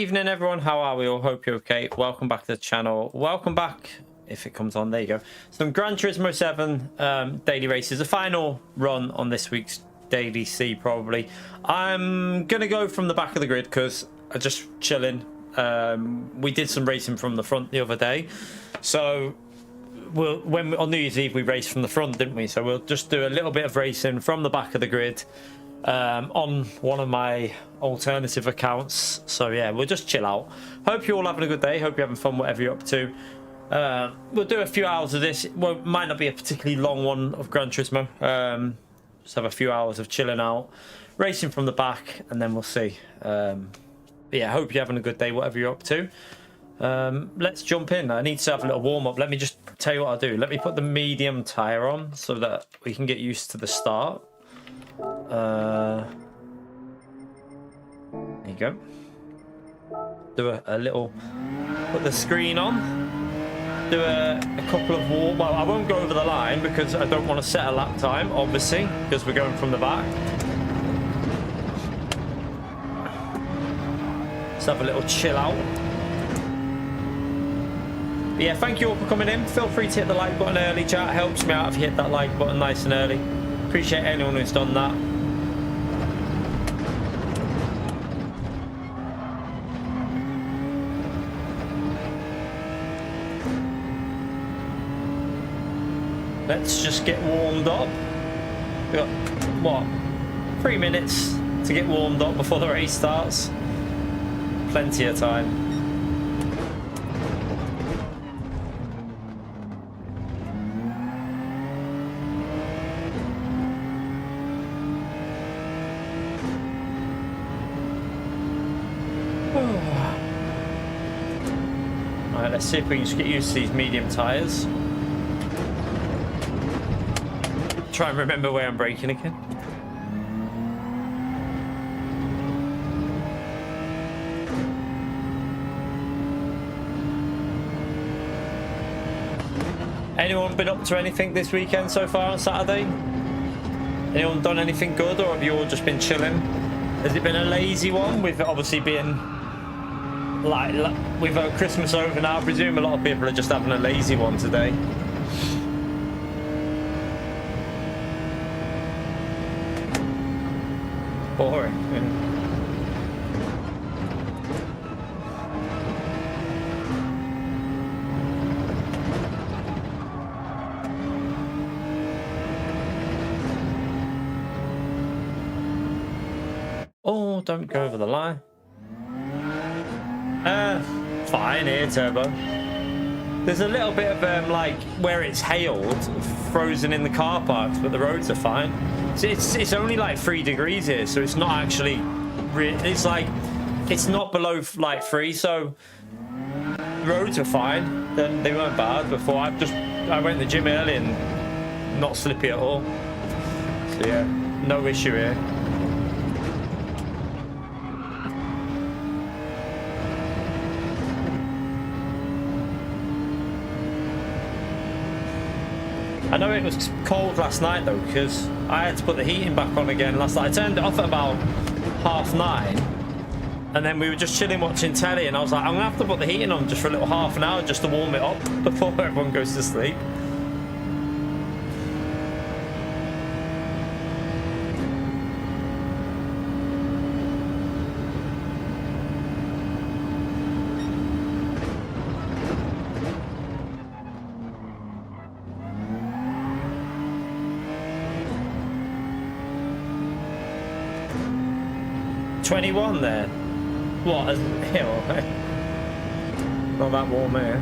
evening, everyone. How are we all? Hope you're okay. Welcome back to the channel. Welcome back, if it comes on. There you go. Some Gran Turismo 7 daily races. The final run on this week's Daily C, probably. I'm going to go from the back of the grid because I'm just chilling. We did some racing from the front the other day. So, on New Year's Eve, we raced from the front, didn't we? So we'll just do a little bit of racing from the back of the grid. On one of my alternative accounts. So yeah, we'll just chill out. Hope you're all having a good day. Hope you're having fun, whatever you're up to. We'll do a few hours of this. Well, might not be a particularly long one of Gran Turismo. Just have a few hours of chilling out, racing from the back, and then we'll see. But yeah, hope you're having a good day, whatever you're up to. Let's jump in. I need to have a little warm up. Let me just tell you what I'll do. Let me put the medium tire on so that we can get used to the start. There you go. Do a little, put the screen on, do a couple of well, I won't go over the line because I don't want to set a lap time, obviously, because we're going from the back. Let's have a little chill out. But yeah, thank you all for coming in. Feel free to hit the like button early, chat. Helps me out if you hit that like button nice and early. Appreciate anyone who's done that. Let's just get warmed up. We've got, what, 3 minutes to get warmed up before the race starts. Plenty of time. Alright, let's see if we can just get used to these medium tyres. Try and remember where I'm braking again. Anyone been up to anything this weekend so far on Saturday? Anyone done anything good, or have you all just been chilling? Has it been a lazy one? With obviously being like with Christmas over now, I presume a lot of people are just having a lazy one today. Boring. Oh, don't go over the line. Fine here, Turbo. There's a little bit of like where it's hailed, frozen in the car parks, but the roads are fine. It's only like 3 degrees here, so it's not actually. It's like it's not below like 3, so roads are fine. They weren't bad before. I went to the gym early and not slippy at all. So yeah, no issue here. I know it was cold last night though, because I had to put the heating back on again last night. I turned it off at about 9:30, and then we were just chilling watching telly, and I was like, I'm gonna have to put the heating on just for a little half an hour just to warm it up before everyone goes to sleep. $21 there. What? Not that warm here.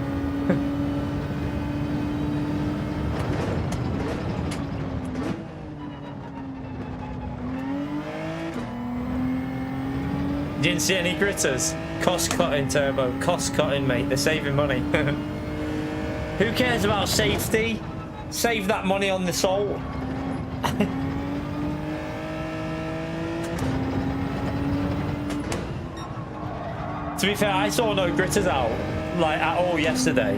Didn't see any gritters. Cost cutting, Turbo. Cost cutting, mate. They're saving money. Who cares about safety? Save that money on the salt. To be fair, I saw no gritters out like at all yesterday,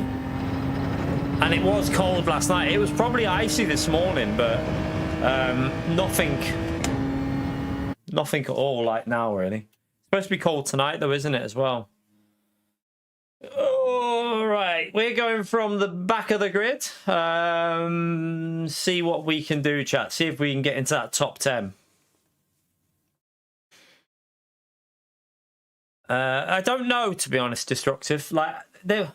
and it was cold last night. It was probably icy this morning, but nothing at all like now really. It's supposed to be cold tonight though, isn't it, as well? Right, we're going from the back of the grid. See what we can do, chat. See if we can get into that top 10. I don't know, to be honest, Destructive. Like, I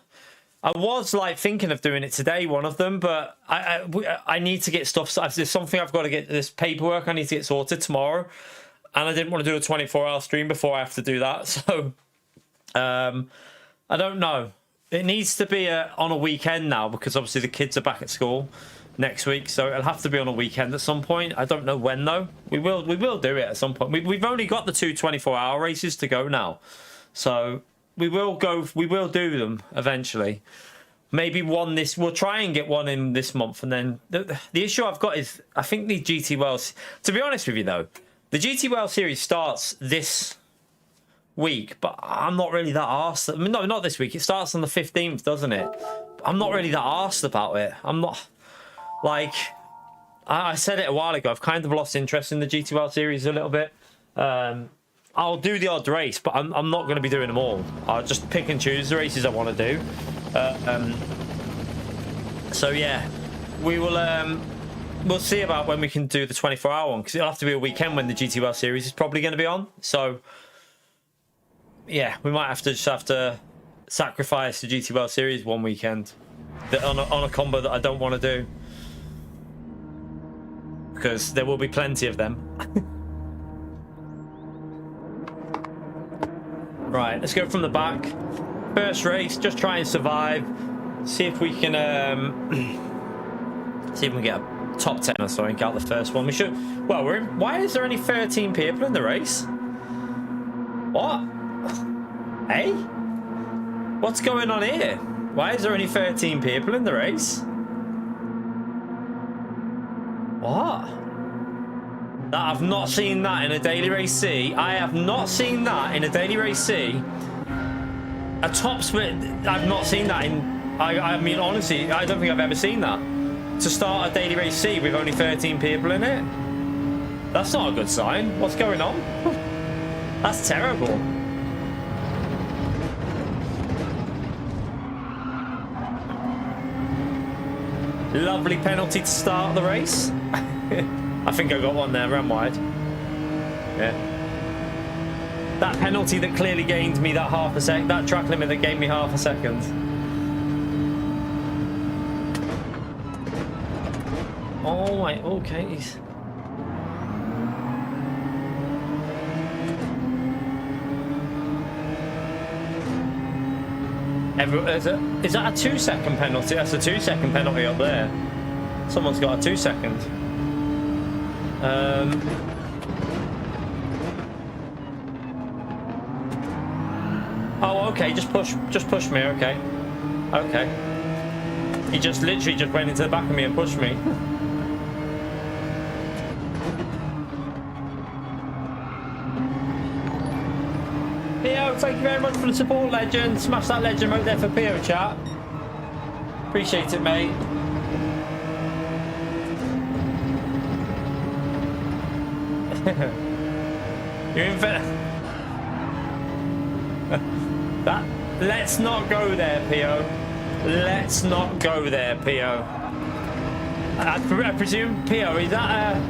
was like thinking of doing it today, one of them, but I need to get stuff. There's something I've got to get, this paperwork I need to get sorted tomorrow, and I didn't want to do a 24-hour stream before I have to do that. So I don't know. It needs to be on a weekend now, because obviously the kids are back at school next week, so it'll have to be on a weekend at some point. I don't know when though. We will do it at some point. We've only got the 2 24-hour races to go now, so we will do them eventually. Maybe one this. We'll try and get one in this month, and then the issue I've got is I think the GT World. To be honest with you though, the GT World Series starts this week, but I'm not really that arsed. I mean, no, not this week. It starts on the 15th, doesn't it? I'm not really that arsed about it. I'm not, like, I said it a while ago, I've kind of lost interest in the GT World Series a little bit. I'll do the odd race, but I'm not going to be doing them all. I'll just pick and choose the races I want to do. So yeah, we will we'll see about when we can do the 24-hour one, because it'll have to be a weekend when the GT World Series is probably going to be on. So yeah, we might have to sacrifice the GT World Series one weekend on a combo that I don't want to do, because there will be plenty of them. Right, let's go from the back. First race, just try and survive. See if we can see if we can get a top 10 or something out the first one. We should. Well, we're in. Why is there only 13 people in the race? What? Hey? What's going on here? Why is there only 13 people in the race? What? I've not seen that in a Daily Race C. I have not seen that in a Daily Race C. A top split, I've not seen that in... I mean, honestly, I don't think I've ever seen that. To start a Daily Race C with only 13 people in it? That's not a good sign. What's going on? That's terrible. Lovely penalty to start the race. I think I got one there, ran wide. Yeah. That penalty that clearly gained me that half a second, that track limit that gave me half a second. Oh my, okay. Is that a 2-second penalty? That's a 2-second penalty up there. Someone's got a 2-second. Oh, okay. Just push me. Okay. Okay. He just literally just went into the back of me and pushed me. Pio, thank you very much for the support, legend. Smash that legend right there for Pio, chat. Appreciate it, mate. You're in fair. That. Let's not go there, Pio. Let's not go there, Pio. I presume, Pio, is that a...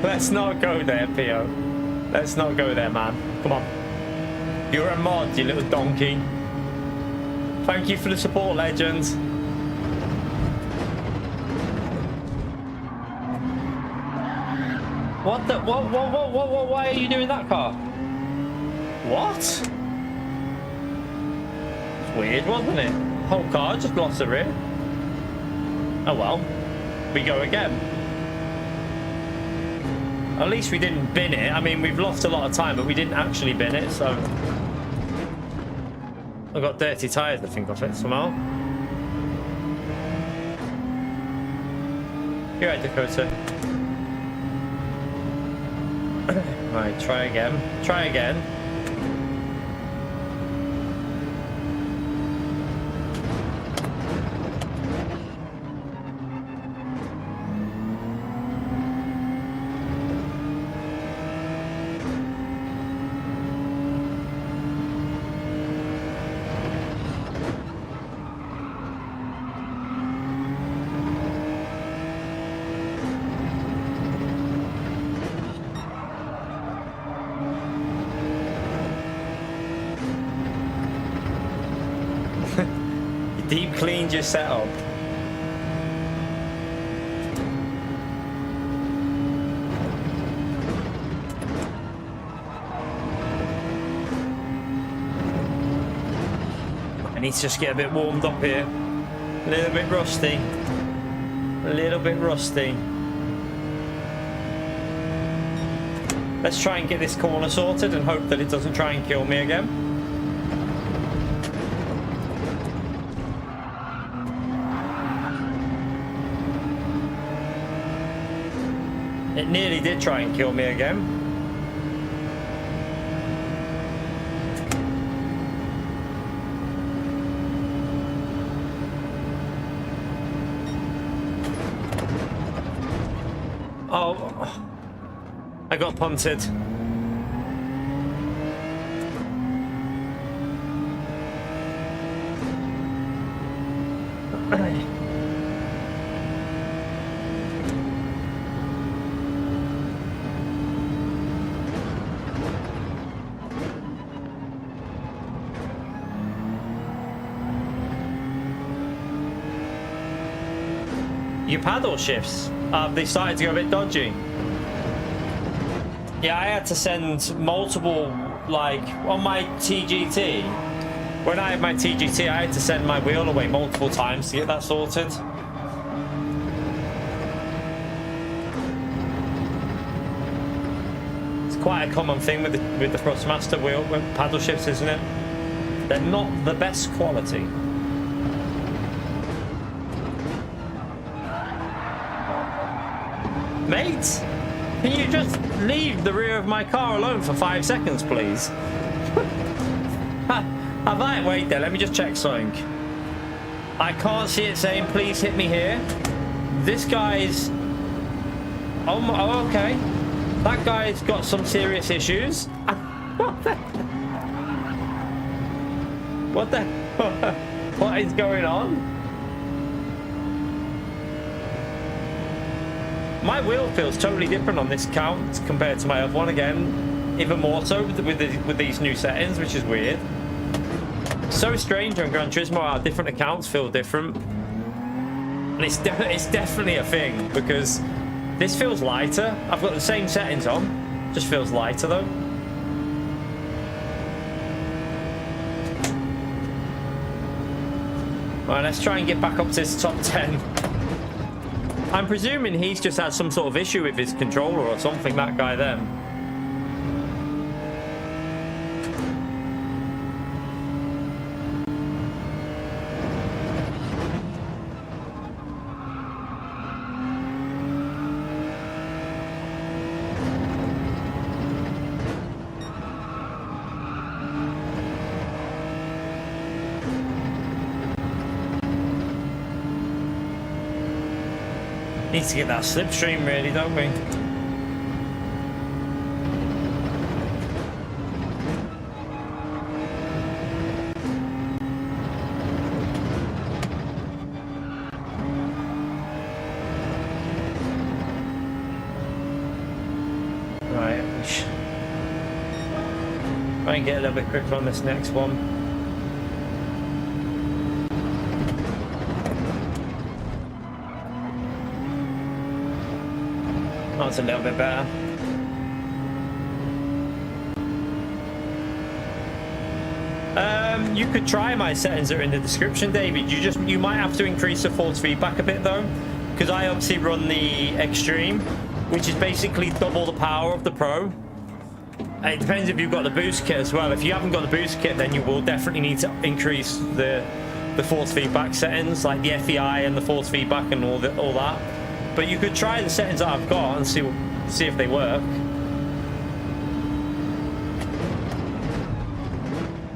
Let's not go there, Pio. Let's not go there, man. Come on. You're a mod, you little donkey. Thank you for the support, legends. What the? What? Why are you doing that, car? What? It's weird, wasn't it? Whole car just lost the rear. Oh well. We go again. At least we didn't bin it. I mean, we've lost a lot of time, but we didn't actually bin it, so... I got dirty tyres, I think, off it somehow. You're right, Dakota. Right, try again. Try again. You deep cleaned your setup. I need to just get a bit warmed up here. A little bit rusty. A little bit rusty. Let's try and get this corner sorted and hope that it doesn't try and kill me again. It nearly did try and kill me again. Oh, I got punted. Your paddle shifts, they started to go a bit dodgy. Yeah, I had to send multiple, like, on my TGT. When I had my TGT, I had to send my wheel away multiple times to get that sorted. It's quite a common thing with the Thrustmaster wheel with paddle shifts, isn't it? They're not the best quality. Mate, can you just leave the rear of my car alone for 5 seconds, please? I might wait there. Let me just check something. I can't see it saying, please hit me here. This guy's... Oh, okay. That guy's got some serious issues. What the... What is going on? My wheel feels totally different on this account compared to my other one again. Even more so with these new settings, which is weird. So strange on Gran Turismo how different accounts feel different. And it's definitely a thing because this feels lighter. I've got the same settings on, just feels lighter though. Right, let's try and get back up to this top 10. I'm presuming he's just had some sort of issue with his controller or something, that guy then. Need to get that slipstream really, don't we? Right, try and get a little bit quicker on this next one. That's a little bit better. You could try my settings that are in the description, David. You might have to increase the force feedback a bit though, because I obviously run the Extreme, which is basically double the power of the Pro. It depends if you've got the boost kit as well. If you haven't got the boost kit, then you will definitely need to increase the force feedback settings, like the FEI and the force feedback and all that. But you could try the settings that I've got and see if they work.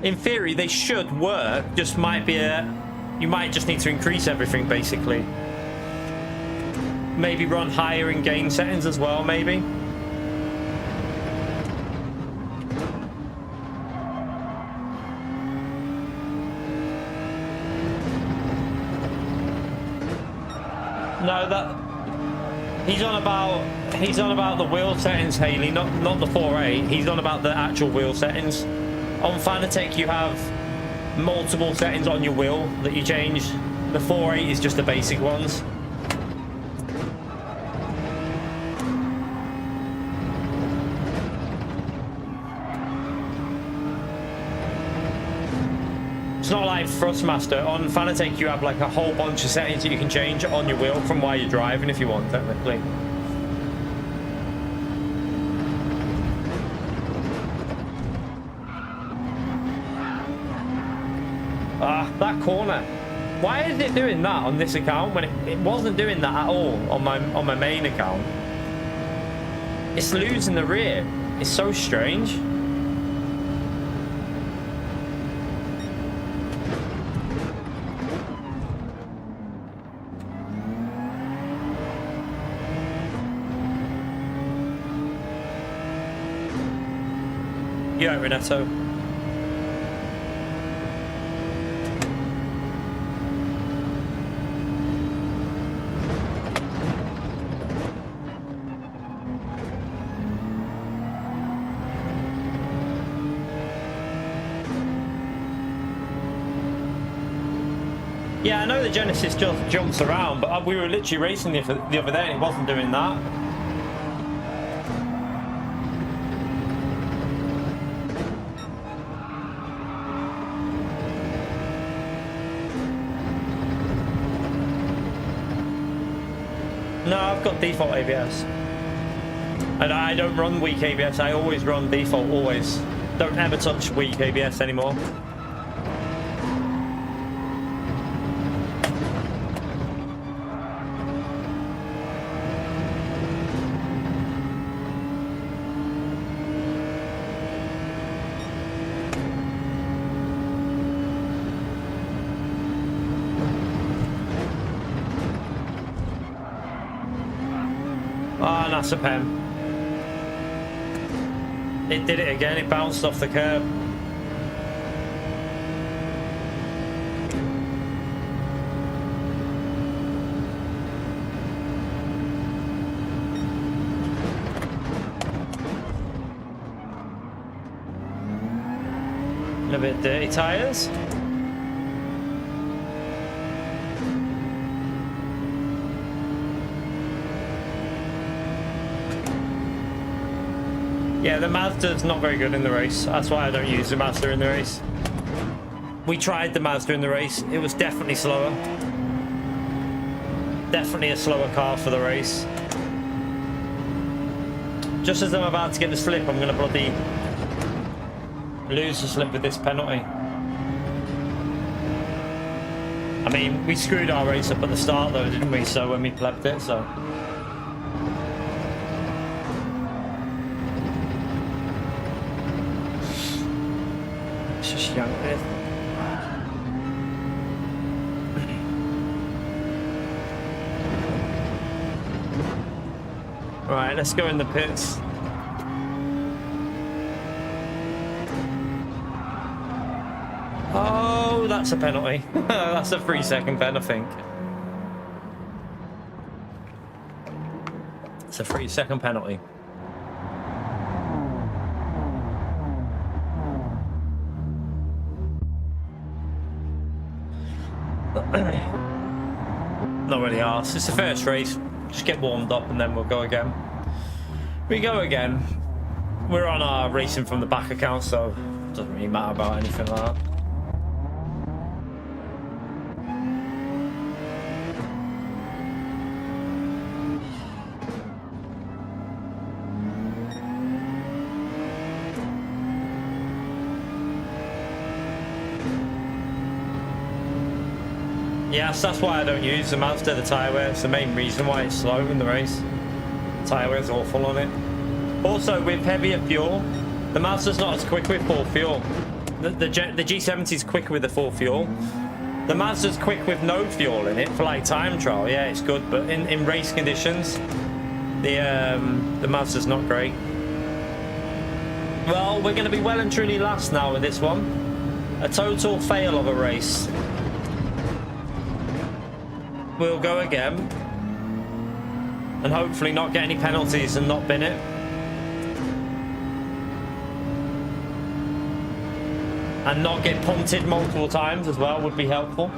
In theory, they should work. Just might be you might just need to increase everything basically. Maybe run higher in gain settings as well, maybe. No, that. He's on about the wheel settings, Haley, not the 4.8. He's on about the actual wheel settings. On Fanatec, you have multiple settings on your wheel that you change. The 4.8 is just the basic ones. It's not like Thrustmaster. On Fanatec, you have like a whole bunch of settings that you can change on your wheel from while you're driving if you want, technically. That corner. Why is it doing that on this account when it wasn't doing that at all on my main account? It's losing the rear. It's so strange. You right, Renato? Yeah, I know the Genesis just jumps around, but we were literally racing the other day and it wasn't doing that. No, I've got default ABS. And I don't run weak ABS, I always run default, always. Don't ever touch weak ABS anymore. Oh, that's a pen. It did it again, it bounced off the curb. A bit dirty tyres. Yeah, the Mazda's not very good in the race. That's why I don't use the Mazda in the race. We tried the Mazda in the race. It was definitely slower. Definitely a slower car for the race. Just as I'm about to get the slip, I'm going to bloody lose the slip with this penalty. I mean, we screwed our race up at the start though, didn't we? So when we plebbed it, so... Just young with. Right, let's go in the pits. Oh, that's a penalty. That's a 3-second pen, I think. It's a 3-second penalty. Not really arsed. It's the first race. Just get warmed up and then we'll go again. We go again. We're on our racing from the back account, so it doesn't really matter about anything like that. Yes, that's why I don't use the Mazda, the tyre wear. It's the main reason why it's slow in the race. The tyre wear is awful on it. Also, with heavier fuel, the Mazda's not as quick with full fuel. The G70 is quick with the full fuel. The Mazda's quick with no fuel in it for like time trial. Yeah, it's good, but in race conditions, the Mazda's not great. Well, we're going to be well and truly last now with this one. A total fail of a race. We'll go again and hopefully not get any penalties and not bin it. and not get punted multiple times as well would be helpful.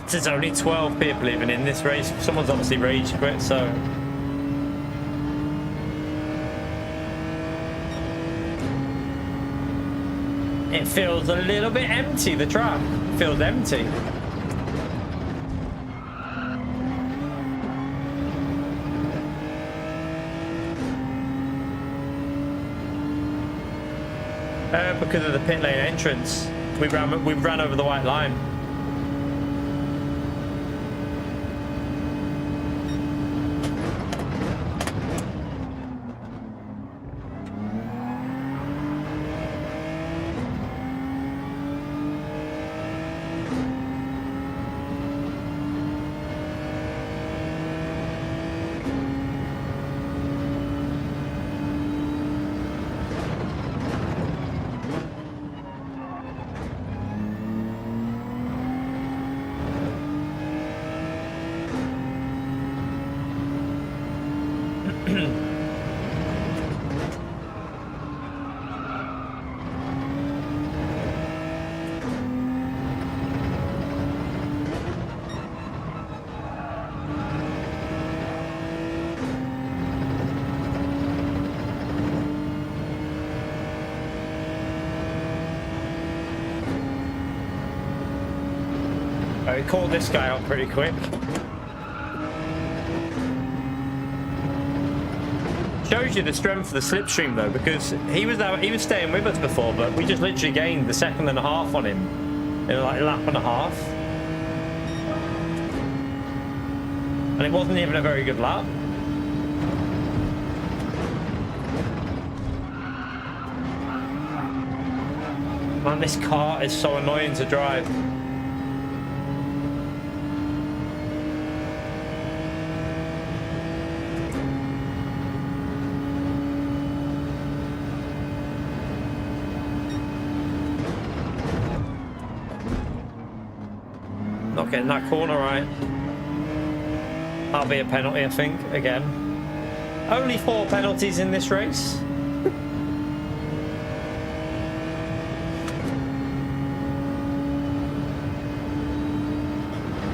There's only 12 people even in this race. Someone's obviously rage quit, so... It feels a little bit empty, the track. It feels empty. Because of the pit lane entrance. We ran over the white line. We called this guy out pretty quick. Shows you the strength of the slipstream though, because he was staying with us before, but we just literally gained the 1.5 seconds on him in like a lap and a half, and it wasn't even a very good lap. Man, this car is so annoying to drive. Not getting that corner right. That'll be a penalty, I think, again. Only 4 penalties in this race.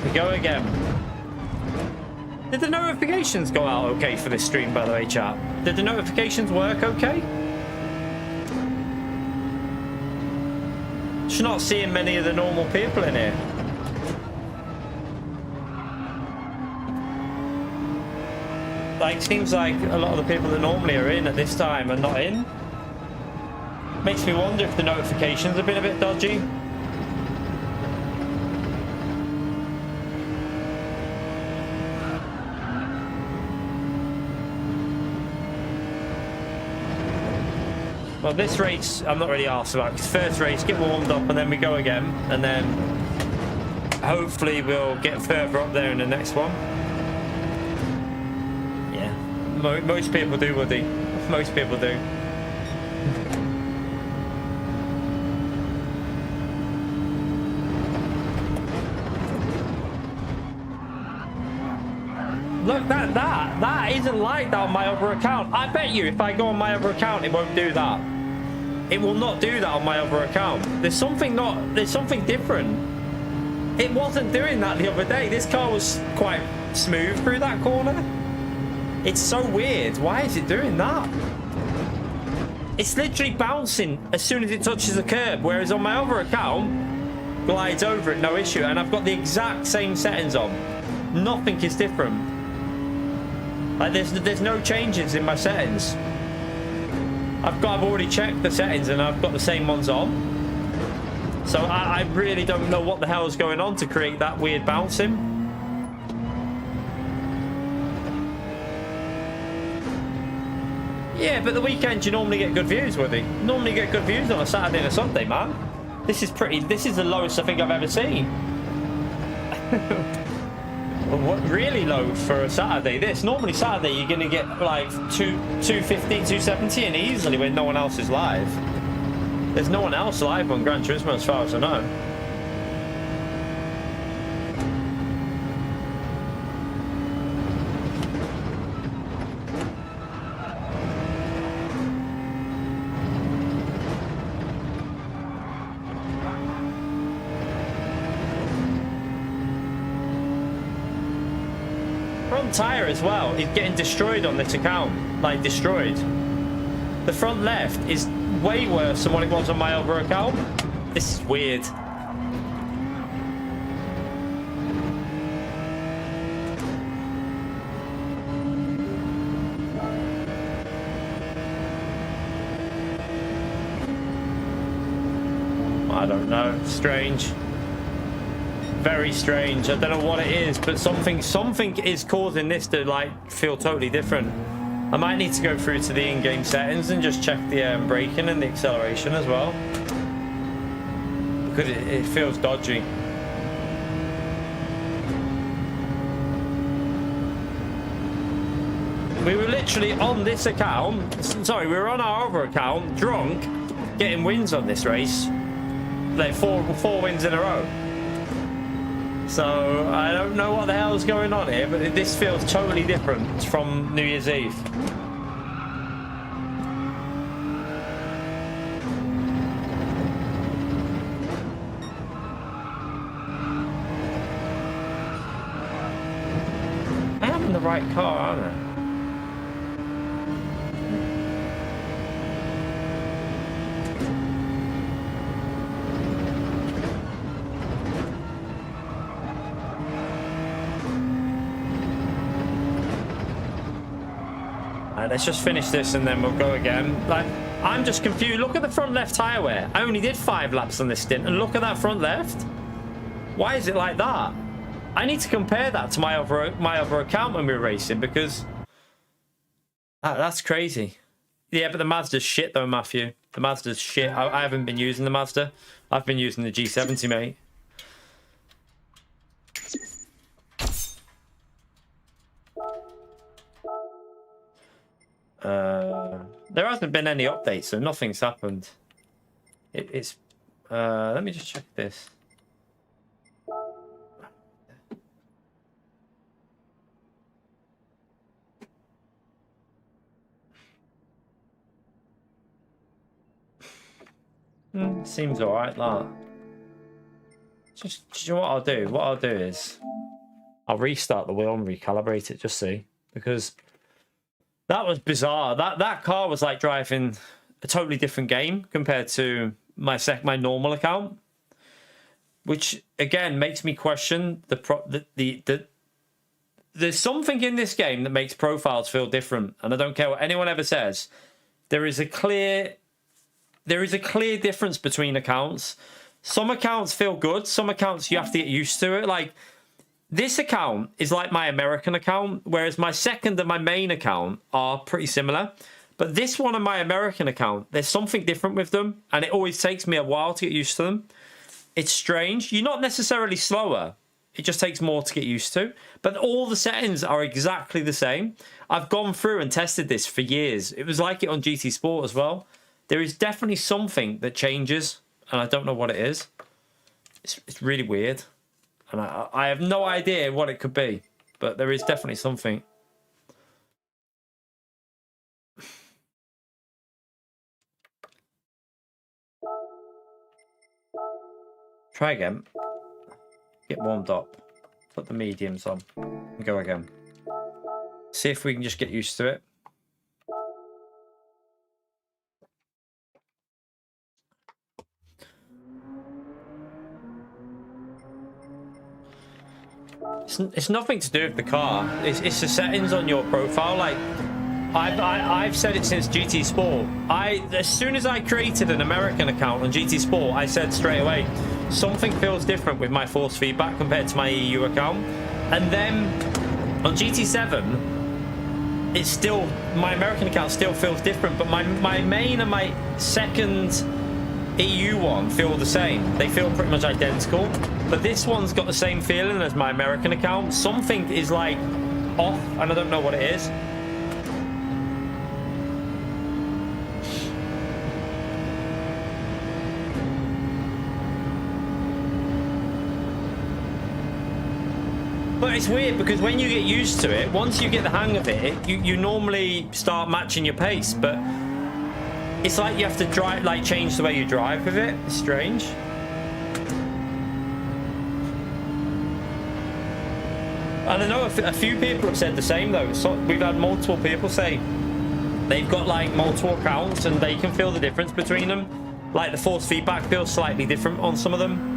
We go again. Did the notifications go out okay for this stream, by the way, chat? Did the notifications work okay? Just not seeing many of the normal people in here. Like, seems like a lot of the people that normally are in at this time are not in. Makes me wonder if the notifications have been a bit dodgy. Well, this race I'm not really arsed about, because first race, get warmed up and then we go again, and then hopefully we'll get further up there in the next one. Most people do, Woody. Most people do. Look, that isn't like that on my other account. I bet you if I go on my other account, it won't do that. It will not do that on my other account. There's something different. It wasn't doing that the other day. This car was quite smooth through that corner. It's so weird. Why is it doing that? It's literally bouncing as soon as it touches the curb, whereas on my other account, glides over it, no issue. And I've got the exact same settings on. Nothing is different. Like there's no changes in my settings. I've already checked the settings and I've got the same ones on. So I really don't know what the hell is going on to create that weird bouncing. Yeah, but the weekend you normally get good views, Woody. Normally get good views on a Saturday and a Sunday, man. This is the lowest I think I've ever seen. What, really low for a Saturday? Normally Saturday you're gonna get like 250, 270 and easily when no one else is live. There's no one else live on Gran Turismo as far as I know. Tire as well is getting destroyed on this account, like destroyed. The front left is way worse than what it was on my other account. This is weird. I don't know, strange. Very strange. I don't know what it is, but something is causing this to like feel totally different. I might need to go through to the in-game settings and just check the braking and the acceleration as well, because it feels dodgy. We were literally on this account, sorry, we were on our other account, drunk, getting wins on this race, like four wins in a row. So I don't know what the hell is going on here, but this feels totally different from New Year's Eve. I am in the right car, aren't I? Let's just finish this and then we'll go again. Like, I'm just confused. Look at the front left tire wear. I only did 5 laps on this stint, and look at that front left. Why is it like that? I need to compare that to my other account when we were racing, because that's crazy. Yeah, but the Mazda's shit though, Matthew. The Mazda's shit. I haven't been using the Mazda. I've been using the G70, mate. There hasn't been any updates, so nothing's happened. It's let me just check this. Seems alright, that. Just, you know what I'll do? What I'll do is I'll restart the wheel and recalibrate it, just see, because that was bizarre. That car was like driving a totally different game compared to my normal account, which again makes me question there's something in this game that makes profiles feel different, and I don't care what anyone ever says. There is a clear difference between accounts. Some accounts feel good, some accounts you have to get used to it. Like, this account is like my American account, whereas my second and my main account are pretty similar. But this one and my American account, there's something different with them, and it always takes me a while to get used to them. It's strange. You're not necessarily slower. It just takes more to get used to. But all the settings are exactly the same. I've gone through and tested this for years. It was like it on GT Sport as well. There is definitely something that changes, and I don't know what it is. It's really weird. And I have no idea what it could be, but there is definitely something. Try again. Get warmed up. Put the mediums on. And go again. See if we can just get used to it. It's nothing to do with the car. It's the settings on your profile. Like, I've said it since GT Sport. As soon as I created an American account on GT Sport, I said straight away, something feels different with my force feedback compared to my EU account. And then on GT7, it's still, my American account still feels different, but my main and my second EU one feel the same. They feel pretty much identical, but this one's got the same feeling as my American account. Something is like off, and I don't know what it is. But it's weird because when you get used to it, once you get the hang of it, you normally start matching your pace, but it's like you have to drive, like change the way you drive with it. It's strange. And I know a few people have said the same though. So we've had multiple people say they've got like multiple accounts and they can feel the difference between them. Like the force feedback feels slightly different on some of them.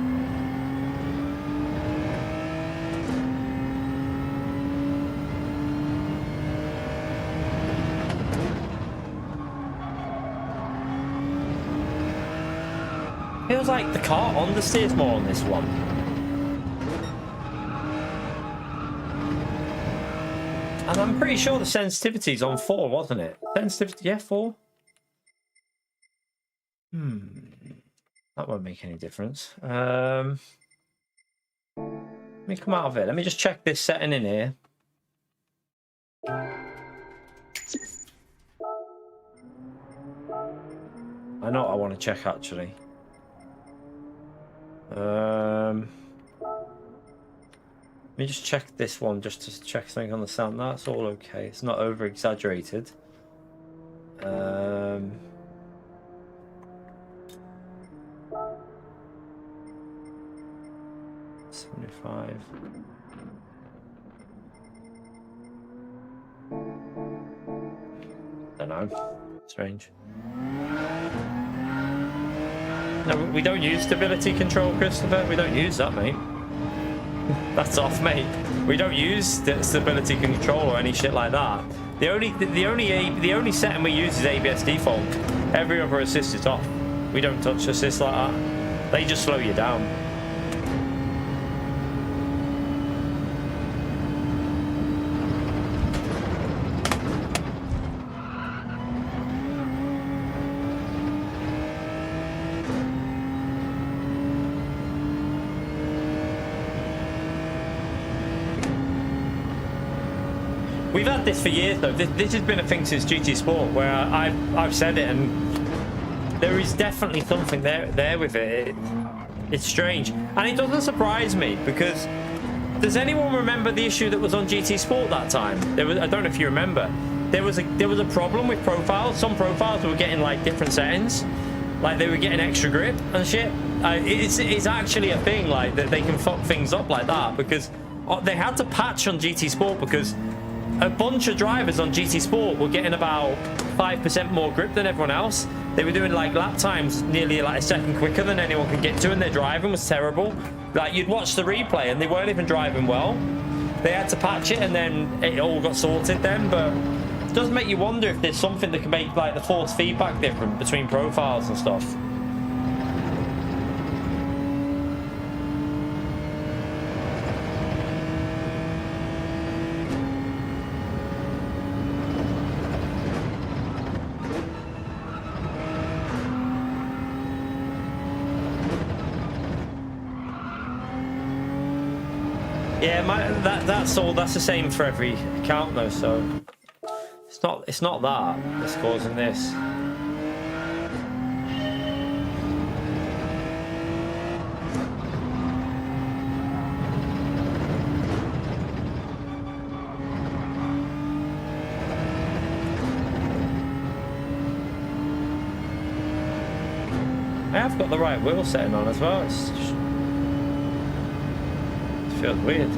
Feels like the car understeers more on this one. And I'm pretty sure the sensitivity's on 4, wasn't it? Sensitivity, yeah, 4. That won't make any difference. Let me come out of it. Let me just check this setting in here. I know what I want to check actually. Let me just check this one just to check something on the sound. That's all okay. It's not over exaggerated. 75. Don't know. Strange. No, we don't use stability control, Christopher. We don't use that, mate. That's off, mate. We don't use stability control or any shit like that. The only setting we use is ABS default. Every other assist is off. We don't touch assist like that. They just slow you down. We've had this for years though. This has been a thing since GT Sport where I've said it, and there is definitely something there with it. It's strange, and it doesn't surprise me because does anyone remember the issue that was on GT Sport that time? I don't know if you remember. There was a problem with profiles. Some profiles were getting like different settings, like they were getting extra grip and shit. It's actually a thing like that. They can fuck things up like that because they had to patch on GT Sport because a bunch of drivers on GT Sport were getting about 5% more grip than everyone else. They were doing like lap times nearly like a second quicker than anyone could get to, and their driving was terrible. Like you'd watch the replay and they weren't even driving well. They had to patch it and then it all got sorted then, but it does make you wonder if there's something that can make like the force feedback different between profiles and stuff. Yeah, that's the same for every account though, so it's not that that's causing this. I have got the right wheel setting on as well. It feels weird.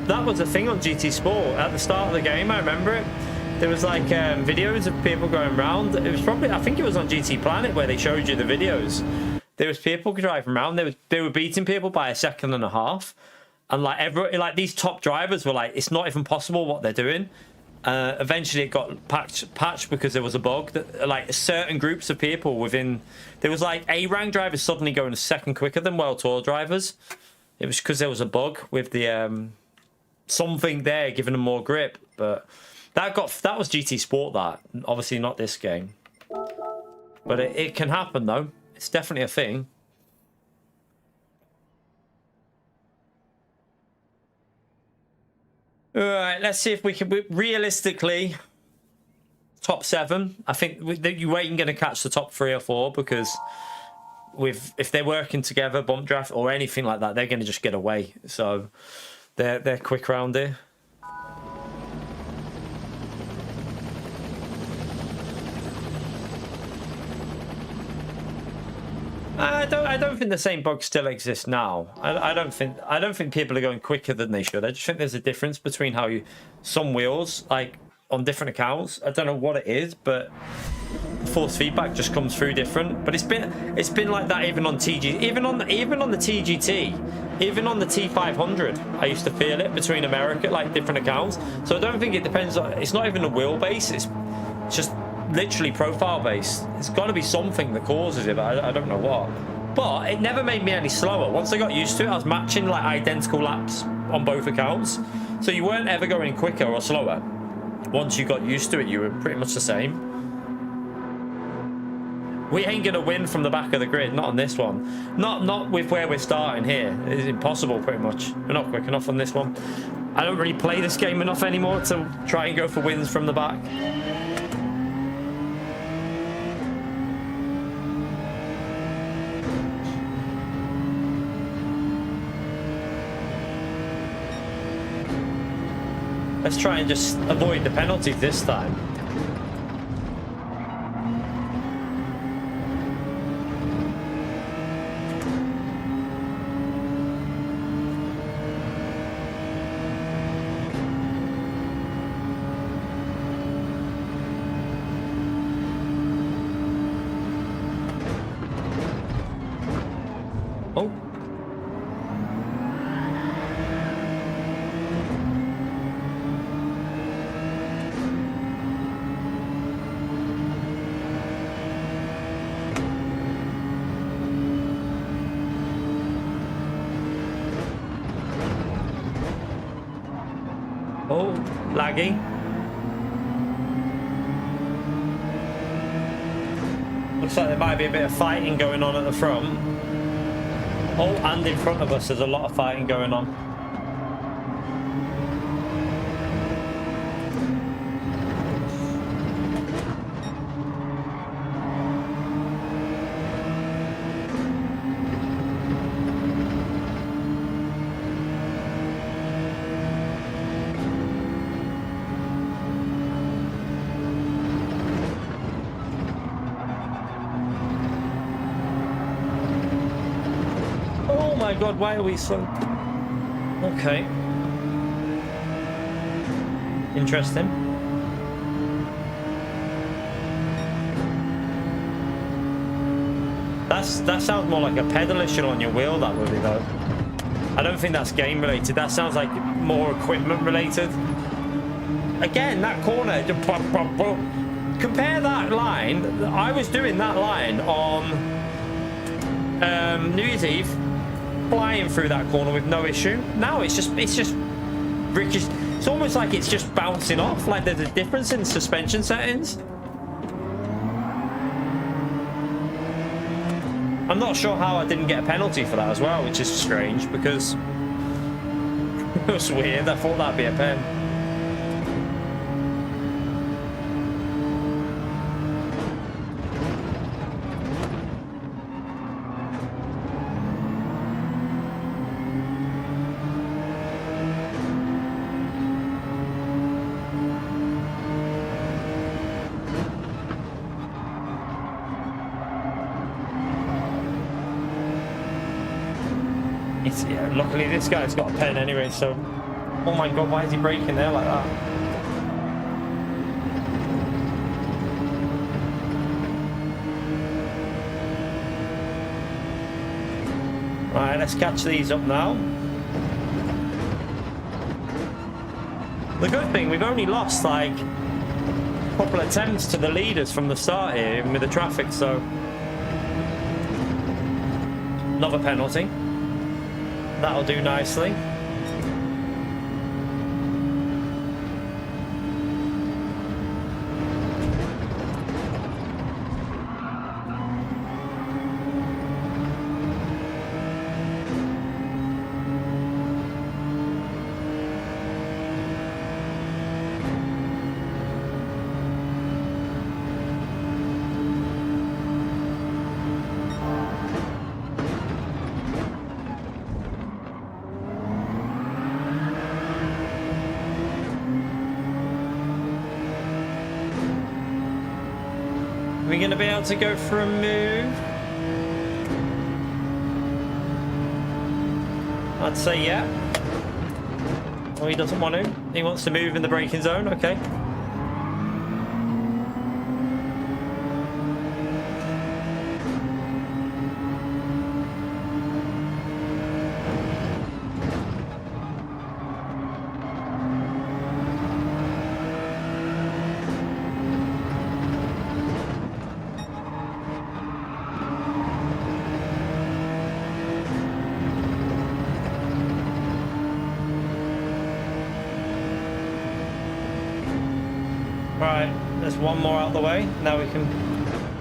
That was a thing on GT Sport at the start of the game. I remember it. There was like videos of people going around. It was probably, I think it was on GT Planet where they showed you the videos. There was people driving around. They were beating people by 1.5 seconds, and like these top drivers were like, it's not even possible what they're doing. Eventually it got patched because there was a bug that, like, certain groups of people within, there was like A rank drivers suddenly going a second quicker than World Tour drivers. It was because there was a bug with the something there giving them more grip. But that was GT Sport, that, obviously not this game. But it can happen though. It's definitely a thing. All right, let's see if we can realistically top 7. I think you ain't going to catch the top 3 or 4 because if they're working together, bump draft or anything like that, they're going to just get away. So they're quick round here. I don't think the same bugs still exist now. I don't think people are going quicker than they should. I just think there's a difference between how some wheels, like on different accounts. I don't know what it is, but force feedback just comes through different. But it's been like that even on TG, even on the TGT, even on the T500. I used to feel it between America, like different accounts. So I don't think it depends on. It's not even a wheelbase. It's just literally profile based. It's got to be something that causes it, but I don't know what. But it never made me any slower. Once I got used to it, I was matching like identical laps on both accounts, so you weren't ever going quicker or slower. Once you got used to it, you were pretty much the same. We ain't gonna win from the back of the grid, not on this one. Not with where we're starting here. It's impossible, pretty much. We're not quick enough on this one. I don't really play this game enough anymore to try and go for wins from the back. Let's try and just avoid the penalties this time. Oh. Oh, laggy. Looks like there might be a bit of fighting going on at the front. Oh, and in front of us there's a lot of fighting going on. Oh my god, why are we so... Okay. Interesting. That sounds more like a pedal issue on your wheel, that would be, though. I don't think that's game related. That sounds like more equipment related. Again, that corner. Compare that line. I was doing that line on New Year's Eve, flying through that corner with no issue. Now it's just rickety. It's almost like it's just bouncing off. Like there's a difference in suspension settings. I'm not sure how I didn't get a penalty for that as well, which is strange because it was weird. I thought that'd be a pen. Yeah, luckily this guy's got a pen anyway, so... Oh my god, why is he braking there like that? Right, let's catch these up now. The good thing, we've only lost like a couple attempts to the leaders from the start here, even with the traffic, so another penalty. That'll do nicely. Are we going to be able to go for a move? I'd say yeah. Oh, he doesn't want to. He wants to move in the braking zone. Okay. Right, there's one more out the way. Now we can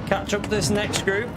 catch up to this next group.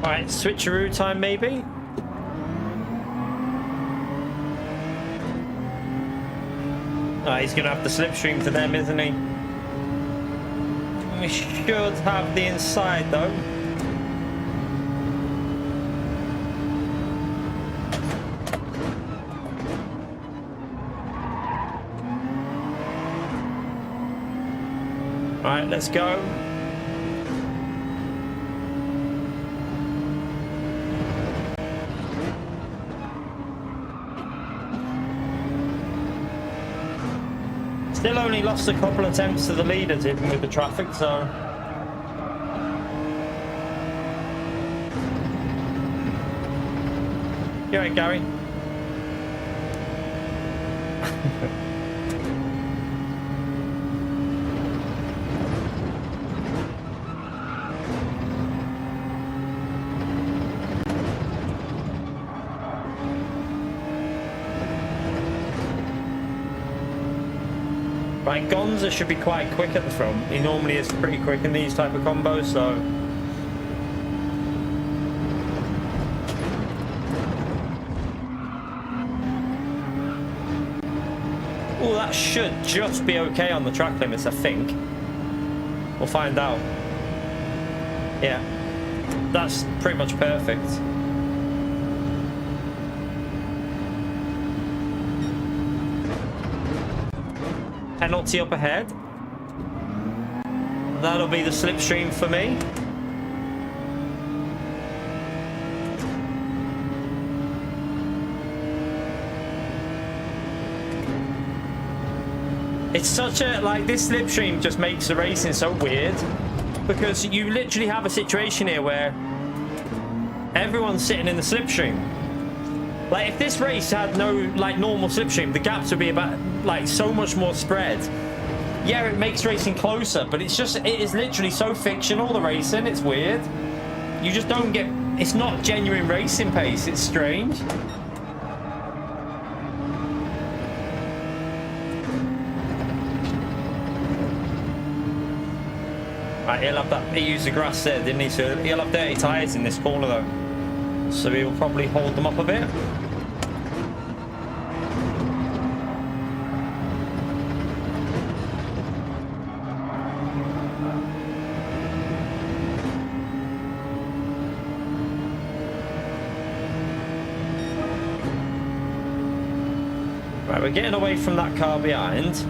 Alright, switcheroo time maybe? Oh, he's going to have the slipstream to them, isn't he? We should have the inside though. Alright, let's go. Still only lost a couple attempts to the leaders even with the traffic, so you're right, Gary. Right, Gonza should be quite quick at the front. He normally is pretty quick in these type of combos, so oh, that should just be okay on the track limits, I think. We'll find out. Yeah, that's pretty much perfect. Penalty up ahead. That'll be the slipstream for me. It's such a, like, this slipstream just makes the racing so weird, because you literally have a situation here where everyone's sitting in the slipstream. Like, if this race had no, like, normal slipstream, the gaps would be about, like, so much more spread. Yeah, it makes racing closer, but it's just, it is literally so fictional, the racing. It's weird. You just don't get, it's not genuine racing pace. It's strange. Right, he'll have that, he used the grass there, didn't he? So he'll have dirty tyres in this corner, though. So he'll probably hold them up a bit. Right, we're getting away from that car behind.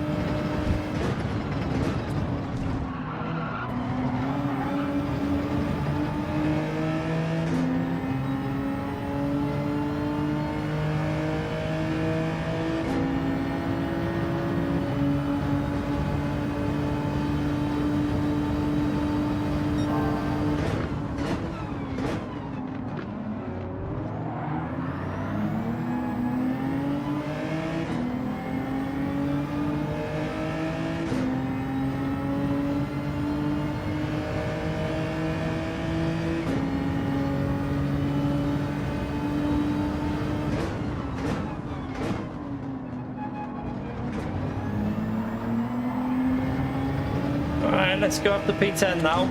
Alright, let's go up to P10 now.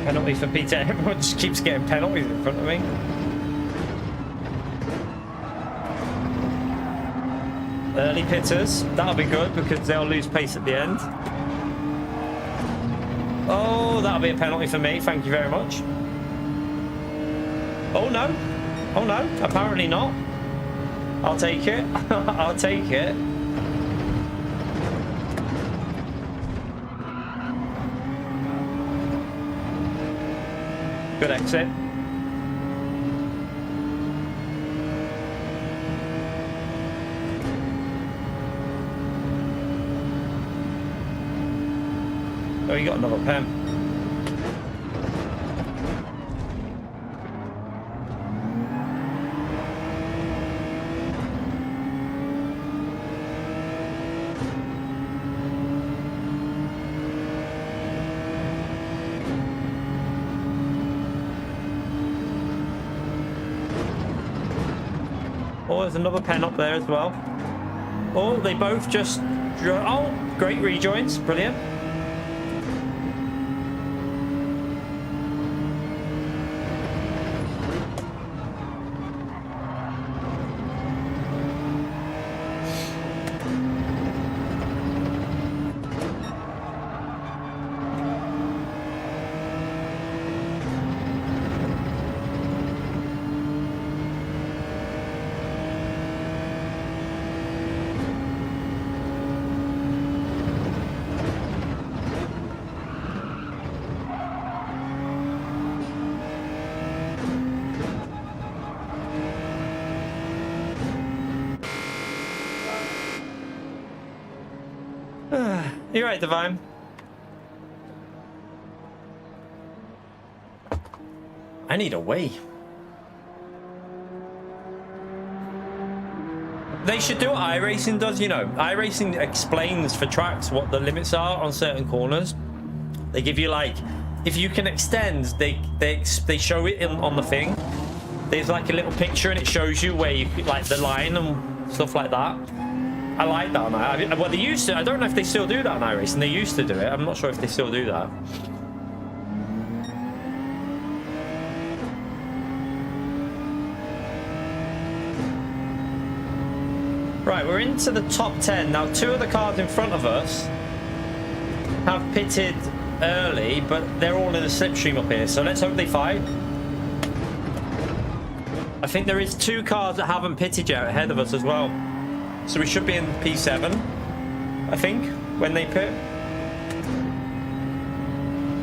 Penalty for P10. Everyone just keeps getting penalties in front of me. Early pitters, that'll be good because they'll lose pace at the end. Oh, that'll be a penalty for me, thank you very much. Oh no, oh no, apparently not. I'll take it, I'll take it. Good exit. Oh, you got another pen. Oh, there's another pen up there as well. Oh, they both just... Oh, great rejoins. Brilliant. You're right, Divine. I need a wee. They should do what iRacing does, you know. iRacing explains for tracks what the limits are on certain corners. They give you, like, if you can extend, they show it on the thing. There's like a little picture and it shows you where you, like, the line and stuff like that. I like that on iRacing. Well, they used to. I don't know if they still do that on iRacing. They used to do it. I'm not sure if they still do that. Right, we're into the top 10. Now, two of the cars in front of us have pitted early, but they're all in a slipstream up here. So let's hope they fight. I think there is two cars that haven't pitted yet ahead of us as well. So we should be in P7, I think, when they pit.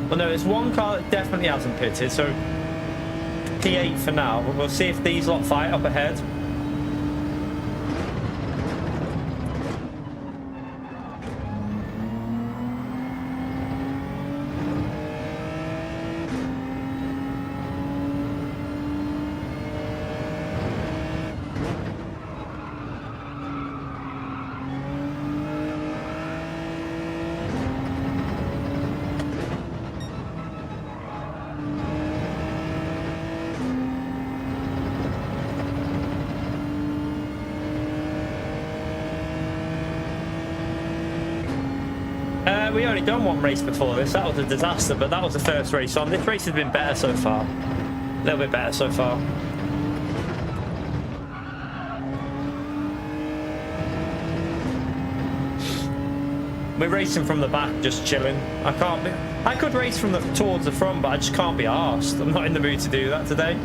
Well, no, there's one car that definitely hasn't pitted, so P8 for now. But we'll see if these lot fight up ahead. already done one race before this. That was a disaster, but that was the first race on. This race has been better so far. A little bit better so far. We're racing from the back, just chilling. I could race from towards the front, but I just can't be arsed. I'm not in the mood to do that today.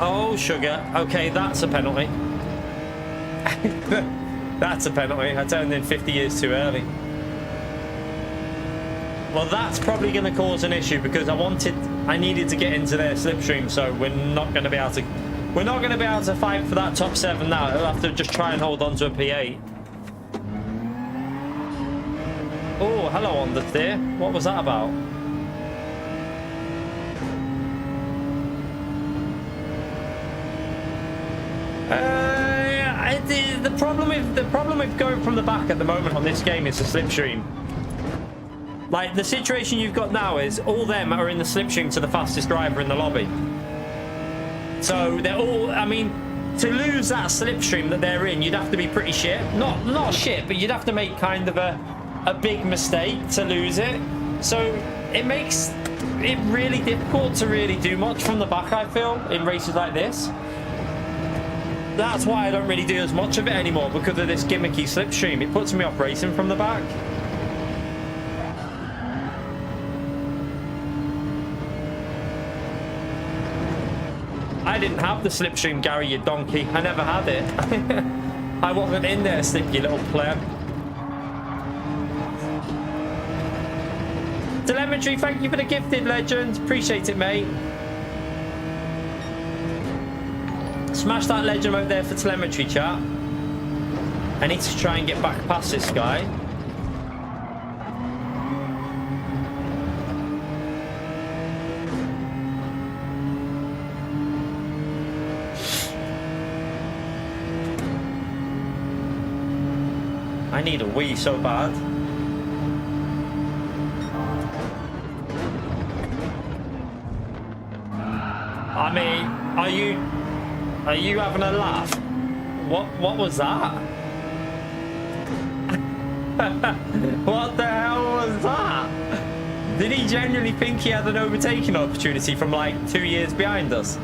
Oh, sugar. Okay, that's a penalty. That's a penalty. I turned in 50 years too early. Well, that's probably going to cause an issue because I needed to get into their slipstream, so we're not going to be able to fight for that top 7 now. We'll have to just try and hold on to a P8. Oh, hello on the there. What was that about? The problem with going from the back at the moment on this game is the slipstream. Like, the situation you've got now is all them are in the slipstream to the fastest driver in the lobby. So they're all, I mean, to lose that slipstream that they're in, you'd have to be pretty shit. Not shit, but you'd have to make kind of a big mistake to lose it. So it makes it really difficult to really do much from the back, I feel, in races like this. That's why I don't really do as much of it anymore, because of this gimmicky slipstream. It puts me off racing from the back. I didn't have the slipstream, Gary, you donkey. I never had it. I wasn't in there, sticky little player. Telemetry, thank you for the gifted, legend. Appreciate it, mate. Smash that legend over there for telemetry, chat. I need to try and get back past this guy. I need a wee so bad. I mean, are you having a laugh? What was that? What the hell was that? Did he genuinely think he had an overtaking opportunity from like 2 years behind us?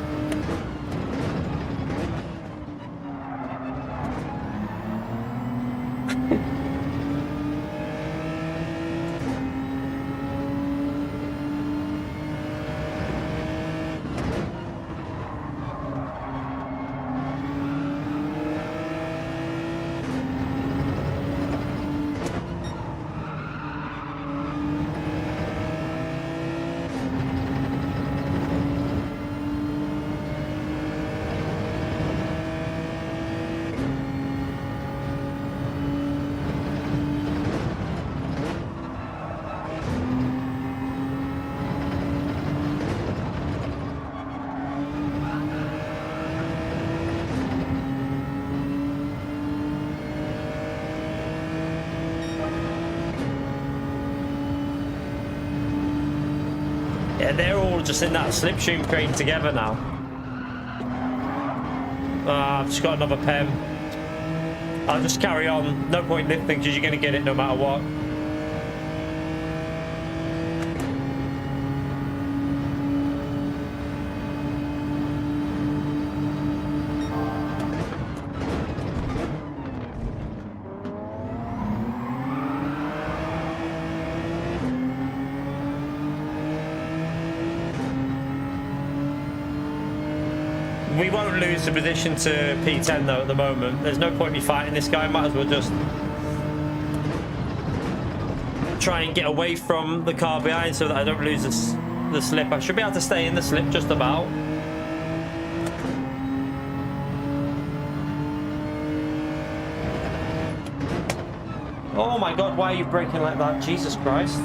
Yeah, they're all just in that slipstream crane together now. I've just got another pen. I'll just carry on. No point lifting because you're going to get it no matter what. We won't lose the position to P10 though at the moment. There's no point in me fighting this guy. Might as well just try and get away from the car behind so that I don't lose the slip. I should be able to stay in the slip just about. Oh my god, why are you braking like that? Jesus Christ.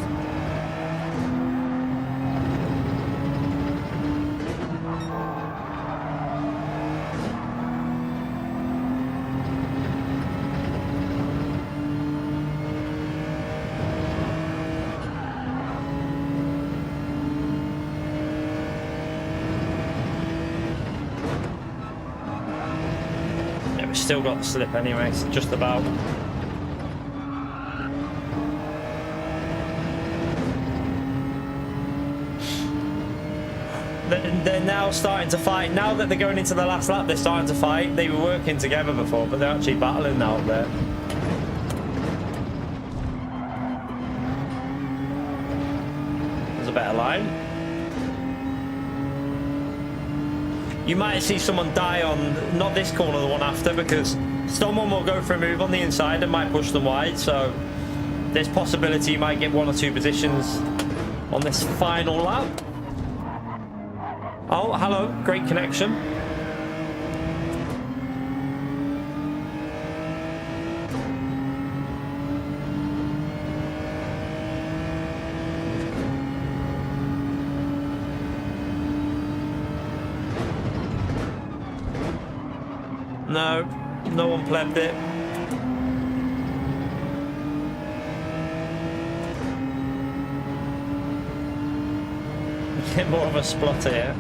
we've still got the slip anyway, so just about. They're now starting to fight. Now that they're going into the last lap, they're starting to fight. They were working together before, but they're actually battling now up there. There's a better line. You might see someone die on, not this corner, the one after, because someone will go for a move on the inside and might push them wide. So there's possibility you might get 1 or 2 positions on this final lap. Oh, hello. Great connection. No, no one plebbed it. Get more of a splotter here.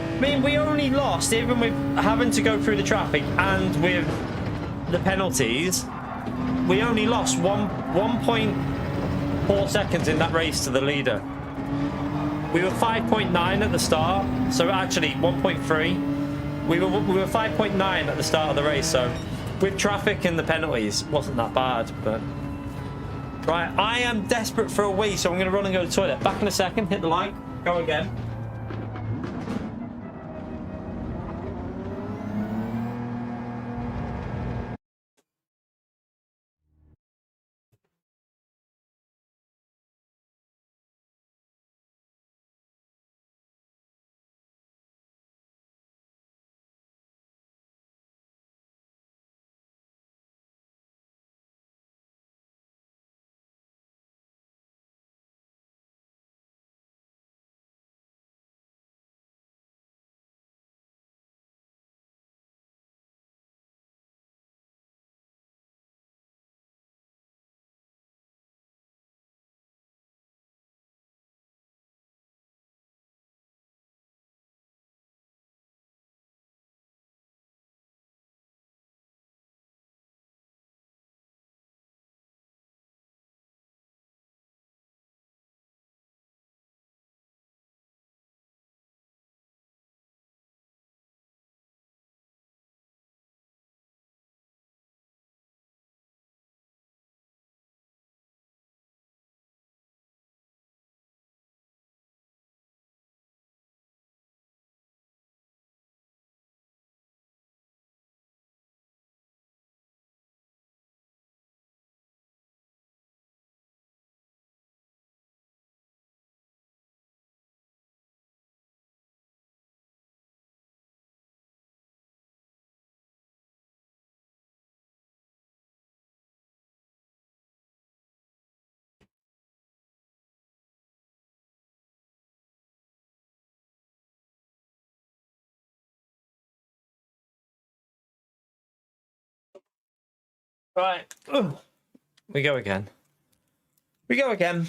I mean, we only lost, even with having to go through the traffic and with the penalties, we only lost 1.4 seconds in that race to the leader. We were 5.9 at the start, so actually 1.3. We were 5.9 at the start of the race, so with traffic and the penalties, it wasn't that bad. But right, I am desperate for a wee, so I'm going to run and go to the toilet. Back in a second, hit the like, go again. Right. Ugh. We go again. We go again.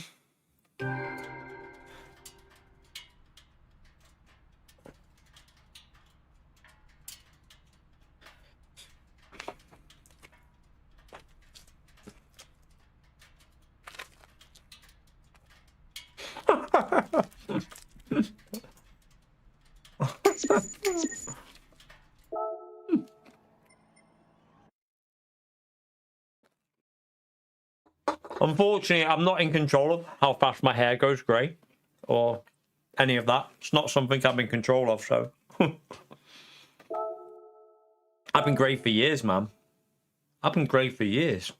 Unfortunately, I'm not in control of how fast my hair goes grey or any of that. It's not something I'm in control of, so. I've been grey for years, man. I've been grey for years.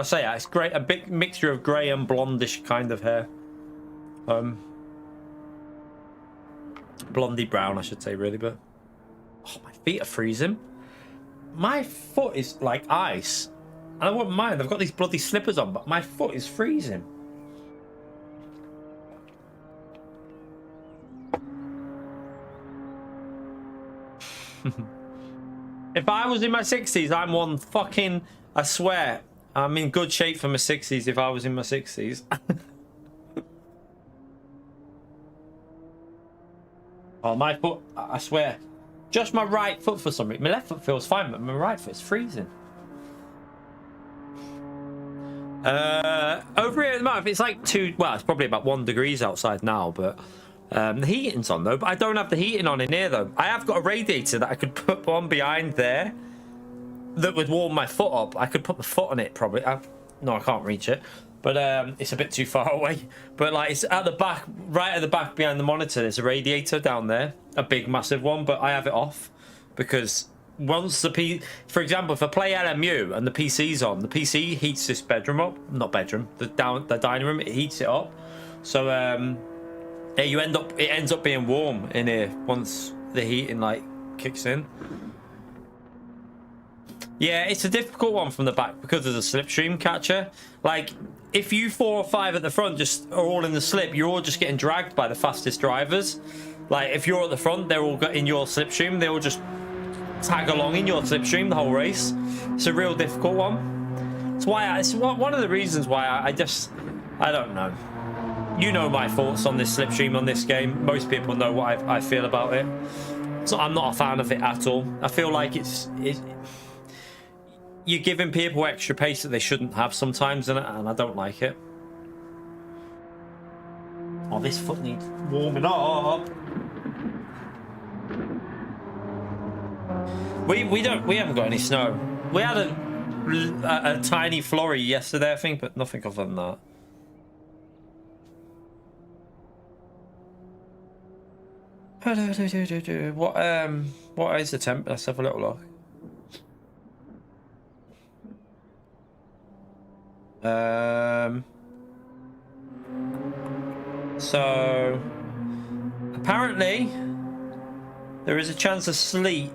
I say it's great, a big mixture of grey and blondish kind of hair. Blondie brown, I should say, really. But oh, my feet are freezing. My foot is like ice. And I wouldn't mind. I've got these bloody slippers on, but my foot is freezing. If I was in my 60s, I'm one fucking... I swear, I'm in good shape for my 60s if I was in my 60s. Oh, my foot, I swear. Just my right foot for some reason. My left foot feels fine, but my right foot's freezing. Over here at the moment, it's like well, it's probably about 1 degree outside now, but the heating's on though. But I don't have the heating on in here though. I have got a radiator that I could put on behind there that would warm my foot up. I could put the foot on it probably. No, I can't reach it, but it's a bit too far away. But like, it's at the back, right at the back behind the monitor. There's a radiator down there, a big massive one, but I have it off because once the for example, if I play LMU and the PC's on, the PC heats this bedroom up. Not bedroom, the dining room. It heats it up. So yeah, it ends up being warm in here once the heating like kicks in. Yeah, it's a difficult one from the back because of the slipstream catcher. Like, if you 4 or 5 at the front just are all in the slip, you're all just getting dragged by the fastest drivers. Like, if you're at the front, they're all in your slipstream. They all just tag along in your slipstream the whole race. It's a real difficult one. It's why it's one of the reasons why I don't know. You know my thoughts on this slipstream on this game. Most people know what I feel about it. So I'm not a fan of it at all. I feel like you're giving people extra pace that they shouldn't have sometimes, and I don't like it. Oh, this foot needs warming up. We haven't got any snow. We had a tiny flurry yesterday, I think, but nothing other than that. What is the temp? Let's have a little look. So apparently there is a chance of sleet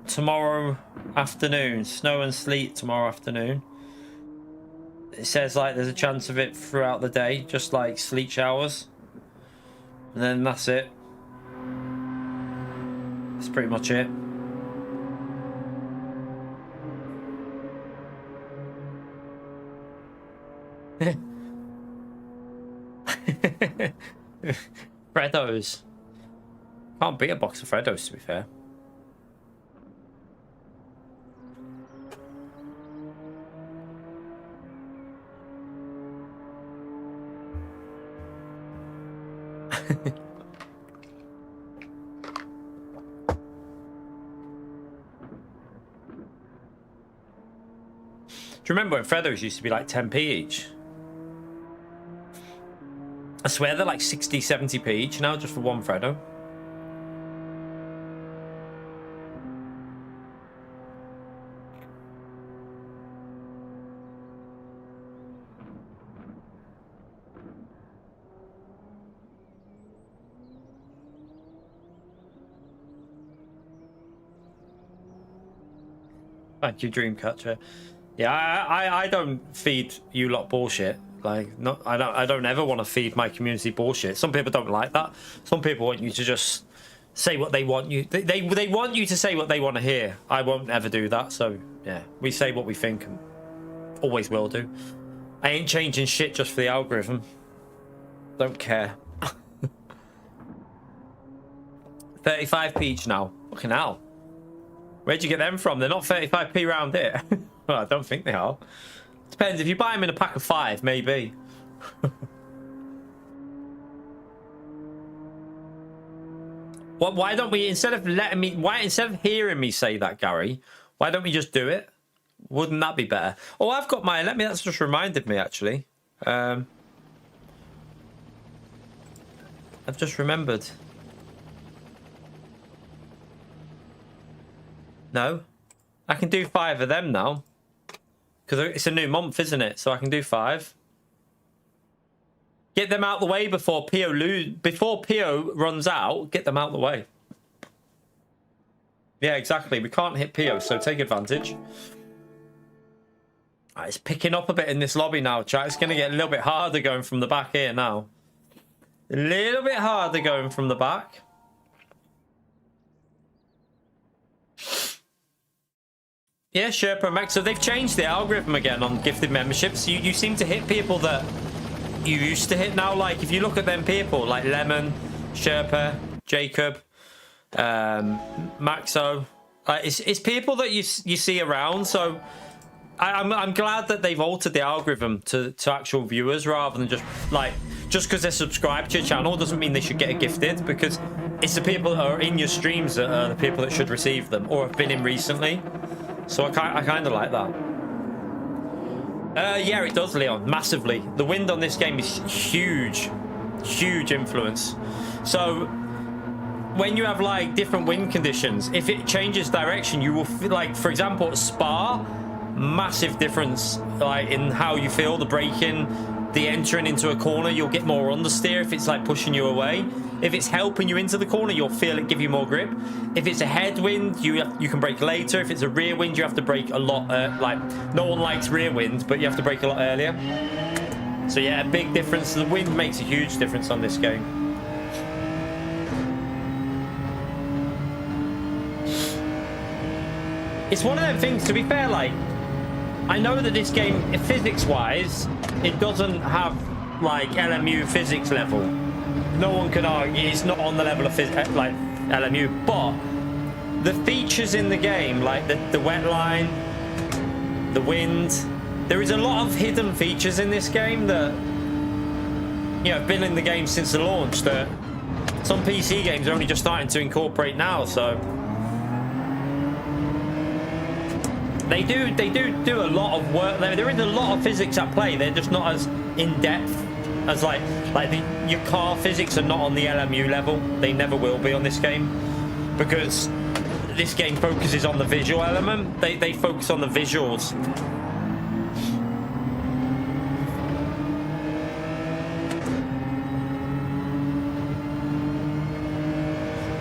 tomorrow afternoon. Snow and sleet tomorrow afternoon. It says like there's a chance of it throughout the day, just like sleet showers, and then that's it. That's pretty much it. Freddos. Can't beat a box of Freddos, to be fair. Do you remember when Freddos used to be like 10p each? I swear they're like 60, 70p each now just for one Freddo. Thank you, Dreamcatcher. Yeah, I don't feed you lot bullshit. Like, I don't ever want to feed my community bullshit. Some people don't like that. Some people want you to just say what they want you. They want you to say what they want to hear. I won't ever do that. So yeah, we say what we think and always will do. I ain't changing shit just for the algorithm. Don't care. 35p each now. Fucking hell. Where'd you get them from? They're not 35p round here. Well, I don't think they are. Depends. If you buy them in a pack of 5, maybe. Why don't we, instead of hearing me say that, Gary, why don't we just do it? Wouldn't that be better? Oh, I've got my, that's just reminded me, actually. I've just remembered. No. I can do 5 of them now. because it's a new month, isn't it? So I can do 5. Get them out the way before PO runs out. Get them out the way. Yeah, exactly. We can't hit PO, so take advantage. Right, it's picking up a bit in this lobby now, chat. It's going to get a little bit harder going from the back here now. A little bit harder going from the back. Yeah, Sherpa Max. So they've changed the algorithm again on gifted memberships. You seem to hit people that you used to hit now. Like, if you look at them people, like Lemon, Sherpa, Jacob, Maxo, it's people that you see around. So I'm glad that they've altered the algorithm to actual viewers rather than just because they're subscribed to your channel doesn't mean they should get it gifted, because it's the people that are in your streams that are the people that should receive them or have been in recently. So I kind of like that. Yeah, it does, Leon, massively. The wind on this game is huge influence. So when you have like different wind conditions, if it changes direction, you will feel like, for example, at Spa, massive difference like in how you feel, the braking, the entering into a corner. You'll get more understeer if it's like pushing you away. If it's helping you into the corner, you'll feel it give you more grip. If it's a headwind, you can brake later. If it's a rear wind, you have to brake a lot. Like, no one likes rear wind, but you have to brake a lot earlier. So yeah, a big difference. The wind makes a huge difference on this game. It's one of them things, to be fair, like, I know that this game, physics-wise, it doesn't have, like, LMU physics level. No one can argue it's not on the level of like LMU, but the features in the game, like the wet line, the wind, there is a lot of hidden features in this game that, you know, have been in the game since the launch that some PC games are only just starting to incorporate now. So they do a lot of work. There is a lot of physics at play. They're just not as in depth as like your car physics are not on the LMU level. They never will be on this game, because this game focuses on the visual element. They focus on the visuals.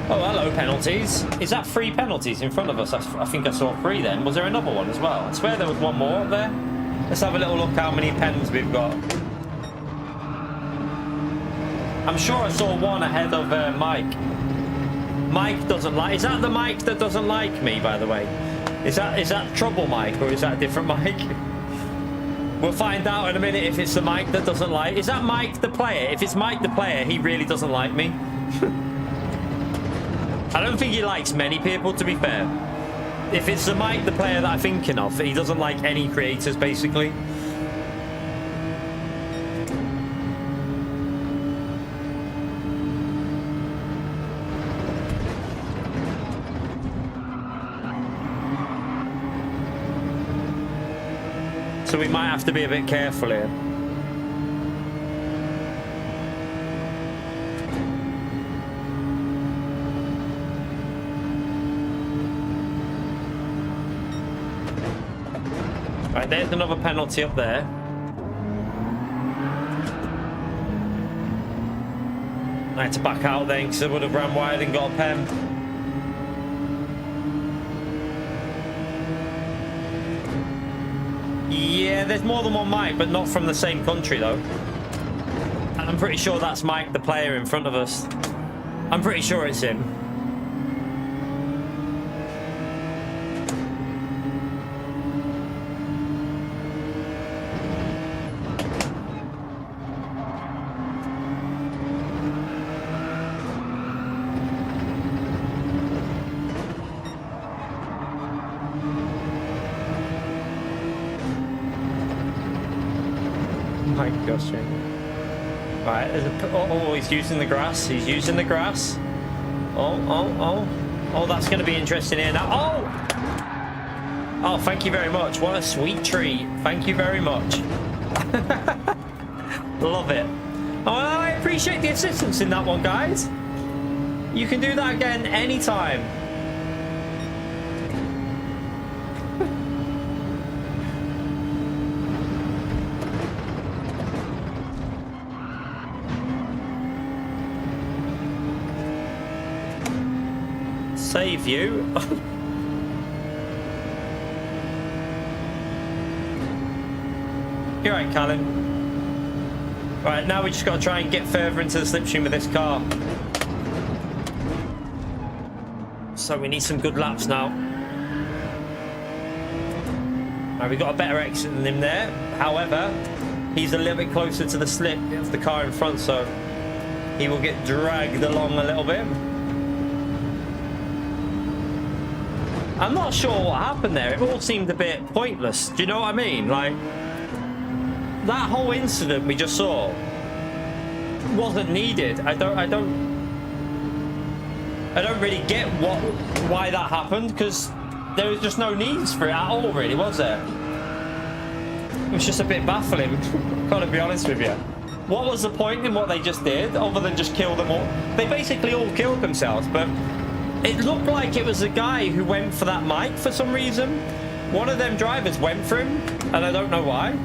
Oh, hello, penalties. Is that 3 penalties in front of us? I think I saw 3 then. Was there another one as well? I swear there was one more up there. Let's have a little look how many pens we've got. I'm sure I saw one ahead of Mike. Mike doesn't like... Is that the Mike that doesn't like me, by the way? Is that Trouble Mike, or is that a different Mike? We'll find out in a minute if it's the Mike that doesn't like... Is that Mike the player? If it's Mike the player, he really doesn't like me. I don't think he likes many people, to be fair. If it's the Mike the player that I'm thinking of, he doesn't like any creators, basically. So we might have to be a bit careful here. Right, there's another penalty up there. I had to back out then because I would have ran wide and got a pen. Yeah, there's more than one Mike, but not from the same country though. And I'm pretty sure that's Mike, the player in front of us. I'm pretty sure it's him. My gosh. Right, there's a... Oh, he's using the grass. He's using the grass. Oh, that's going to be interesting here now. Oh, thank you very much. What a sweet treat. Thank you very much. Love it. Oh, I appreciate the assistance in that one, guys. You can do that again anytime. save you. You're right, Callum. Right, now we just got to try and get further into the slipstream with this car. So we need some good laps now. Right, we got a better exit than him there. However, he's a little bit closer to the slip of the car in front, so he will get dragged along a little bit. I'm not sure what happened there. It all seemed a bit pointless. Do you know what I mean? Like, that whole incident we just saw wasn't needed. I don't really get why that happened, because there was just no needs for it at all, really, was there? It was just a bit baffling. Gotta be honest with you. What was the point in what they just did, other than just kill them all? They basically all killed themselves, but it looked like it was a guy who went for that mic for some reason. One of them drivers went for him, and I don't know why.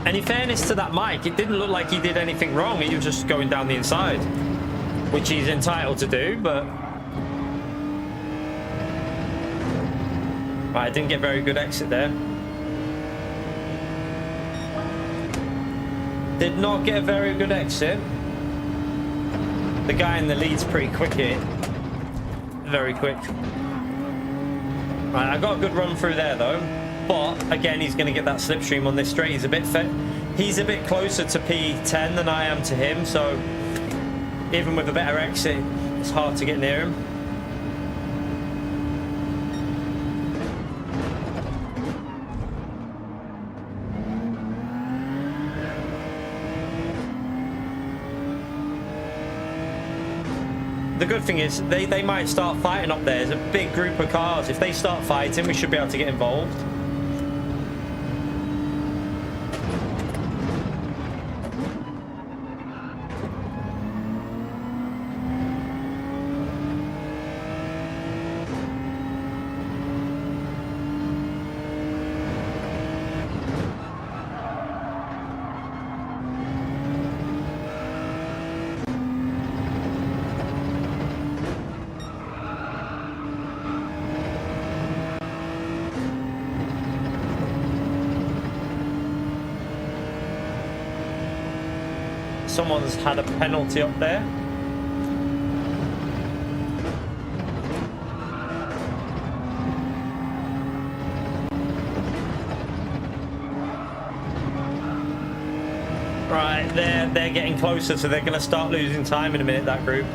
And in fairness to that mic, it didn't look like he did anything wrong. He was just going down the inside, which he's entitled to do, but... Right, I didn't get a very good exit there. Did not get a very good exit. The guy in the lead's pretty quick here. Very quick. Right, I got a good run through there though. But again, he's going to get that slipstream on this straight. He's a bit closer to P10 than I am to him, so even with a better exit, it's hard to get near him. The good thing is they might start fighting up there. There's a big group of cars. If they start fighting, we should be able to get involved. Someone's had a penalty up there. Right, they're getting closer, so they're going to start losing time in a minute, that group.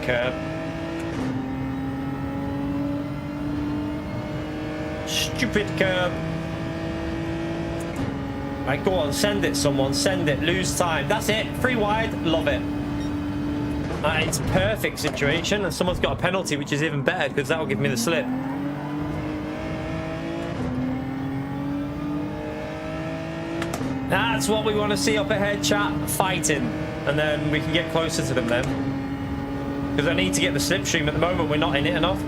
Curb. Stupid curb. Right, go on, send it, someone, send it, lose time. That's it, 3 wide, love it. It's a perfect situation, and someone's got a penalty, which is even better, because that'll give me the slip. That's what we want to see up ahead, chat, fighting. And then we can get closer to them then. Because I need to get the slipstream. At the moment, we're not in it enough.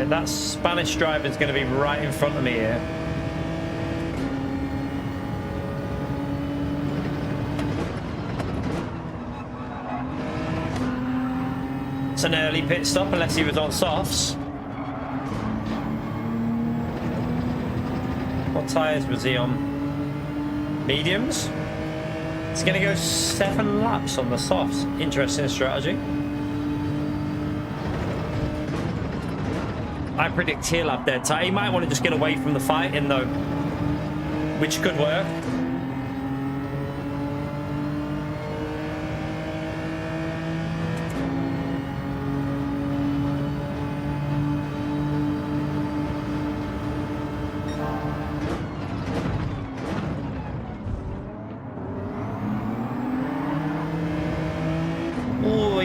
That Spanish driver is going to be right in front of me here. It's an early pit stop unless he was on softs. What tyres was he on? Mediums? It's going to go 7 laps on the softs. Interesting strategy. I predict he'll have dead time. He might want to just get away from the fighting though, which could work.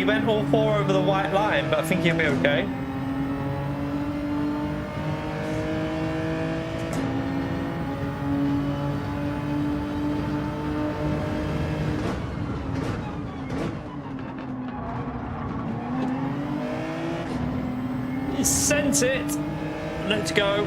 he went all 4 over the white line, but I think he'll be okay. He sent it. Let's go.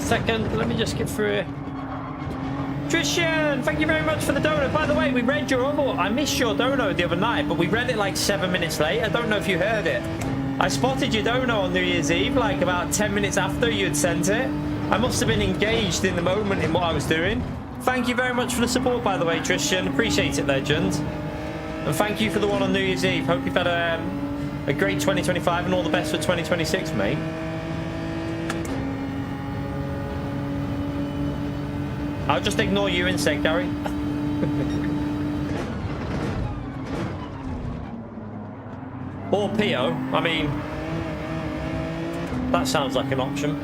Second, let me just get through here. Trishan, thank you very much for the donut. By the way, we read your other. I missed your donut the other night, but we read it like 7 minutes late. I don't know if you heard it. I spotted your donut on New Year's Eve, like about 10 minutes after you had sent it. I must have been engaged in the moment in what I was doing. Thank you very much for the support, by the way, Trishan. Appreciate it, legend. And thank you for the one on New Year's Eve. Hope you've had a great 2025 and all the best for 2026, mate. I'll just ignore you instead, Gary. Or Pio. I mean, that sounds like an option.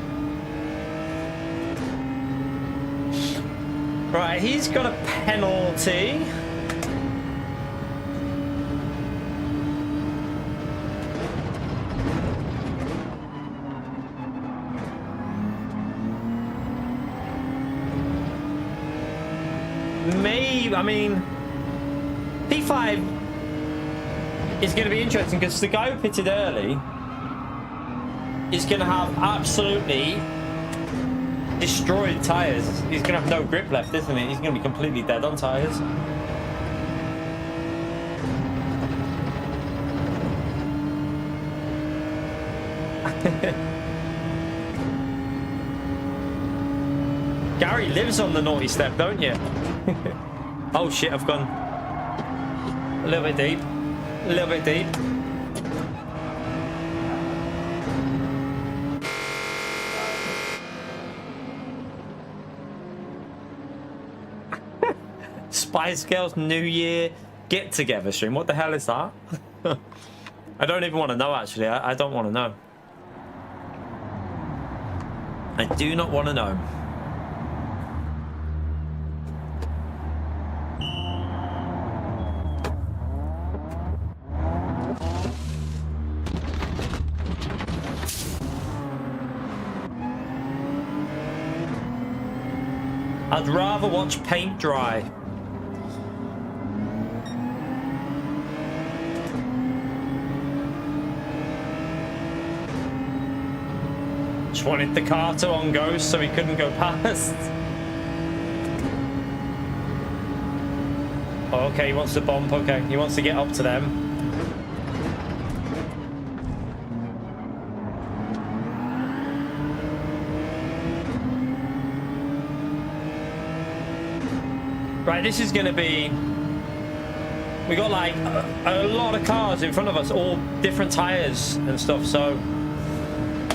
Right, he's got a penalty. Maybe, I mean, P5 is going to be interesting because the guy who pitted early is going to have absolutely destroyed tyres. He's going to have no grip left, isn't he? He's going to be completely dead on tyres. Gary lives on the naughty step, don't you? Oh shit, I've gone a little bit deep. A little bit deep. Spice Girls New Year get together stream. What the hell is that? I don't even want to know, actually. I don't want to know. I do not want to know. I'd rather watch paint dry. Just wanted the car to on go so he couldn't go past. Oh, okay, he wants to bump. Okay, he wants to get up to them. Right, this is going to be... We got like a lot of cars in front of us, all different tyres and stuff, so...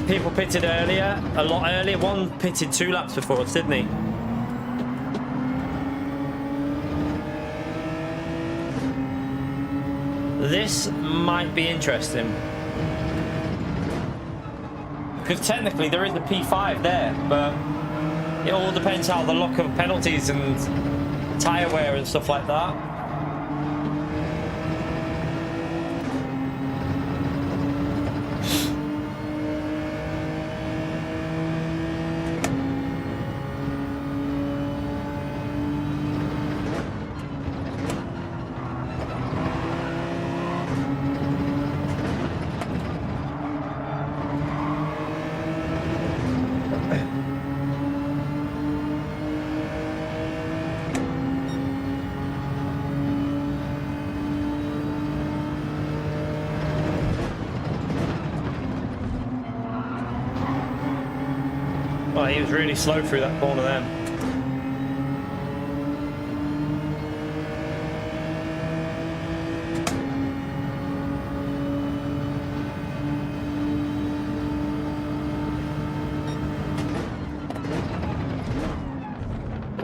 People pitted earlier, a lot earlier. One pitted 2 laps before us, didn't he? This might be interesting. Because technically there is a P5 there, but it all depends how the luck of penalties and tyre wear and stuff like that. Oh, he was really slow through that corner then.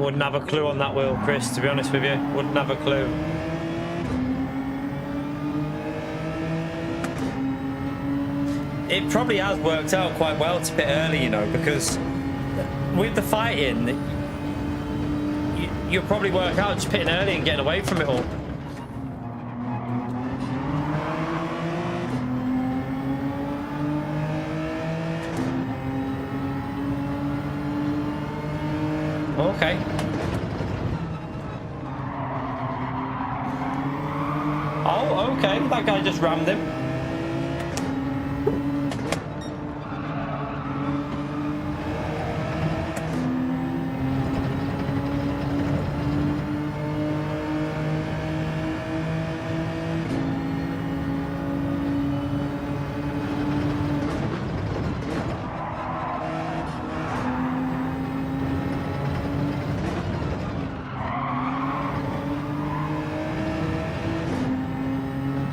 wouldn't have a clue on that wheel, Chris, to be honest with you. Wouldn't have a clue. It probably has worked out quite well to pit early, you know, because with the fighting, you'll probably work out just pitting early and getting away from it all. Okay. Oh, okay. That guy just rammed him.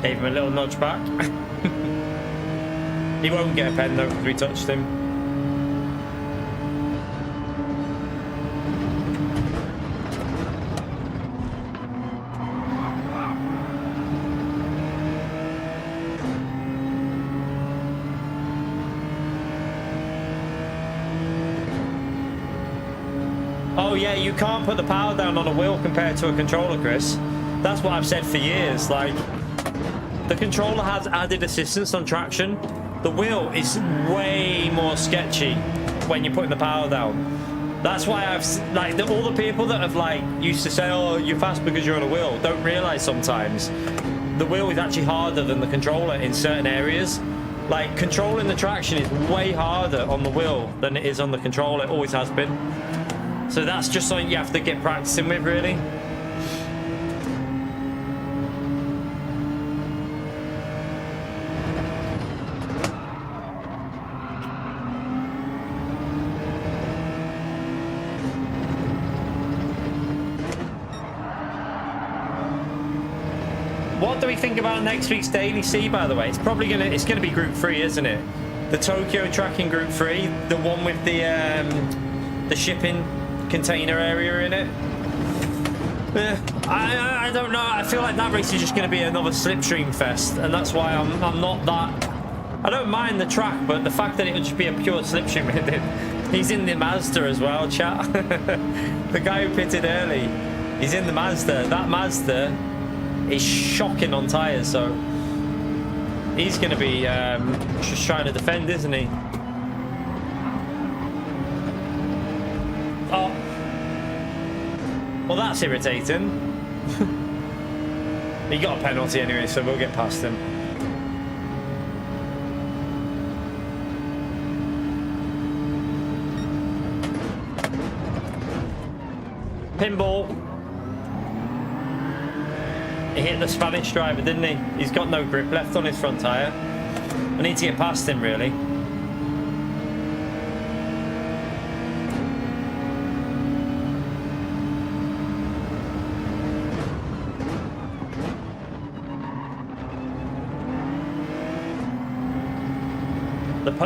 Gave him a little nudge back. He won't get a pen though because we touched him. Oh yeah, you can't put the power down on a wheel compared to a controller, Chris. That's what I've said for years. Like, the controller has added assistance on traction. The wheel is way more sketchy when you're putting the power down. That's why I've, like, all the people that have, like, used to say, oh, you're fast because you're on a wheel, don't realize sometimes the wheel is actually harder than the controller in certain areas. Like, controlling the traction is way harder on the wheel than it is on the controller. It always has been. So that's just something you have to get practicing with, really. What do we think about next week's Daily C, by the way? It's probably gonna be Group 3, isn't it? The Tokyo track in Group 3, the one with the shipping container area in it. I don't know. I feel like that race is just going to be another slipstream fest, and that's why I'm not that. I don't mind the track, but the fact that it would just be a pure slipstream. He's in the Mazda as well, chat. The guy who pitted early, he's in the Mazda. That Mazda is shocking on tyres, so he's going to be just trying to defend, isn't he? Oh, well, that's irritating. He got a penalty anyway, so we'll get past him. Pinball. He hit the Spanish driver, didn't he? He's got no grip left on his front tyre. I need to get past him, really.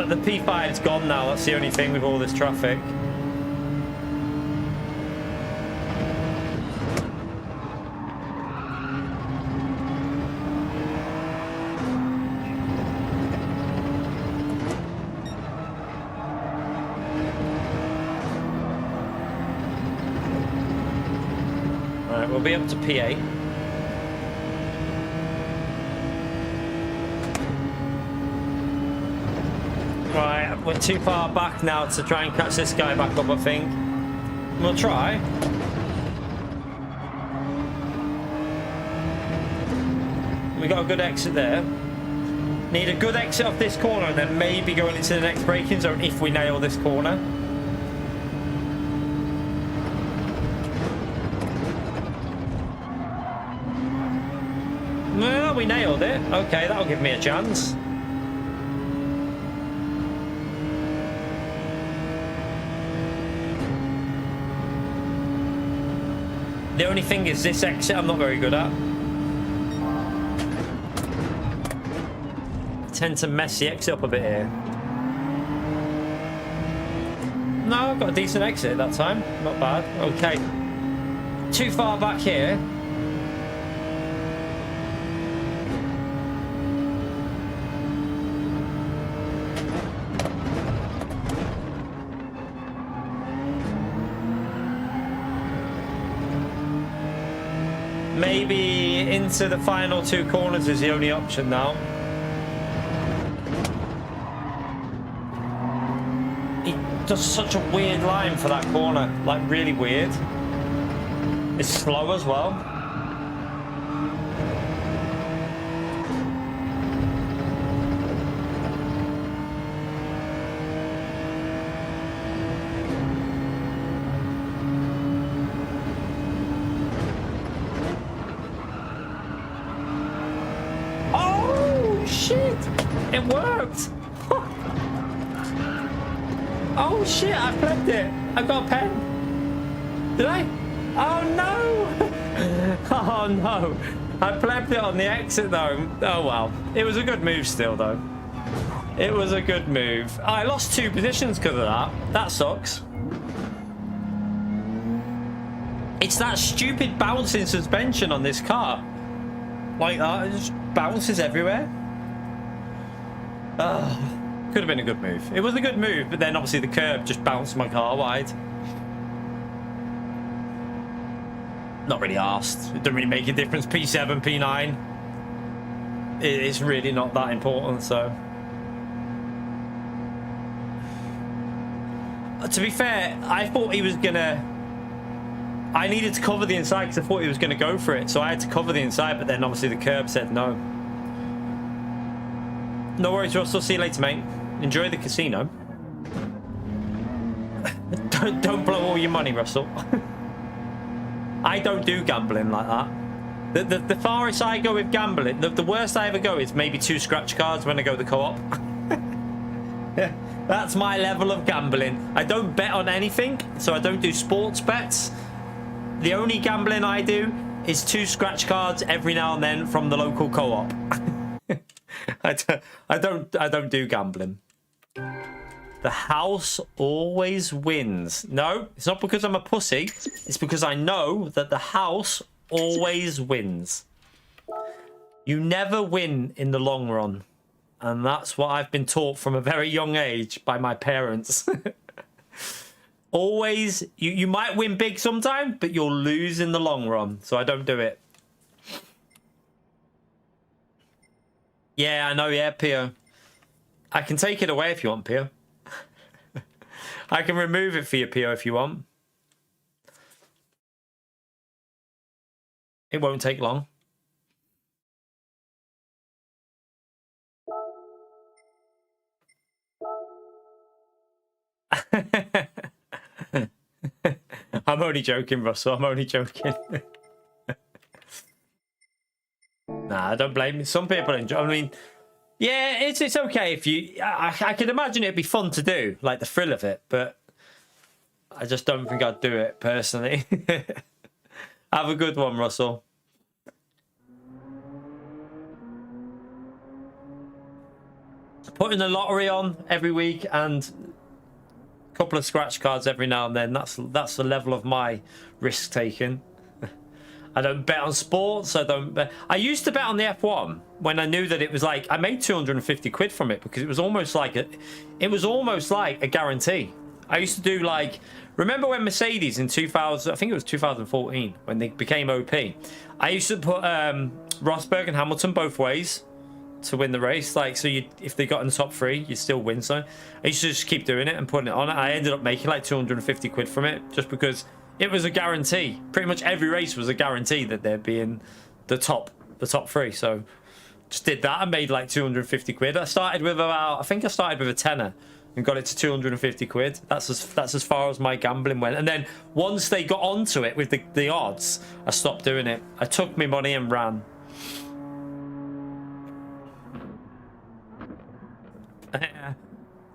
The P5's gone now, that's the only thing with all this traffic. Alright, we'll be up to P8. Right, we're too far back now to try and catch this guy back up, I think. We'll try. We got a good exit there. Need a good exit off this corner and then maybe going into the next braking zone if we nail this corner. Well, we nailed it. Okay, that'll give me a chance. The only thing is this exit I'm not very good at. I tend to mess the exit up a bit here. No, I've got a decent exit that time. Not bad. Okay. too far back here. Maybe into the final two corners is the only option now. He does such a weird line for that corner, like really weird. It's slow as well. It worked! Oh shit, I flipped it! I got a pen! Did I? Oh no! Oh no! I flipped it on the exit though. Oh well. It was a good move still though. It was a good move. I lost 2 positions because of that. That sucks. It's that stupid bouncing suspension on this car. Like that, it just bounces everywhere. Could have been a good move. It was a good move, but then obviously the curb just bounced my car wide. Not really arsed. It doesn't really make a difference. P7, P9. It's really not that important, so. To be fair, I thought he was gonna... I needed to cover the inside because I thought he was gonna go for it, so I had to cover the inside, but then obviously the curb said no. No worries, Russell. See you later, mate. Enjoy the casino. don't blow all your money, Russell. I don't do gambling like that. The farthest I go with gambling, the worst I ever go is maybe 2 scratch cards when I go to the co-op. That's my level of gambling. I don't bet on anything, so I don't do sports bets. The only gambling I do is 2 scratch cards every now and then from the local co-op. I don't do gambling. The house always wins. No, it's not because I'm a pussy. It's because I know that the house always wins. You never win in the long run. And that's what I've been taught from a very young age by my parents. Always, you might win big sometime, but you'll lose in the long run. So I don't do it. Yeah, I know, yeah, Pio. I can take it away if you want, Pio. I can remove it for you, Pio, if you want. It won't take long. I'm only joking, Russell. I'm only joking. Nah, I don't blame you. Some people enjoy. I mean, yeah, it's okay if you. I can imagine it'd be fun to do, like the thrill of it, but I just don't think I'd do it personally. Have a good one, Russell. Putting the lottery on every week and a couple of scratch cards every now and then. That's the level of my risk taking. I don't bet on sports. I don't bet. I used to bet on the F1 when I knew that it was like I made 250 quid from it because it was almost like a guarantee. I used to do like, remember when Mercedes in 2000, I think it was 2014 when they became OP. I used to put Rosberg and Hamilton both ways to win the race. Like, so if they got in the top 3, you'd still win. So I used to just keep doing it and putting it on. I ended up making like 250 quid from it just because it was a guarantee. Pretty much every race was a guarantee that they'd be in the top 3. So just did that and made like 250 quid. I started with I think I started with a tenner and got it to 250 quid. That's as far as my gambling went. And then once they got onto it with the odds, I stopped doing it. I took my money and ran.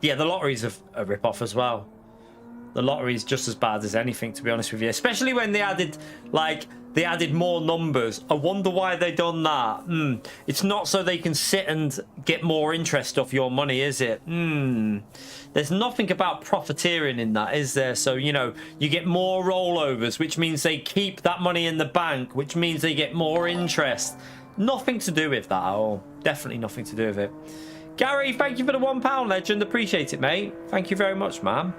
Yeah, the lottery's a rip-off as well. The lottery is just as bad as anything, to be honest with you. Especially when they added, like, They added more numbers. I wonder why they done that. It's not so they can sit and get more interest off your money, is it? There's nothing about profiteering in that, is there? So, you know, you get more rollovers, which means they keep that money in the bank, which means they get more interest. Nothing to do with that at all. Definitely nothing to do with it. Gary, thank you for the £1 legend. Appreciate it, mate. Thank you very much, man.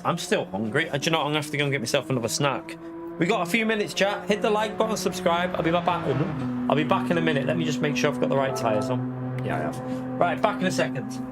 I'm still hungry. Do you know what? I'm going to have to go and get myself another snack. We got a few minutes, chat. Hit the like button, subscribe. I'll be back. I'll be back in a minute. Let me just make sure I've got the right tyres on. Yeah, I have. Right, back in a second.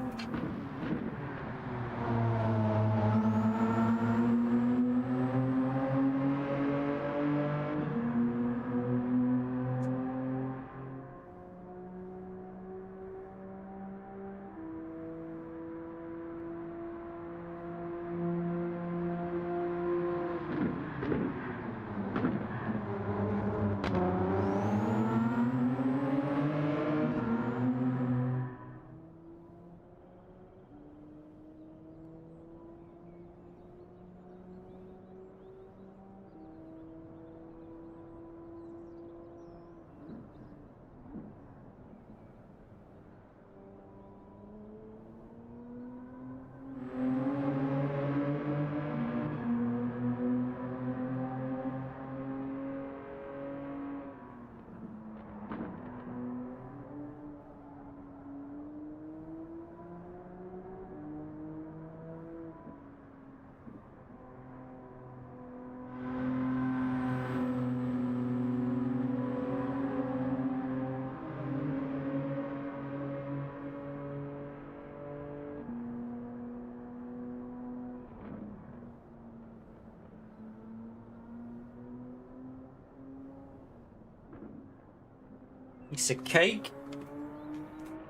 Piece of cake.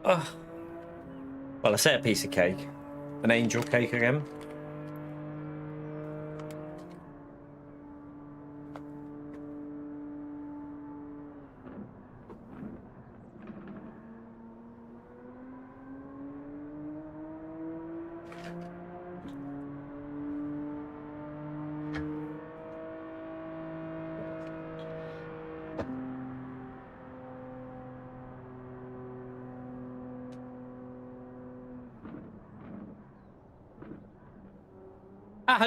Well, I say a piece of cake. An angel cake again.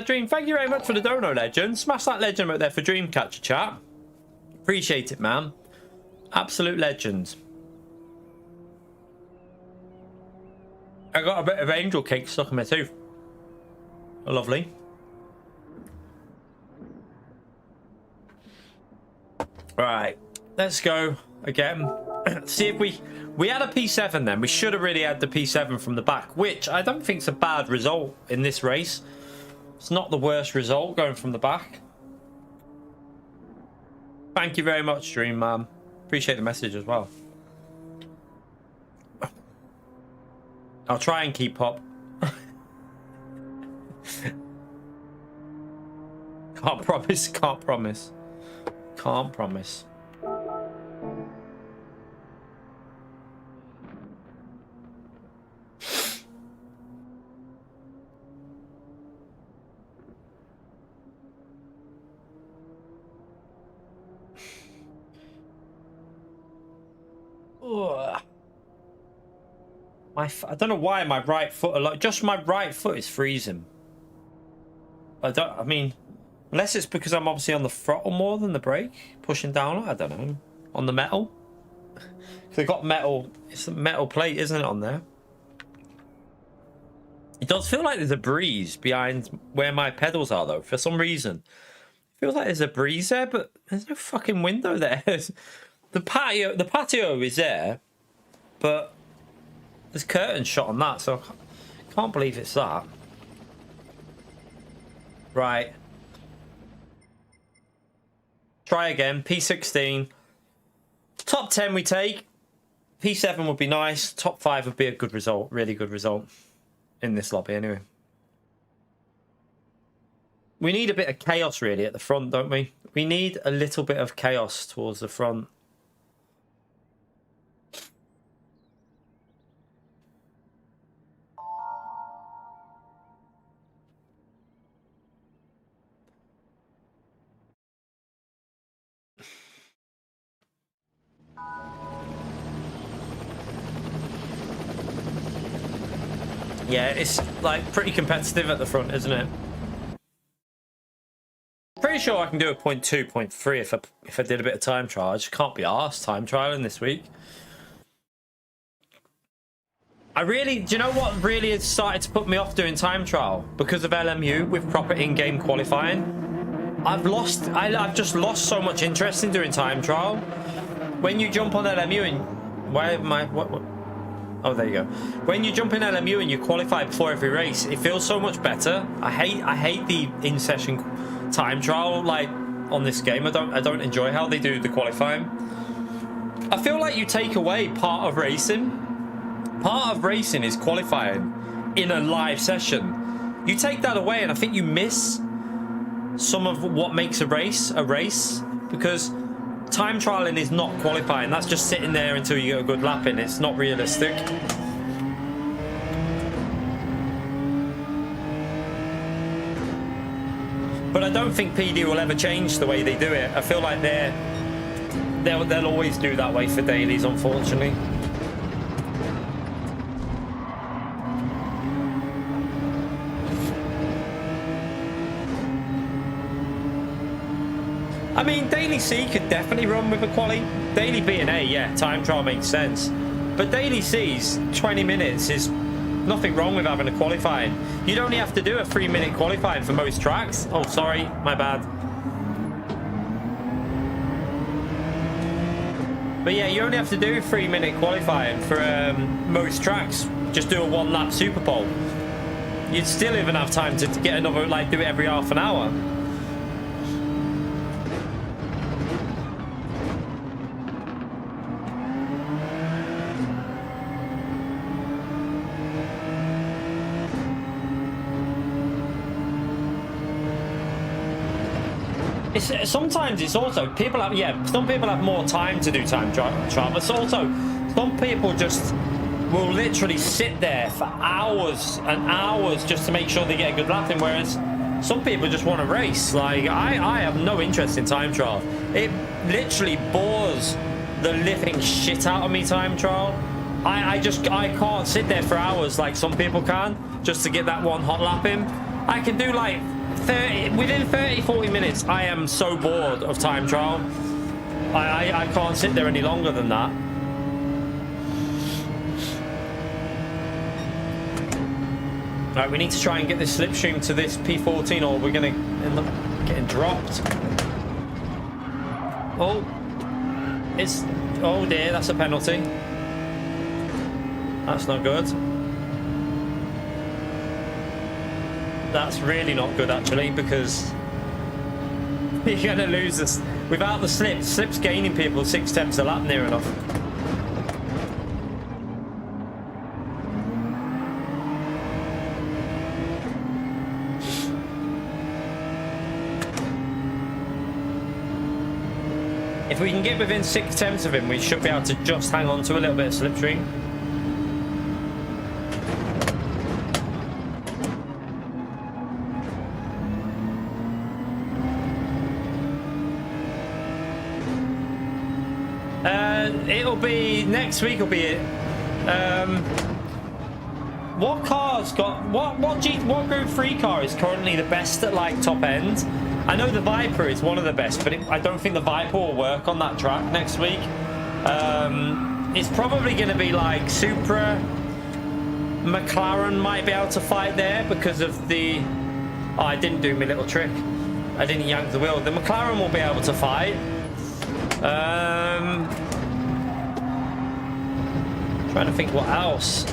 Dream, thank you very much for the dono, legend. Smash that legend out there for Dreamcatcher, chat. Appreciate it, man. Absolute legend. I got a bit of angel cake stuck in my tooth. Lovely. Right, let's go again. See if we had a P7 then. We should have really had the P7 from the back, which I don't think is a bad result in this race. It's not the worst result going from the back. Thank you very much, Dream Man. Appreciate the message as well. I'll try and keep up. Can't promise, can't promise. Can't promise. I don't know why my right foot, just my right foot is freezing. I mean, unless it's because I'm obviously on the throttle more than the brake, pushing down, I don't know, on the metal. Because they've got metal, it's a metal plate, isn't it, on there? It does feel like there's a breeze behind where my pedals are, though, for some reason. It feels like there's a breeze there, but there's no fucking window there. The patio is there, but there's curtains shot on that, so I can't believe it's that. Right. Try again. P16. Top 10 we take. P7 would be nice. Top 5 would be a good result. Really good result. In this lobby, anyway. We need a bit of chaos, really, at the front, don't we? We need a little bit of chaos towards the front. Yeah, it's like pretty competitive at the front, isn't it? Pretty sure I can do a 0.2, 0.3 if I did a bit of time trial. I just can't be arsed time trialing this week. Do you know what really has started to put me off doing time trial? Because of LMU with proper in-game qualifying. I've just lost so much interest in doing time trial. When you jump on LMU and where am I? What? Oh, there you go. When you jump in LMU and you qualify before every race, it feels so much better. I hate the in-session time trial like on this game. I don't enjoy how they do the qualifying. I feel like you take away part of racing. Part of racing is qualifying in a live session. You take that away and I think you miss some of what makes a race because time trialing is not qualifying. That's just sitting there until you get a good lap in. It's not realistic. But I don't think PD will ever change the way they do it. I feel like they'll always do that way for dailies, unfortunately. I mean, Daily C could definitely run with a quali. Daily B and A, yeah, time trial makes sense. But Daily C's 20 minutes is nothing wrong with having a qualifying. You'd only have to do a 3-minute qualifying for most tracks. Oh, sorry, my bad. But yeah, you only have to do 3-minute qualifying for most tracks. Just do a 1-lap Super Bowl. You'd still even have time to get another, like, do it every half an hour. Sometimes it's also people have, yeah, some people have more time to do time trial, but also some people just will literally sit there for hours and hours just to make sure they get a good lap in, whereas some people just want to race. Like I have no interest in time trial. It literally bores the living shit out of me, time trial. I can't sit there for hours like some people can just to get that one hot lap in. I can do like within 30-40 minutes. I am so bored of time trial. I can't sit there any longer than that. Right, we need to try and get this slipstream to this P14 or we're gonna end up getting dropped. Oh, oh dear, that's a penalty. That's not good. That's really not good, actually, because you're going to lose this. Without the slip, slip's gaining people 6/10 a lap near enough. If we can get within 6/10 of him, we should be able to just hang on to a little bit of slipstream. It'll be next week. Will be it. What car's got what Group 3 car is currently the best at like top end? I know the Viper is one of the best, but I don't think the Viper will work on that track next week. It's probably going to be like Supra. McLaren might be able to fight there because of the. Oh, I didn't do my little trick. I didn't yank the wheel. The McLaren will be able to fight. Trying to think what else.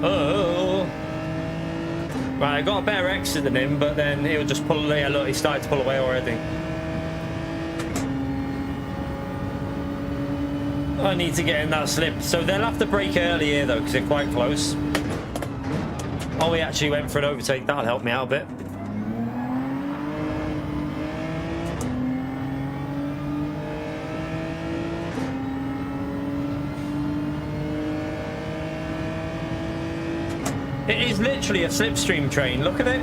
Oh. Right, I got a better exit than him, but then he'll just pull. Yeah, look, he started to pull away already. I need to get in that slip. So they'll have to brake early here, though, because they're quite close. Oh, he actually went for an overtake. That'll help me out a bit. It is literally a slipstream train. Look at it.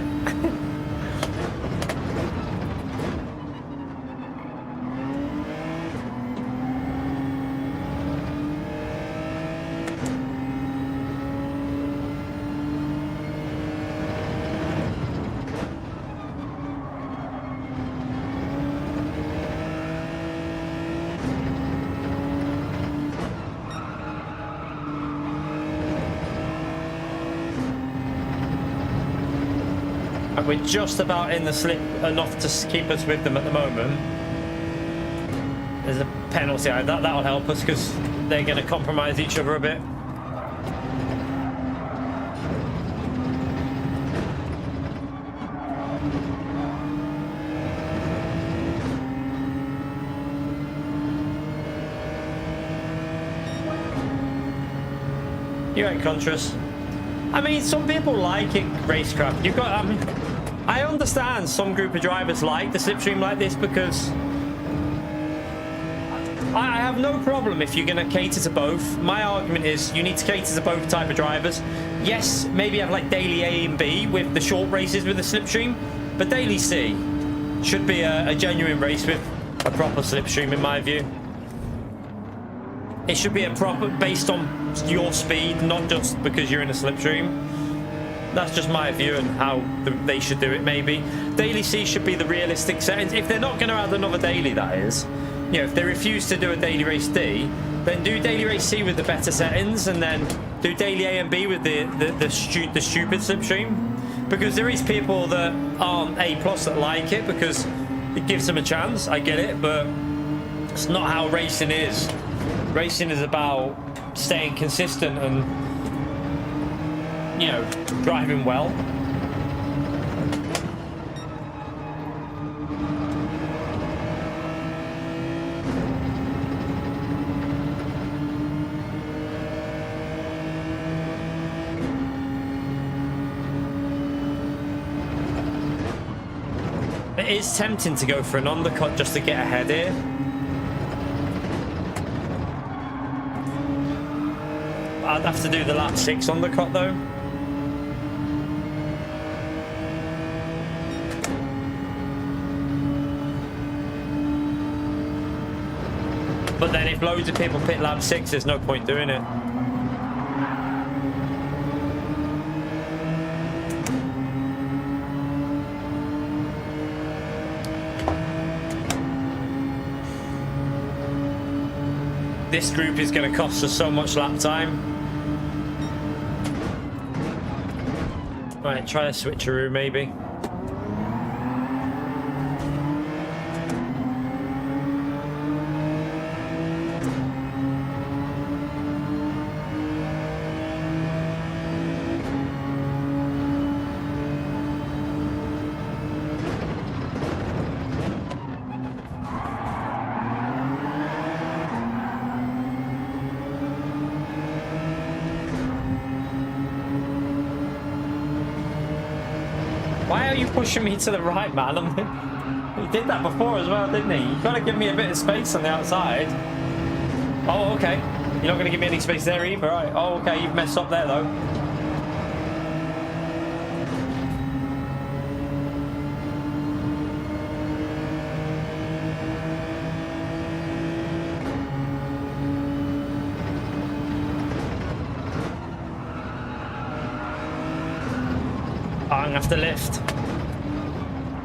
And we're just about in the slip enough to keep us with them at the moment. There's a penalty. That'll help us because they're going to compromise each other a bit. You're right, Contras. I mean, some people like it, racecraft. You've got, I understand some group of drivers like the slipstream like this because I have no problem if you're going to cater to both. My argument is you need to cater to both type of drivers. Yes, maybe have like daily A and B with the short races with the slipstream, but daily C should be a genuine race with a proper slipstream in my view. It should be a proper, based on your speed, not just because you're in a slipstream. That's just my view and how they should do it, maybe. Daily C should be the realistic settings. If they're not going to add another daily, that is. You know, if they refuse to do a daily race D, then do daily race C with the better settings, and then do daily A and B with the stupid slipstream. Because there is people that aren't A+ that like it because it gives them a chance. I get it, but it's not how racing is. Racing is about staying consistent and, you know, driving well. It is tempting to go for an undercut just to get ahead here. I'd have to do the lap 6 undercut though. But then if loads of people pit lap 6, there's no point doing it. This group is going to cost us so much lap time. Right, try a switcheroo maybe. Why are you pushing me to the right, man? He did that before as well, didn't he? You've got to give me a bit of space on the outside. Oh, okay. You're not going to give me any space there either, right? Oh, okay. You've messed up there, though. I'm going to have to lift.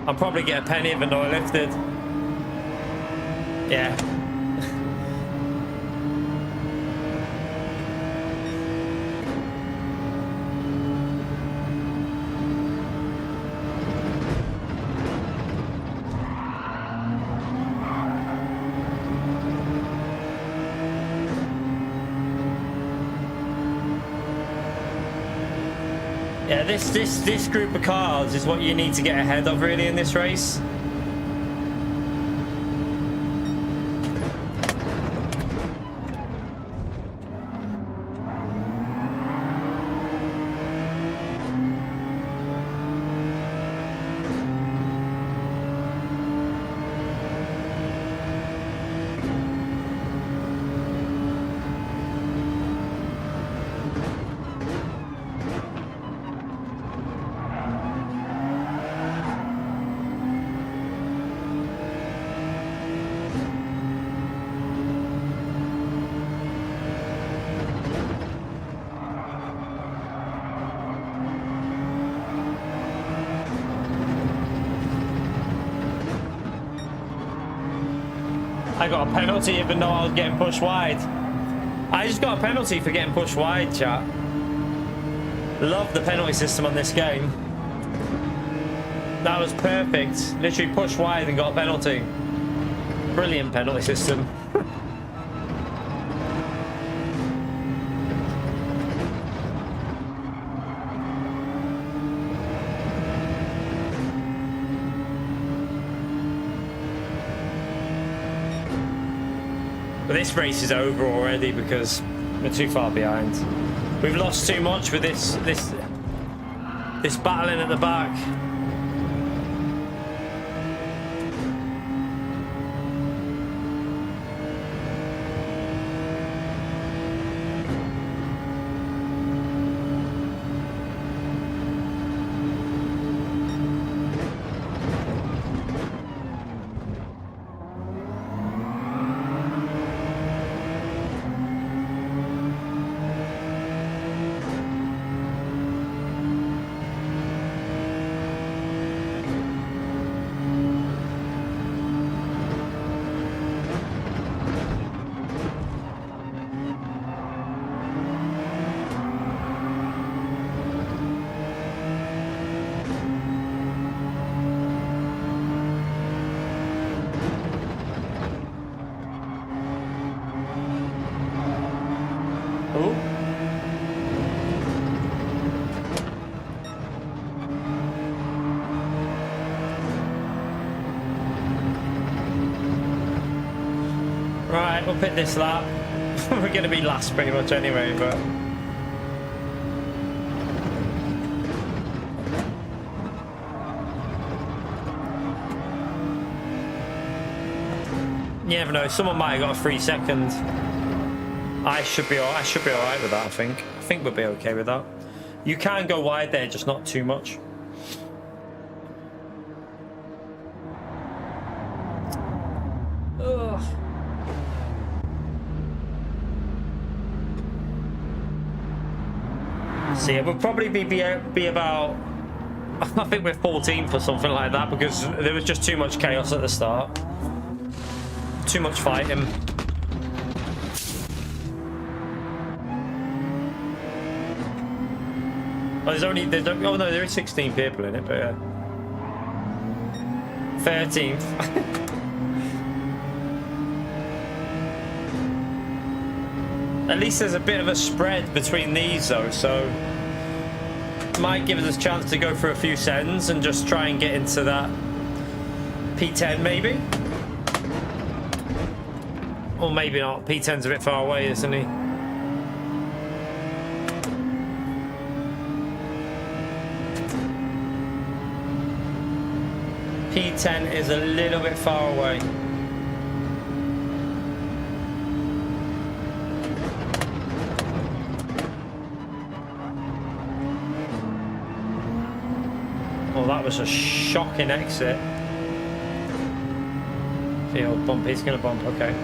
I'll probably get a penny even though I lifted. Yeah. Yeah, this group of cars is what you need to get ahead of really in this race. I got a penalty even though I was getting pushed wide. I just got a penalty for getting pushed wide, chat. Love the penalty system on this game. That was perfect. Literally pushed wide and got a penalty. Brilliant penalty system. But this race is over already because we're too far behind. We've lost too much with this battling at the back. Right, we'll pick this lap. We're going to be last pretty much anyway, but... You never know, someone might have got a 3 second. I should be alright with that, I think. I think we'll be okay with that. You can go wide there, just not too much. Ugh. So yeah, we'll probably be about... I think we're 14th or something like that because there was just too much chaos at the start. Too much fighting. Oh, oh no, there is 16 people in it, but yeah. 13th. At least there's a bit of a spread between these though, so might give us a chance to go for a few sends and just try and get into that P10 maybe. Or maybe not. P10's a bit far away, isn't he? P10 is a little bit far away. Oh, that was a shocking exit. Field bump, he's gonna bump, okay.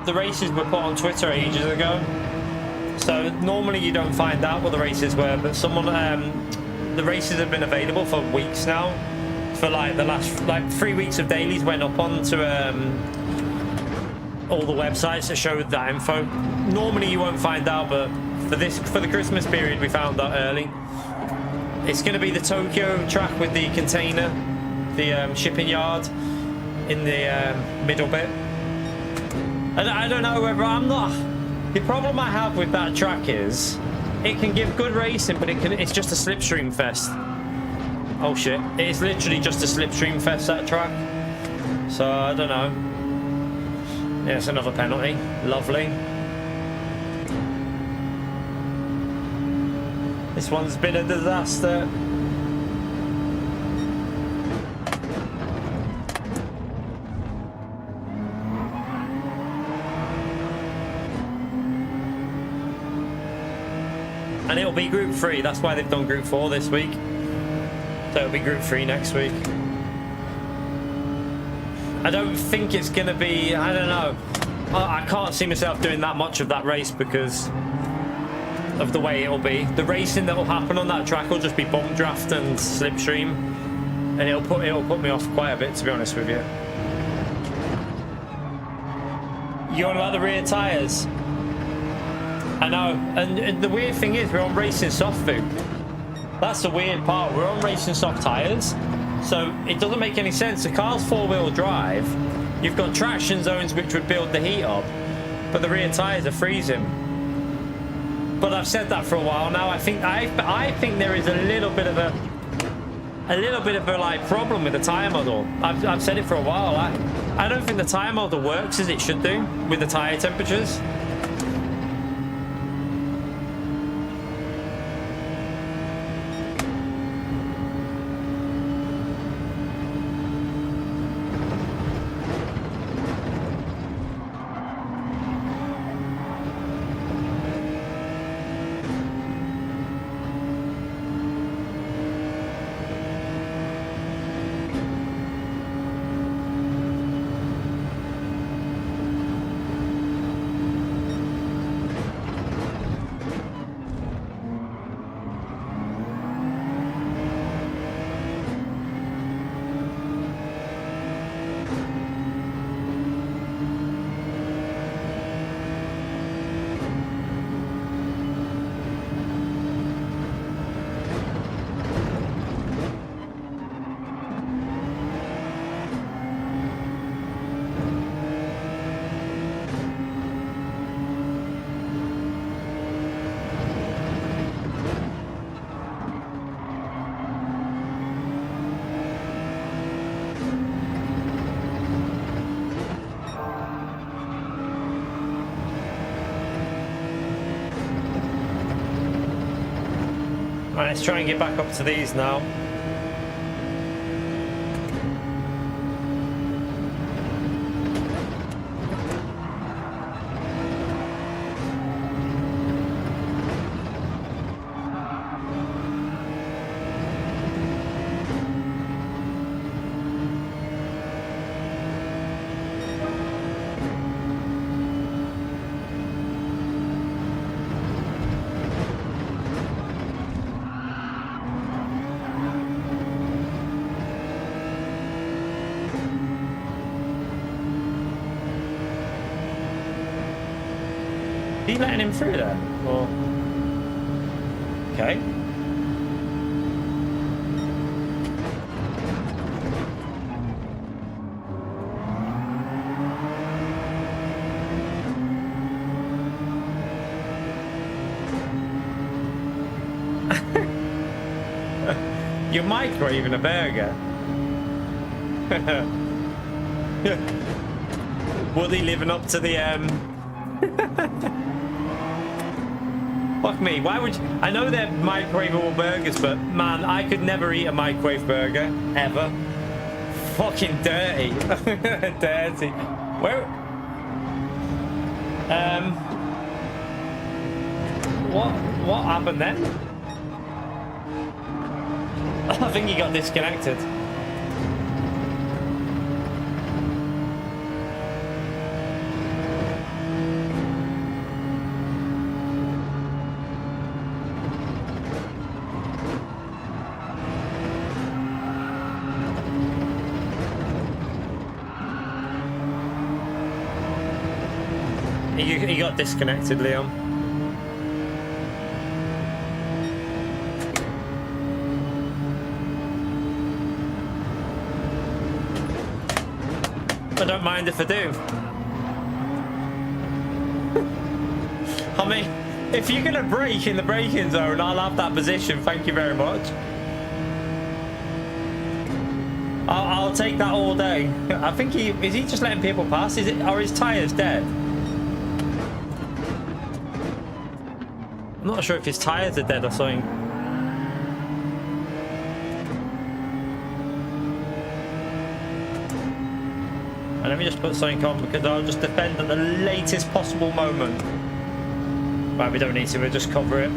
The races were put on Twitter ages ago, so normally you don't find out what the races were, but someone the races have been available for weeks now. For like the last 3 weeks of dailies went up onto all the websites that showed that info. Normally you won't find out, but for the Christmas period we found out early. It's going to be the Tokyo track with the container, the shipping yard in the middle bit. And I don't know whether the problem I have with that track is it can give good racing, but it's just a slipstream fest. Oh shit, it's literally just a slipstream fest, that track. So I don't know. Yeah, it's another penalty. Lovely. This one's been a disaster. And it'll be Group 3, that's why they've done Group 4 this week. So it'll be Group 3 next week. I don't think it's going to be, I don't know. I can't see myself doing that much of that race because of the way it'll be. The racing that will happen on that track will just be bump draft and slipstream, and it'll put me off quite a bit, to be honest with you. You on about the rear tyres? I know, and the weird thing is we're on racing soft food. That's the weird part. We're on racing soft tyres, so it doesn't make any sense. The car's four-wheel drive. You've got traction zones which would build the heat up, but the rear tyres are freezing. But I've said that for a while now. I think there is a little bit of a like problem with the tyre model. I've said it for a while. I don't think the tyre model works as it should do with the tyre temperatures. Right, let's try and get back up to these now. Are you letting him through there? Or... Okay. You're microwaving a burger. Woody living up to the Fuck me, why would you... I know they're microwavable burgers, but man, I could never eat a microwave burger, ever. Fucking dirty. Dirty. Where... What happened then? I think he got disconnected. He got disconnected, Leon. I don't mind if I do. I mean, if you're going to brake in the braking zone, I'll have that position. Thank you very much. I'll take that all day. I think is he just letting people pass? Is it, or his tyres dead? I'm not sure if his tyres are dead or something. And let me just put something on because I'll just defend at the latest possible moment. Right, we don't need to, we'll just cover it.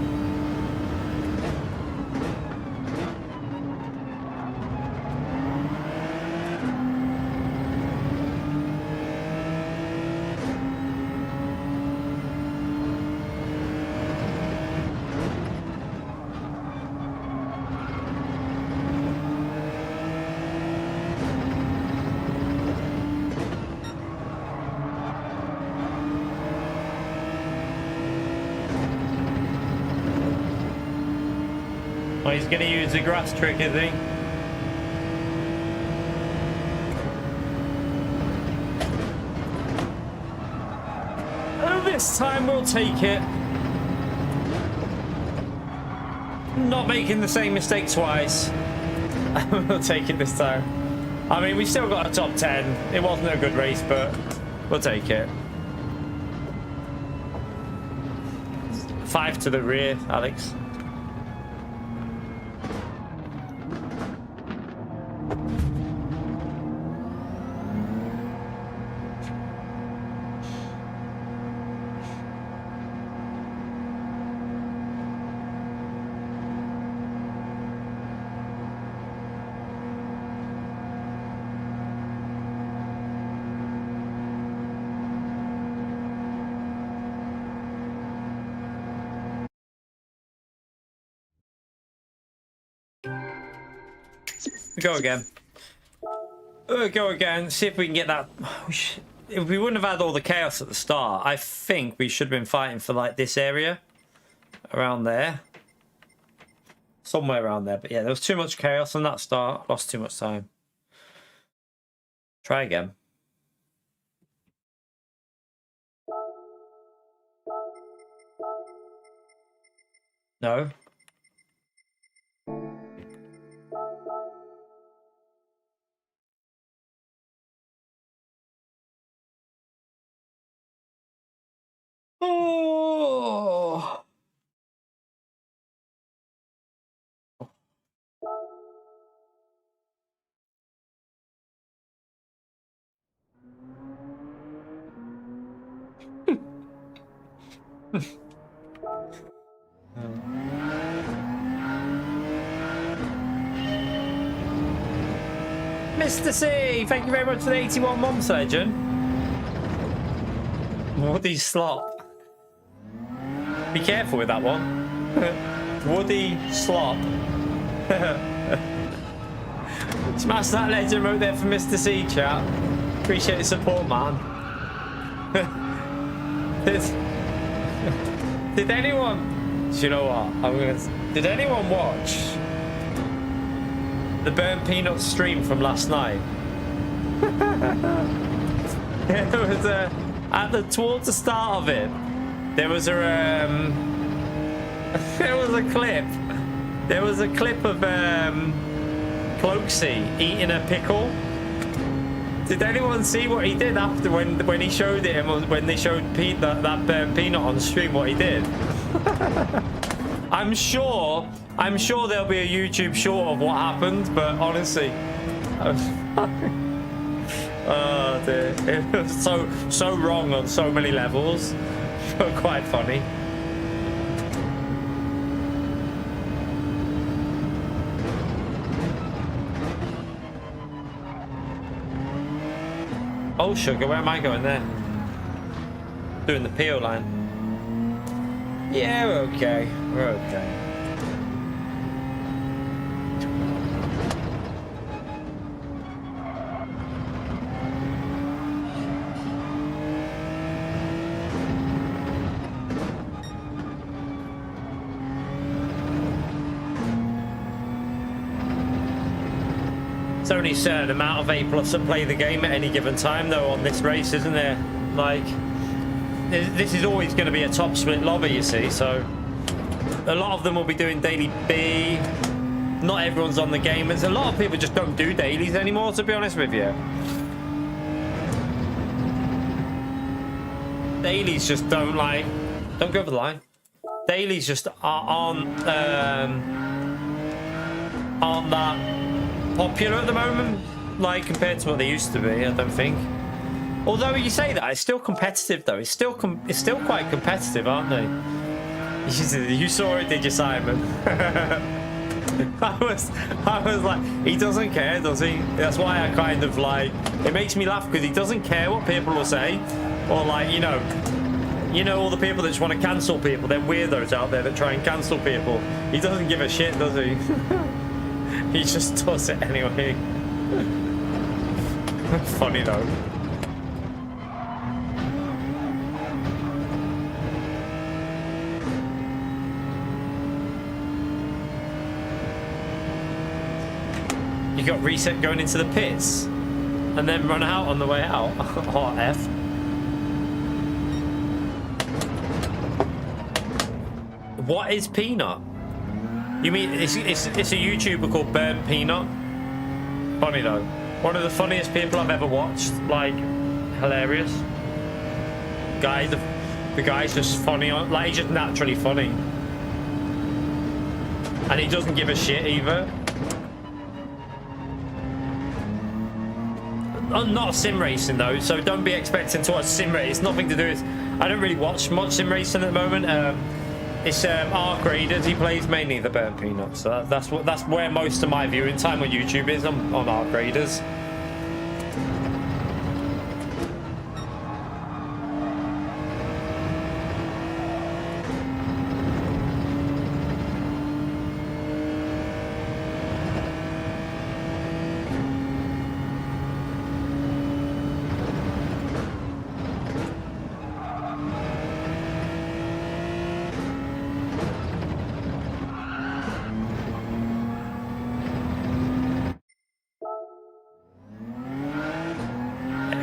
Oh, he's going to use the grass trick, is he? Oh, this time we'll take it. Not making the same mistake twice. We'll take it this time. I mean, we still got a top 10. It wasn't a good race, but we'll take it. 5 to the rear, Alex. Go again. Go again. See if we can get that. If we wouldn't have had all the chaos at the start, I think we should have been fighting for like this area. Around there. Somewhere around there. But yeah, there was too much chaos on that start. Lost too much time. Try again. No. Oh. Mr. C, thank you very much for the 81 months, legend. Woody Slop. Be careful with that one. Woody Slop. Smash that legend right there for Mr. C, chat. Appreciate the support, man. Did anyone... Do you know what? Did anyone watch the Burnt Peanuts stream from last night? It was towards the start of it. There was a there was a clip. There was a clip of Cloaksy eating a pickle. Did anyone see what he did after when he showed it and when they showed that burnt peanut on stream? What he did? I'm sure there'll be a YouTube short of what happened, but honestly, oh dear, it was so wrong on so many levels, but quite funny. Oh sugar, where am I going there? Doing the PO line. Yeah, we're okay. We're okay. It's only a certain amount of A+ that play the game at any given time, though, on this race, isn't there? Like, this is always going to be a top split lobby, you see, so a lot of them will be doing daily B. Not everyone's on the game. There's a lot of people just don't do dailies anymore, to be honest with you. Dailies just don't go over the line. Dailies just aren't that popular at the moment, like compared to what they used to be. I don't think. Although you say that, it's still competitive though. It's still quite competitive, aren't they? You saw it, did you, Simon? I was like, he doesn't care, does he? That's why I kind of like. It makes me laugh because he doesn't care what people will say, or like you know all the people that just want to cancel people. They're weirdos out there that try and cancel people. He doesn't give a shit, does he? He just does it anyway. Funny though. You got reset going into the pits and then run out on the way out. Oh, F. What is Peanut? You mean it's a YouTuber called Burnt Peanut? Funny though. One of the funniest people I've ever watched. Like, hilarious. Guy, the guy's just funny. Like, he's just naturally funny. And he doesn't give a shit either. Not sim racing though, so don't be expecting to watch sim race. It's nothing to do with. I don't really watch much sim racing at the moment. It's Arc Raiders. He plays mainly the Burnt Peanut, so that's where most of my viewing time on YouTube is, on Arc Raiders.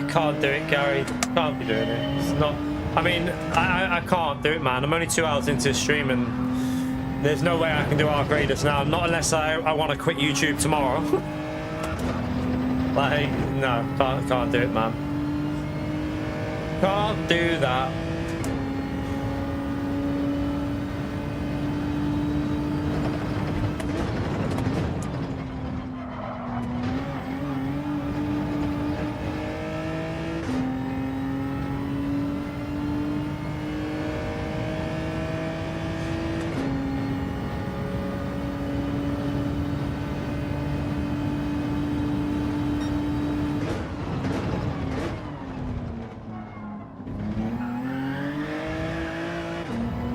Can't do it, Gary. Can't be doing it. It's not. I mean, I can't do it, man. I'm only 2 hours into the stream, and there's no way I can do Arc Raiders now. Not unless I want to quit YouTube tomorrow. Like, no, can't do it, man. Can't do that.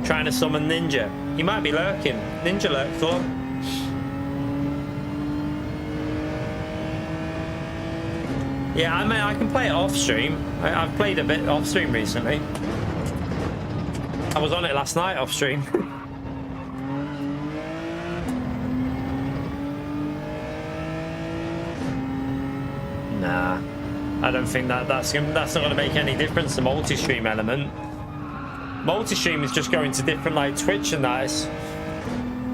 Trying to summon Ninja. He might be lurking. Ninja lurks on. Yeah, I mean, I can play it off stream. I've played a bit off stream recently. I was on it last night off stream. Nah, I don't think that's not going to make any difference. The multi-stream element. Multi-stream is just going to different, like Twitch and that. It's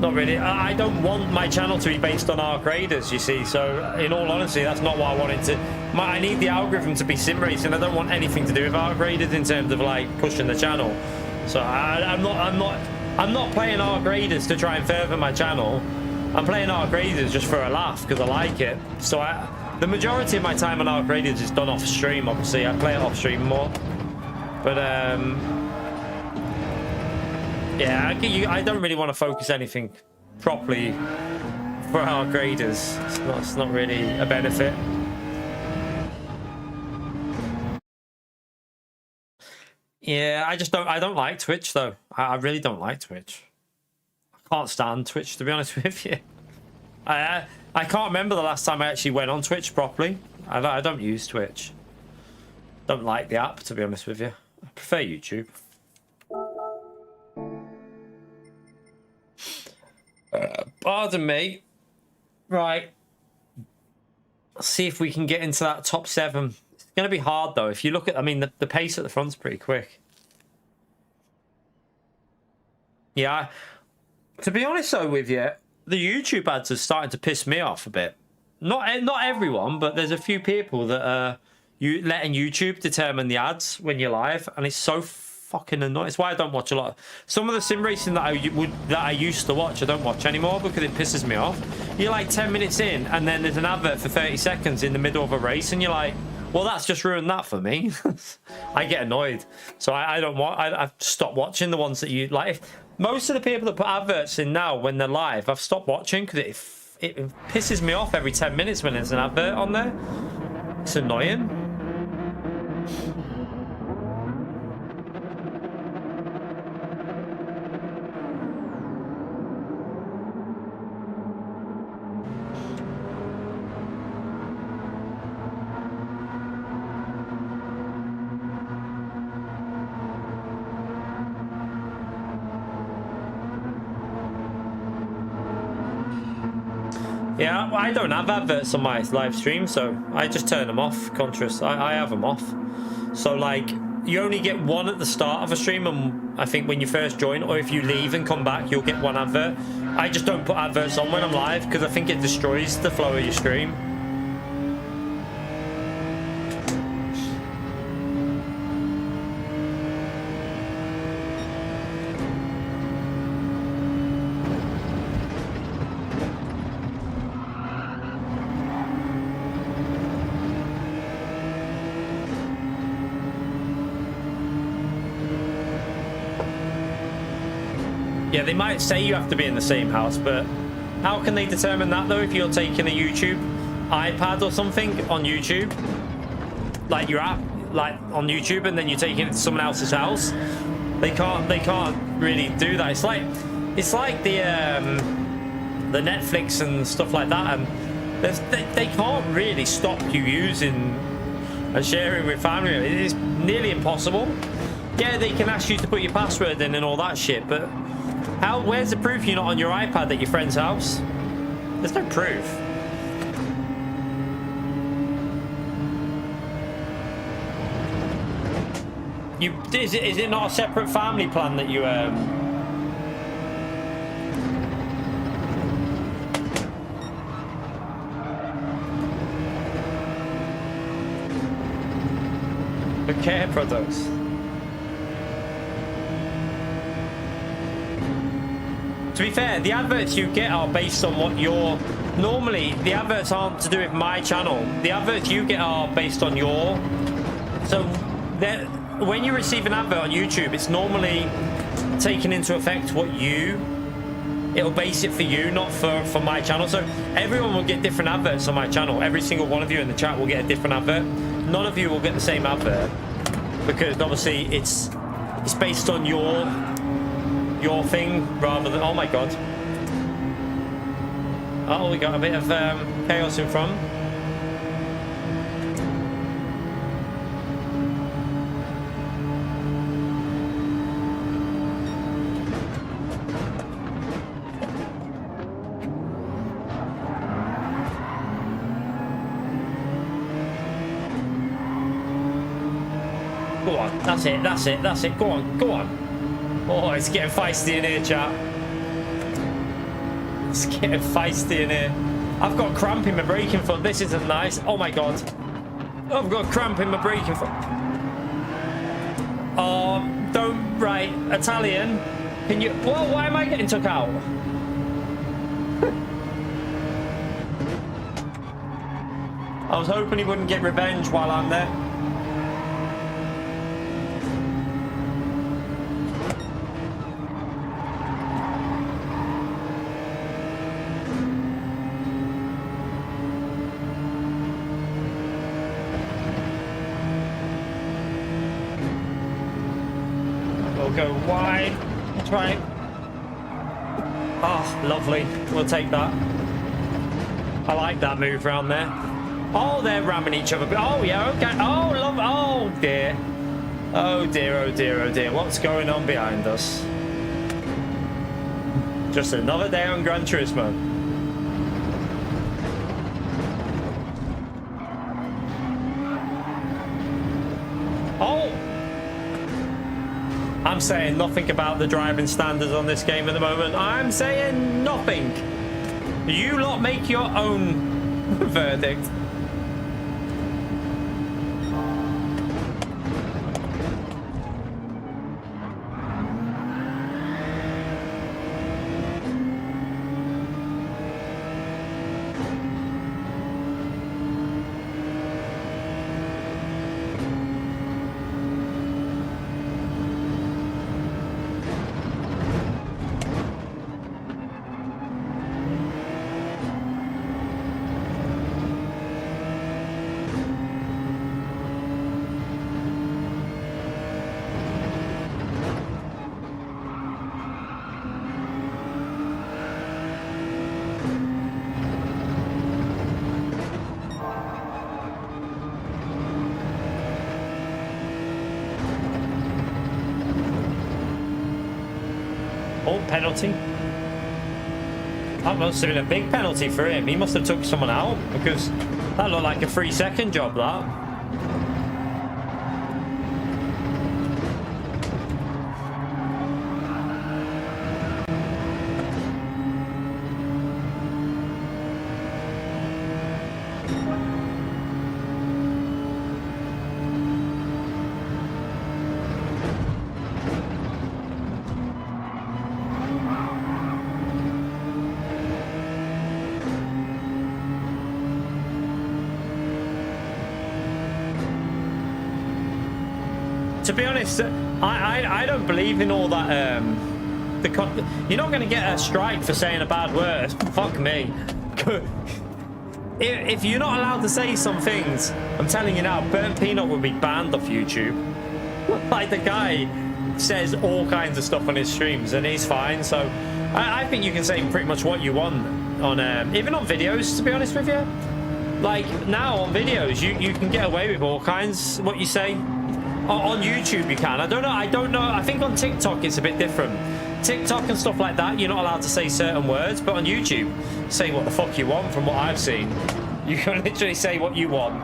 not really. I don't want my channel to be based on Arc Raiders, you see. So in all honesty, that's not what I wanted to. I need the algorithm to be sim racing. I don't want anything to do with Arc Raiders in terms of like pushing the channel. So I'm not playing Arc Raiders to try and further my channel. I'm playing Arc Raiders just for a laugh because I like it. So the majority of my time on Arc Raiders is done off stream. Obviously, I play it off stream more. But yeah, I don't really want to focus anything properly for Arc Raiders. It's not really a benefit. Yeah, I don't like Twitch though. I really don't like Twitch. I can't stand Twitch, to be honest with you. I can't remember the last time I actually went on Twitch properly. I don't use Twitch. Don't like the app, to be honest with you. I prefer YouTube. Pardon me. Right. Let's see if we can get into that top 7. It's going to be hard, though. If you look at, I mean, the pace at the front's pretty quick. Yeah. To be honest, though, with you, the YouTube ads are starting to piss me off a bit. Not everyone, but there's a few people that are letting YouTube determine the ads when you're live, and it's so fucking annoying. It's why I don't watch a lot. Some of the sim racing that I used to watch, I don't watch anymore because it pisses me off. You're like 10 minutes in, and then there's an advert for 30 seconds in the middle of a race, and you're like, well, that's just ruined that for me. I get annoyed, so I don't want. I've stopped watching the ones that you like. Most of the people that put adverts in now when they're live, I've stopped watching because it pisses me off every 10 minutes when there's an advert on there. It's annoying. Yeah, I don't have adverts on my live stream, so I just turn them off. Contrast, I have them off. So like, you only get one at the start of a stream, and I think when you first join, or if you leave and come back, you'll get one advert. I just don't put adverts on when I'm live because I think it destroys the flow of your stream. Yeah, they might say you have to be in the same house, but how can they determine that though if you're taking a YouTube iPad or something on YouTube? Like your app, like on YouTube, and then you're taking it to someone else's house? They can't really do that. It's like the Netflix and stuff like that, and they can't really stop you using and sharing with family. It is nearly impossible. Yeah, they can ask you to put your password in and all that shit, but where's the proof you're not on your iPad at your friend's house? There's no proof. Is it not a separate family plan that you the care products? To be fair, the adverts you get are based on what you're... Normally, the adverts aren't to do with my channel. The adverts you get are based on your... So, when you receive an advert on YouTube, it's normally taking into effect what you... It'll base it for you, not for my channel. So, everyone will get different adverts on my channel. Every single one of you in the chat will get a different advert. None of you will get the same advert. Because, obviously, it's based on your thing rather than... Oh my god. Oh, we got a bit of chaos in front. Go on, that's it, go on. Oh, it's getting feisty in here, chat. It's getting feisty in here. I've got cramp in my braking foot. This isn't nice. Oh my god. I've got cramp in my braking foot. Oh, don't... Right, Italian. Can you... Well, why am I getting took out? I was hoping he wouldn't get revenge while I'm there. Go wide. That's right. Oh, lovely. We'll take that. I like that move around there. Oh, they're ramming each other. Oh, yeah, okay. Oh, love. Oh, dear. Oh, dear, oh, dear, oh, dear. What's going on behind us? Just another day on Gran Turismo. Oh! I'm saying nothing about the driving standards on this game at the moment. I'm saying nothing. You lot make your own verdict. penalty. That must have been a big penalty for him. He must have took someone out, because that looked like a 3-second job, that. To be honest, I don't believe in all that. You're not going to get a strike for saying a bad word. Fuck me. If you're not allowed to say some things, I'm telling you now, Burnt Peanut will be banned off YouTube. Like, the guy says all kinds of stuff on his streams, and he's fine. So I think you can say pretty much what you want on even on videos. To be honest with you, like now on videos, you can get away with all kinds. What you say. On YouTube you can. I don't know. I think on TikTok it's a bit different. TikTok and stuff like that, you're not allowed to say certain words, but on YouTube, say what the fuck you want. From what I've seen, you can literally say what you want.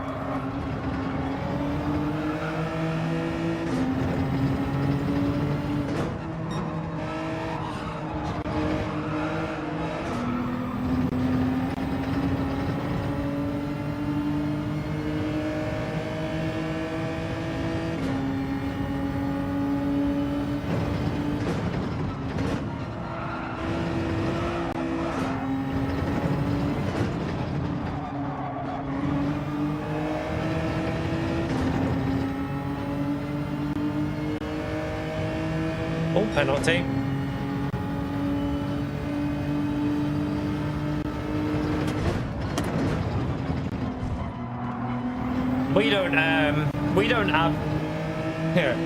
Oh, penalty. We don't have here.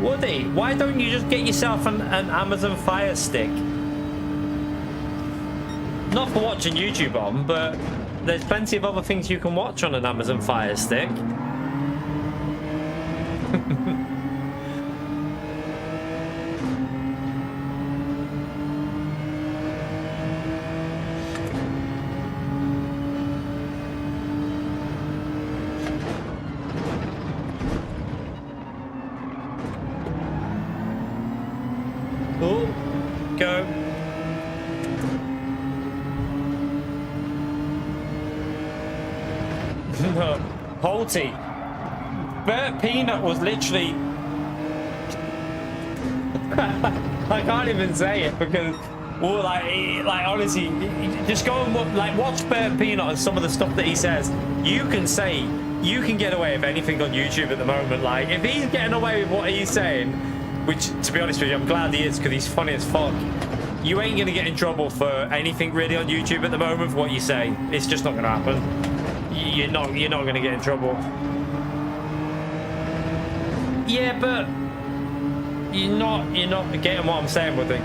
Woody, why don't you just get yourself an Amazon Fire Stick? Not for watching YouTube on, but there's plenty of other things you can watch on an Amazon Fire Stick. Oh, go. No, Holty. Burnt Peanut was literally... I can't even say it because, well, like honestly, just go and watch Burnt Peanut and some of the stuff that he says. You can get away with anything on YouTube at the moment. Like, if he's getting away with what he's saying, which, to be honest with you, I'm glad he is because he's funny as fuck. You ain't gonna get in trouble for anything really on YouTube at the moment for what you say. It's just not gonna happen. You're not gonna get in trouble. Yeah, but you're not getting what I'm saying, Woody.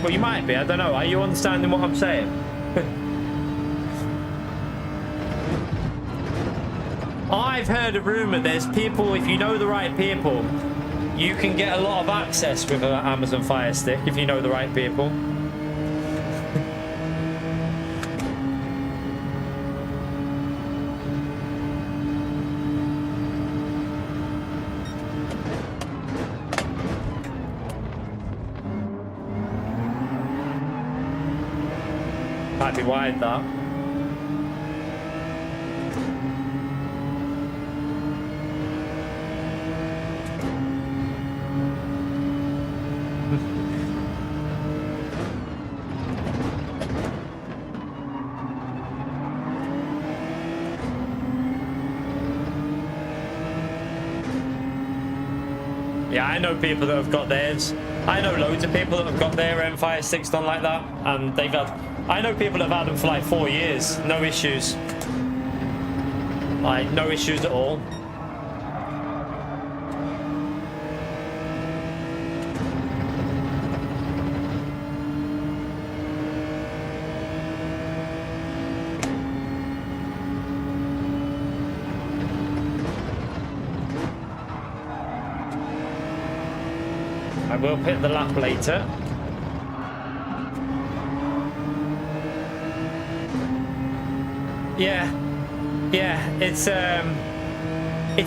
Well, you might be. I don't know. Are you understanding what I'm saying? I've heard a rumor. There's people. If you know the right people, you can get a lot of access with an Amazon Fire Stick if you know the right people. Might be wide, that. Yeah, I know people that have got theirs. I know loads of people that have got their Fire Sticks done like that, and they've had... I know people that have had them for like 4 years, no issues. Like, no issues at all. I will pit the lap later. Yeah, it's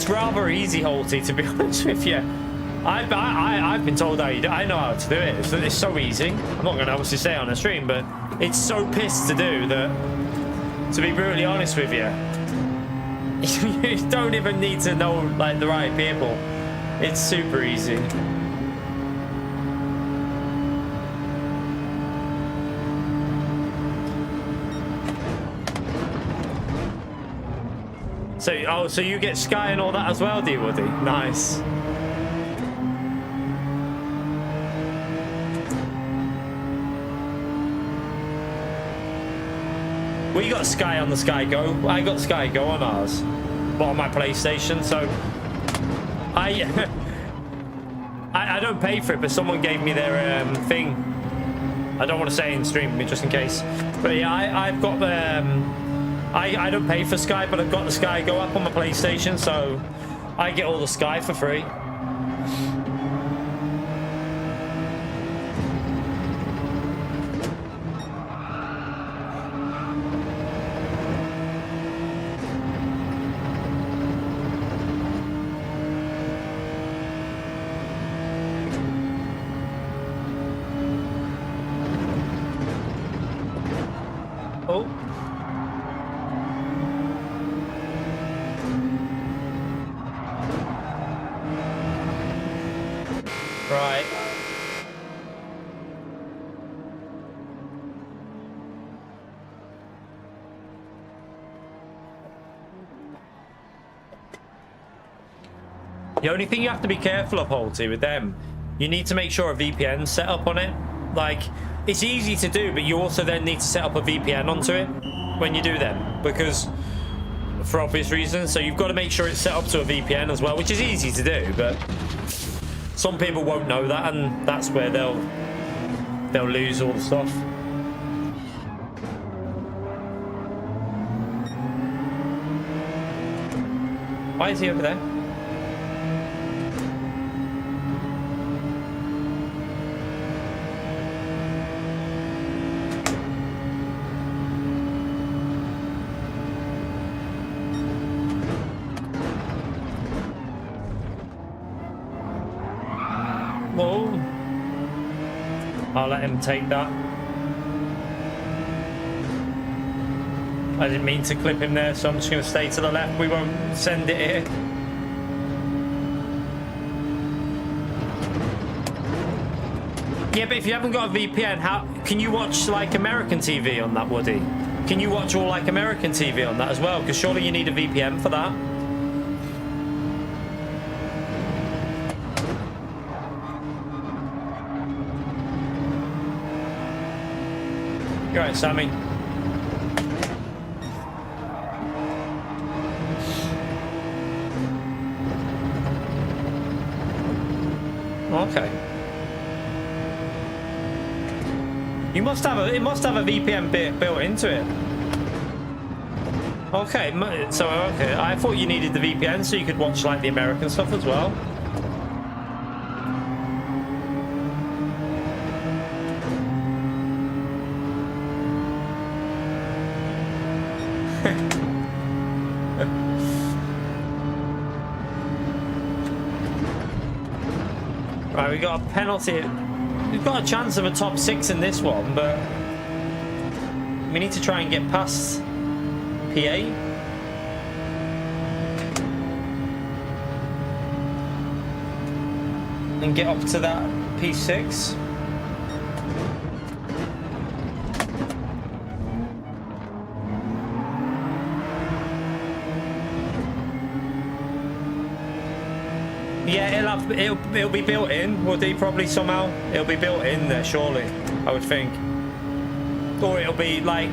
rather easy, Holty, to be honest with you. I've been told how you do. I know how to do it. It's so easy. I'm not going to obviously say it on the stream, but it's so pissed to do that. To be brutally honest with you, you don't even need to know like the right people. It's super easy. So, oh, so you get Sky and all that as well, do you, Woody? Nice. We got Sky on the Sky Go. I got Sky Go on ours, but on my PlayStation. So I don't pay for it, but someone gave me their thing. I don't want to say in stream, just in case. But yeah, I've got I don't pay for Sky, but I've got the Sky Go up on my PlayStation, so I get all the Sky for free. Oh. Right. The only thing you have to be careful of, Holty, with them, you need to make sure a VPN's set up on it. Like, it's easy to do, but you also then need to set up a VPN onto it when you do them, because for obvious reasons. So you've got to make sure it's set up to a VPN as well, which is easy to do, but some people won't know that, and that's where they'll lose all the stuff. Why is he over there? Whoa. I'll let him take that. I didn't mean to clip him there, so I'm just going to stay to the left. We won't send it here. Yeah, but if you haven't got a VPN, how can you watch like American TV on that, Woody? Can you watch all like American TV on that as well? Because surely you need a VPN for that. You're right, Sammy. Okay. You must have a. It must have a VPN built into it. Okay, so okay. I thought you needed the VPN so you could watch like the American stuff as well. Right, we got a penalty. We've got a chance of a top 6 in this one, but we need to try and get past P8. And get up to that P6. Yeah, it'll be built in, would it? Probably somehow it'll be built in there, surely, I would think. Or it'll be like,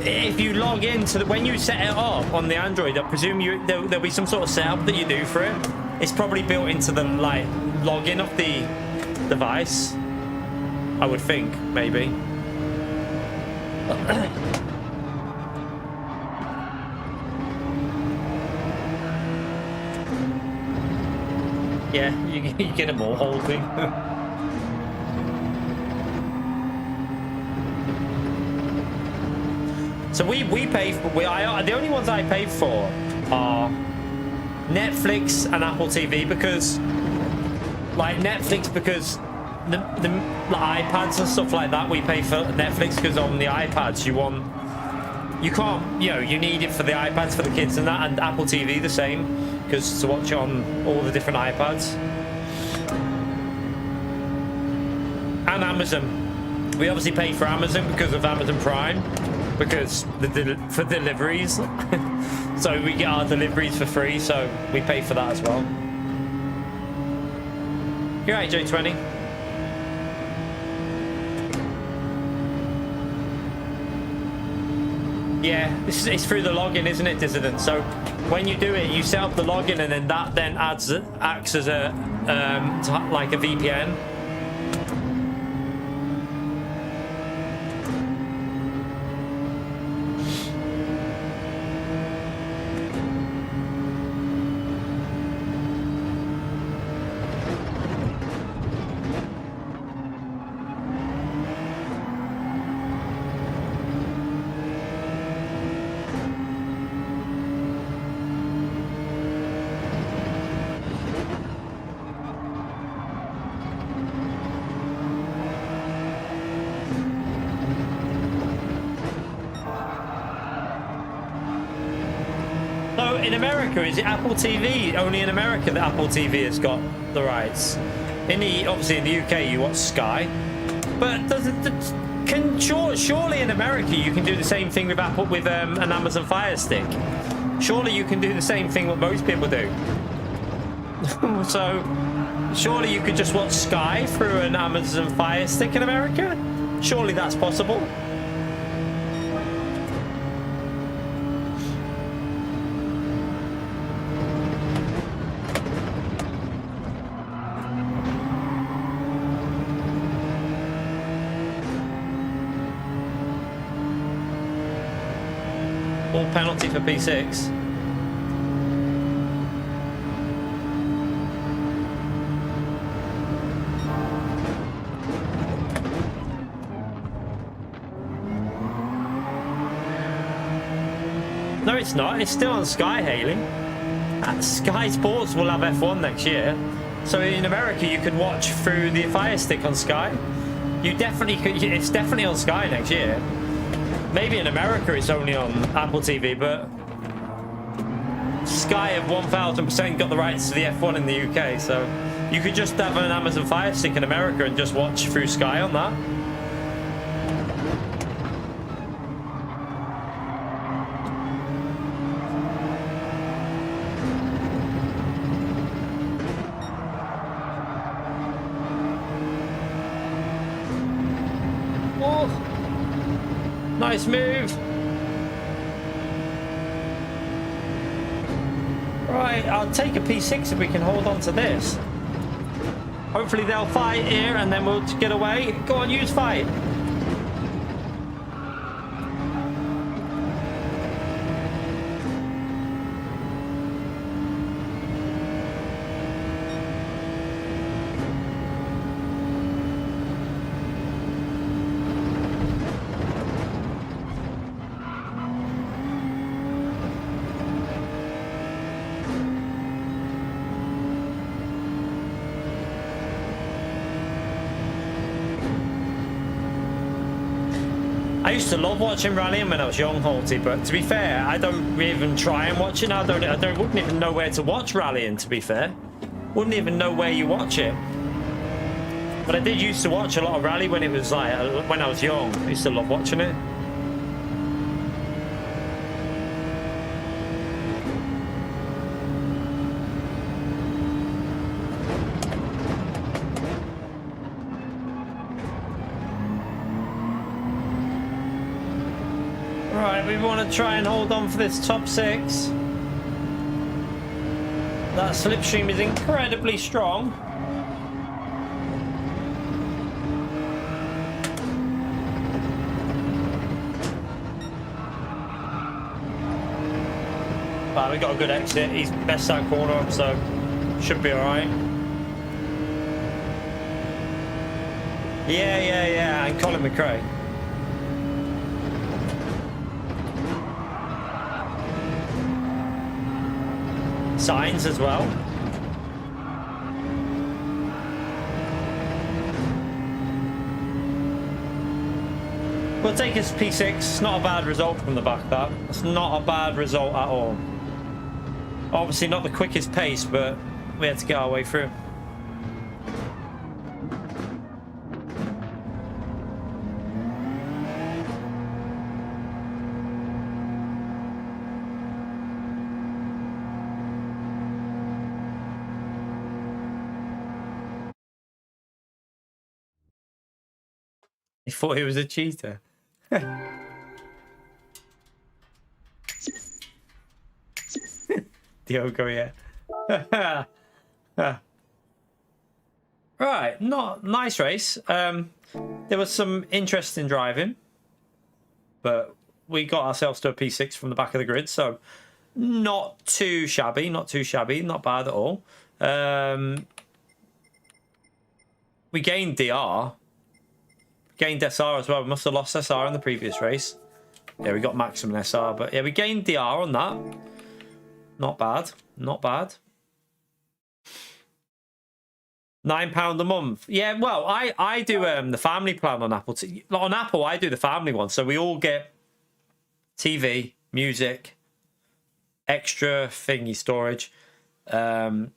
if you log into when you set it up on the Android, I presume there'll be some sort of setup that you do for it. It's probably built into the like login of the device, I would think, maybe. Yeah, you get them all holding. So we pay for, the only ones I pay for are Netflix and Apple TV, because like Netflix, because the iPads and stuff like that, we pay for Netflix because on the iPads you can't, you know, you need it for the iPads for the kids and that, and Apple TV the same, because to watch it on all the different iPads. And Amazon. We obviously pay for Amazon because of Amazon Prime, because for deliveries. So we get our deliveries for free, so we pay for that as well. You're right, J20. Yeah, it's through the login, isn't it, Dissident? So when you do it, you set up the login, and then that acts as a like a VPN. In America, is it Apple TV? Only in America that Apple TV has got the rights. Obviously in the UK you watch Sky, but surely in America you can do the same thing with Apple with an Amazon Fire Stick. Surely you can do the same thing what most people do. So surely you could just watch Sky through an Amazon Fire Stick in America. Surely that's possible. Penalty for P6. No, it's not. It's still on Sky, Haley. Sky Sports will have F1 next year. So in America, you could watch through the Fire Stick on Sky. You definitely could. It's definitely on Sky next year. Maybe in America it's only on Apple TV, but Sky have 1000% got the rights to the F1 in the UK, so you could just have an Amazon Fire Stick in America and just watch through Sky on that. Nice move. Right, I'll take a P6 if we can hold on to this. Hopefully they'll fight here and then we'll get away. Go on, use fight. I used to love watching rallying when I was young, Holty, but to be fair, I don't even try and watch it now. I wouldn't even know where to watch rallying, to be fair. Wouldn't even know where you watch it. But I did used to watch a lot of rally when it was like, when I was young. I used to love watching it. Right, we want to try and hold on for this top 6. That slipstream is incredibly strong. Right, we got a good exit. He's best that corner up, so should be alright. Yeah. And Colin McRae. Signs as well. We'll take his P6. It's not a bad result from the back, that. It's not a bad result at all. Obviously not the quickest pace, but we had to get our way through. He thought he was a cheater. Diogo, yeah. Right, not nice race. There was some interesting driving, but we got ourselves to a P6 from the back of the grid, so not too shabby, not bad at all. We gained DR, gained SR as well. We must have lost SR in the previous race. Yeah, we got maximum SR, but yeah, we gained DR on that. Not bad. £9 a month. Yeah, well, I do the family plan on Apple. On Apple, I do the family one, so we all get TV, music, extra thingy storage, the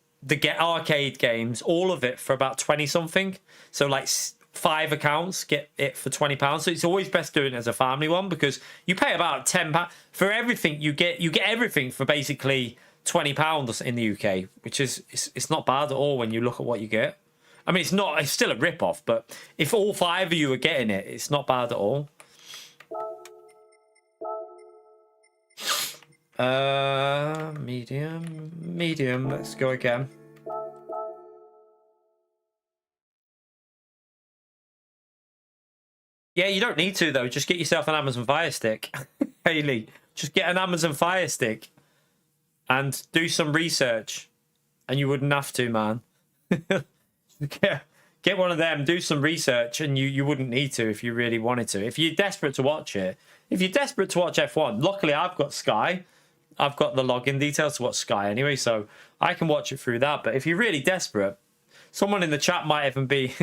arcade games, all of it for about 20 something. So like 5 accounts get it for £20. So it's always best doing it as a family one, because you pay about £10 for everything. You get everything for basically £20 in the UK, which is it's not bad at all when you look at what you get. I mean, it's still a rip off, but if all 5 of you are getting it, it's not bad at all. Medium. Let's go again. Yeah, you don't need to though. Just get yourself an Amazon Fire Stick, Haley. Just get an Amazon Fire Stick and do some research, and you wouldn't have to, man. Get one of them, do some research, and you wouldn't need to if you really wanted to. If you're desperate to watch it, if you're desperate to watch F1, luckily I've got Sky. I've got the login details to watch Sky anyway, so I can watch it through that. But if you're really desperate, someone in the chat might even be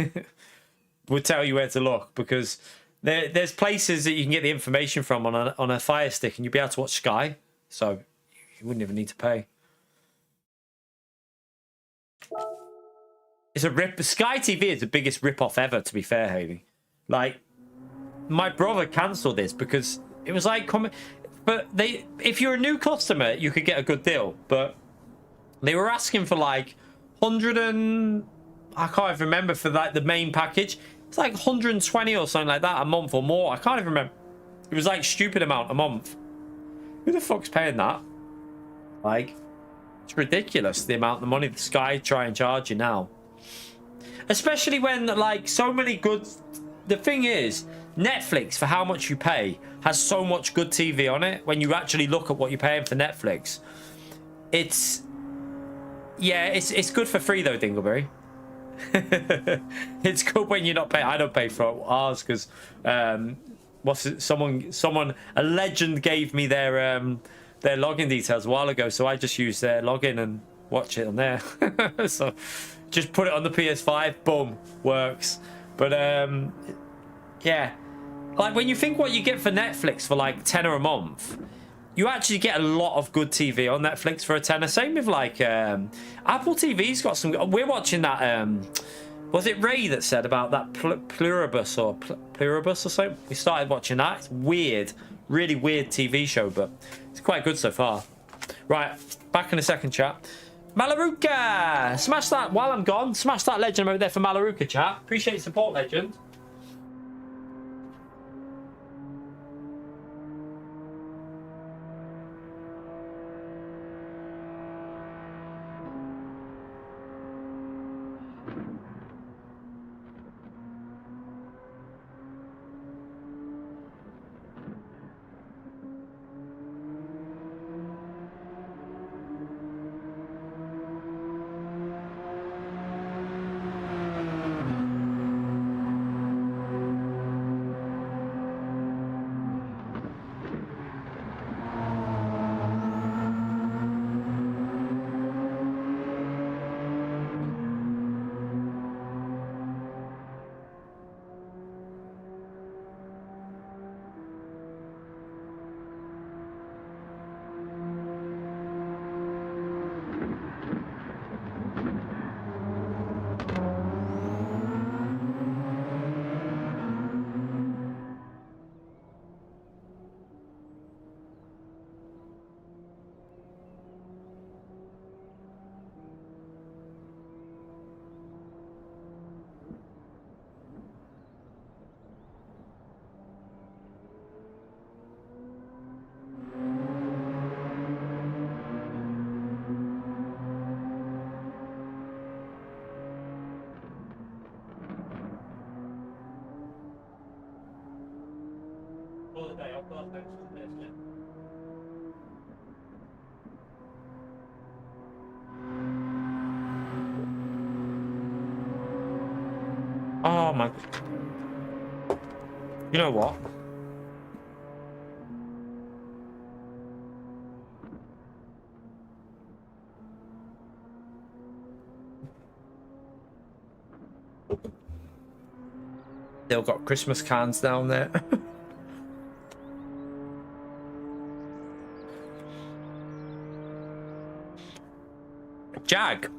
would tell you where to look, because there's places that you can get the information from on a Fire Stick, and you'll be able to watch Sky, so you wouldn't even need to pay. It's a rip. Sky TV is the biggest rip-off ever, to be fair, Haley. Like, my brother cancelled this because it was like, but if you're a new customer, you could get a good deal, but they were asking for like 100 and I can't even remember for like the main package. It's like 120 or something like that a month or more. I can't even remember. It was like stupid amount a month. Who the fuck's paying that? Like, it's ridiculous the amount of money the Sky try and charge you now. Especially when like so many good. The thing is, Netflix, for how much you pay, has so much good TV on it. When you actually look at what you're paying for Netflix, it's good for free though, Dingleberry. It's good when you're not paying. I don't pay for ours because someone a legend gave me their login details a while ago, so I just use their login and watch it on there. So just put it on the PS5, boom, works. But yeah, like when you think what you get for Netflix for like £10 a month, you actually get a lot of good TV on Netflix for a tenner. Same with like Apple TV's got some. We're watching that. Was it Ray that said about that Pluribus or something? We started watching that. It's weird, really weird TV show, but it's quite good so far. Right, back in a second, chat. Malaruka, smash that while I'm gone. Smash that legend over there for Malaruka, chat. Appreciate your support, legend. holiday. I've got thanks for this. Oh my. You know what? They've got Christmas cans down there. Jag.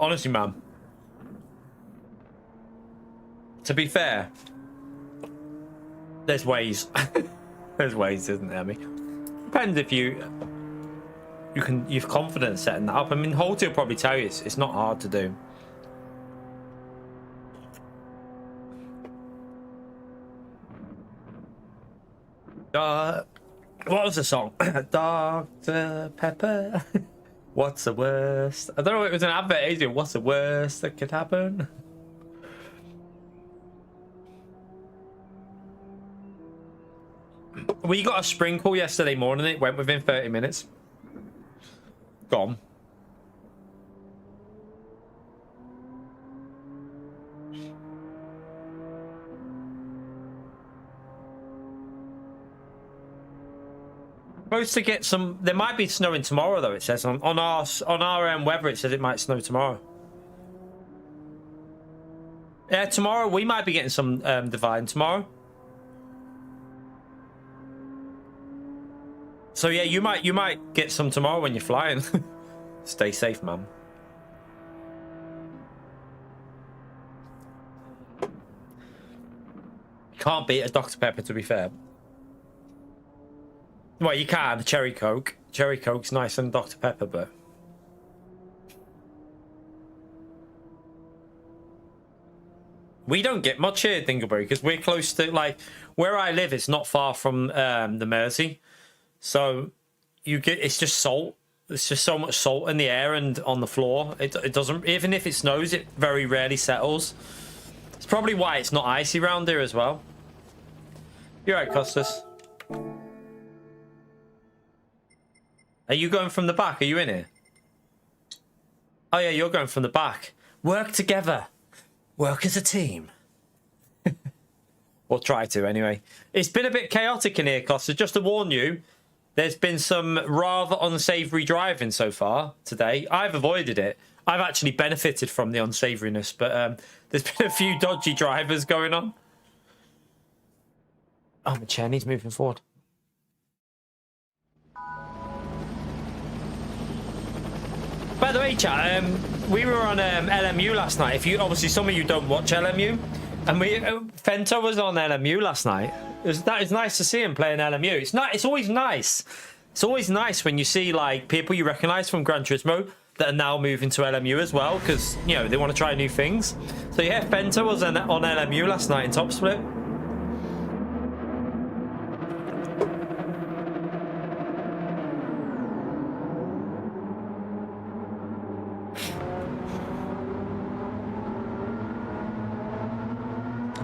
Honestly, man. To be fair, there's ways. There's ways, isn't there? I mean, depends if you've confidence setting that up. I mean, Holty will probably tell you it's not hard to do. What was the song? Dr. Pepper. What's the worst? I don't know. It was an advert. Adrian. What's the worst that could happen? We got a sprinkle yesterday morning. It went within 30 minutes. Gone. Supposed to get some. There might be snowing tomorrow, though. It says on our weather. It says it might snow tomorrow. Yeah, tomorrow we might be getting some divine tomorrow. So yeah, you might get some tomorrow when you're flying. Stay safe, man. Can't beat a Dr. Pepper, to be fair. Well, you can. Cherry Coke. Cherry Coke's nice than Dr. Pepper, but... We don't get much here, Dingleberry, because we're close to, like... Where I live, it's not far from the Mersey. So, you get... It's just salt. There's just so much salt in the air and on the floor. It doesn't... Even if it snows, it very rarely settles. It's probably why it's not icy around here as well. You're right, Costas. Are you going from the back? Are you in here? Oh, yeah, you're going from the back. Work together. Work as a team. We'll try to, anyway. It's been a bit chaotic in here, Costa. Just to warn you, there's been some rather unsavoury driving so far today. I've avoided it. I've actually benefited from the unsavouriness, but there's been a few dodgy drivers going on. Oh, my chair needs moving forward. By the way, chat, we were on LMU last night. If you obviously some of you don't watch LMU, and Fento was on LMU last night. That is nice to see him playing LMU. It's not. It's always nice. It's always nice when you see like people you recognise from Gran Turismo that are now moving to LMU as well, because you know they want to try new things. So yeah, Fento was on LMU last night in Top Split.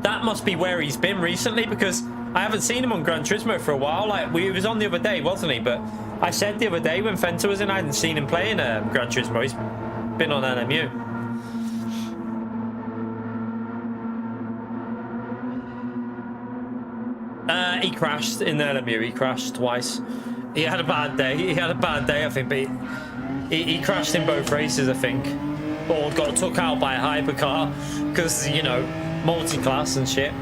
That must be where he's been recently, because I haven't seen him on Gran Turismo for a while. Like, he was on the other day, wasn't he? But I said the other day when Fenta was in, I hadn't seen him playing Gran Turismo. He's been on LMU. He crashed in the LMU. He crashed twice. He had a bad day. He had a bad day, I think. But he crashed in both races, I think. Or got took out by a hypercar because, you know, multi-class and shit.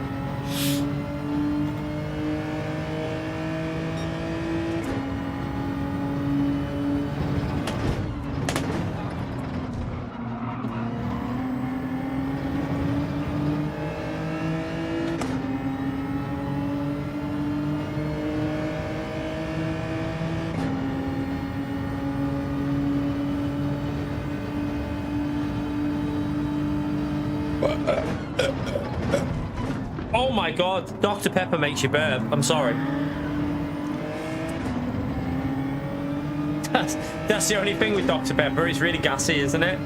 Oh my god, Dr. Pepper makes you burp. I'm sorry. That's the only thing with Dr. Pepper. It's really gassy, isn't it?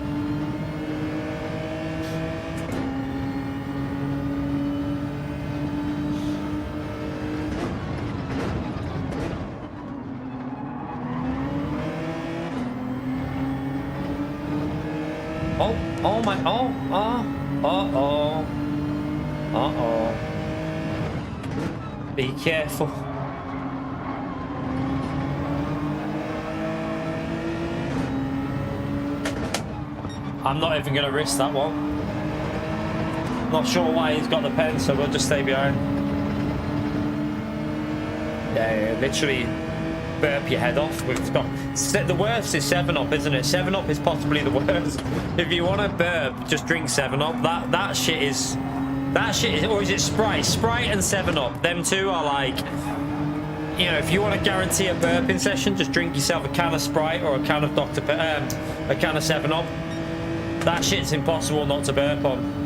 Oh my, uh-oh. Be careful. I'm not even going to risk that one. Not sure why he's got the pen, so we'll just stay behind. Yeah, literally burp your head off. We've got the worst is 7-Up, isn't it? 7-Up is possibly the worst. If you want to burp, just drink 7-Up. That shit is, or is it Sprite? Sprite and 7-Up. Them two are like, you know, if you want to guarantee a burping session, just drink yourself a can of Sprite or a can of a can of 7-Up. That shit's impossible not to burp on.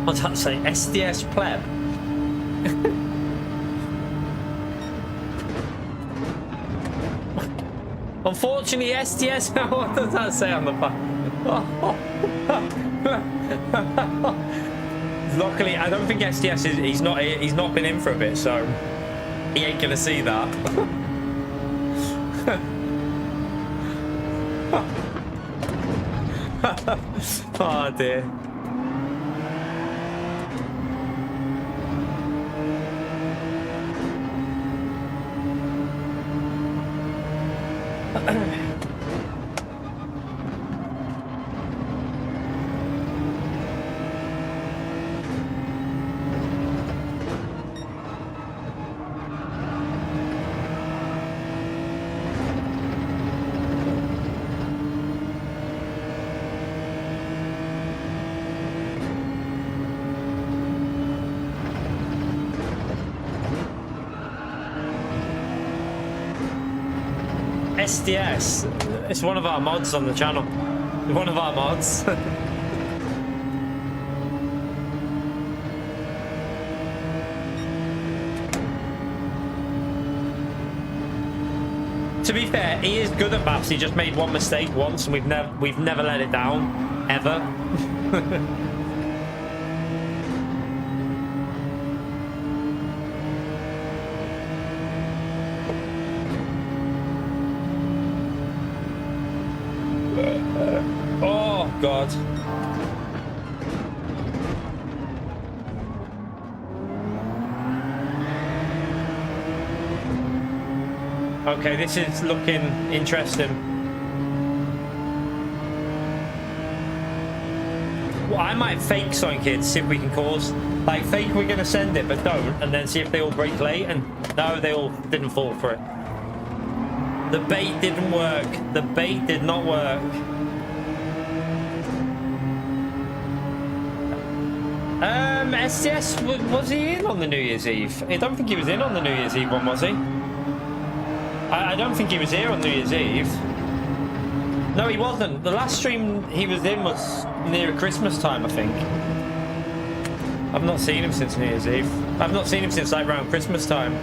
What's that say? SDS pleb? Unfortunately, SDS. What does that say on the back? Luckily, I don't think SDS is. He's not been in for a bit, so he ain't gonna see that. Oh dear. SDS, it's one of our mods on the channel. One of our mods. To be fair, he is good at maths. He just made one mistake once, and we've never let it down ever. Oh God. Okay, this is looking interesting. Well, I might fake something, kids, see if we can cause, like, fake we're gonna send it but don't, and then see if they all break late, and no, they all didn't fall for it. The bait didn't work. The bait did not work. SDS, was he in on the New Year's Eve? I don't think he was in on the New Year's Eve one, was he? I don't think he was here on New Year's Eve. No, he wasn't. The last stream he was in was near Christmas time, I think. I've not seen him since New Year's Eve. I've not seen him since like around Christmas time.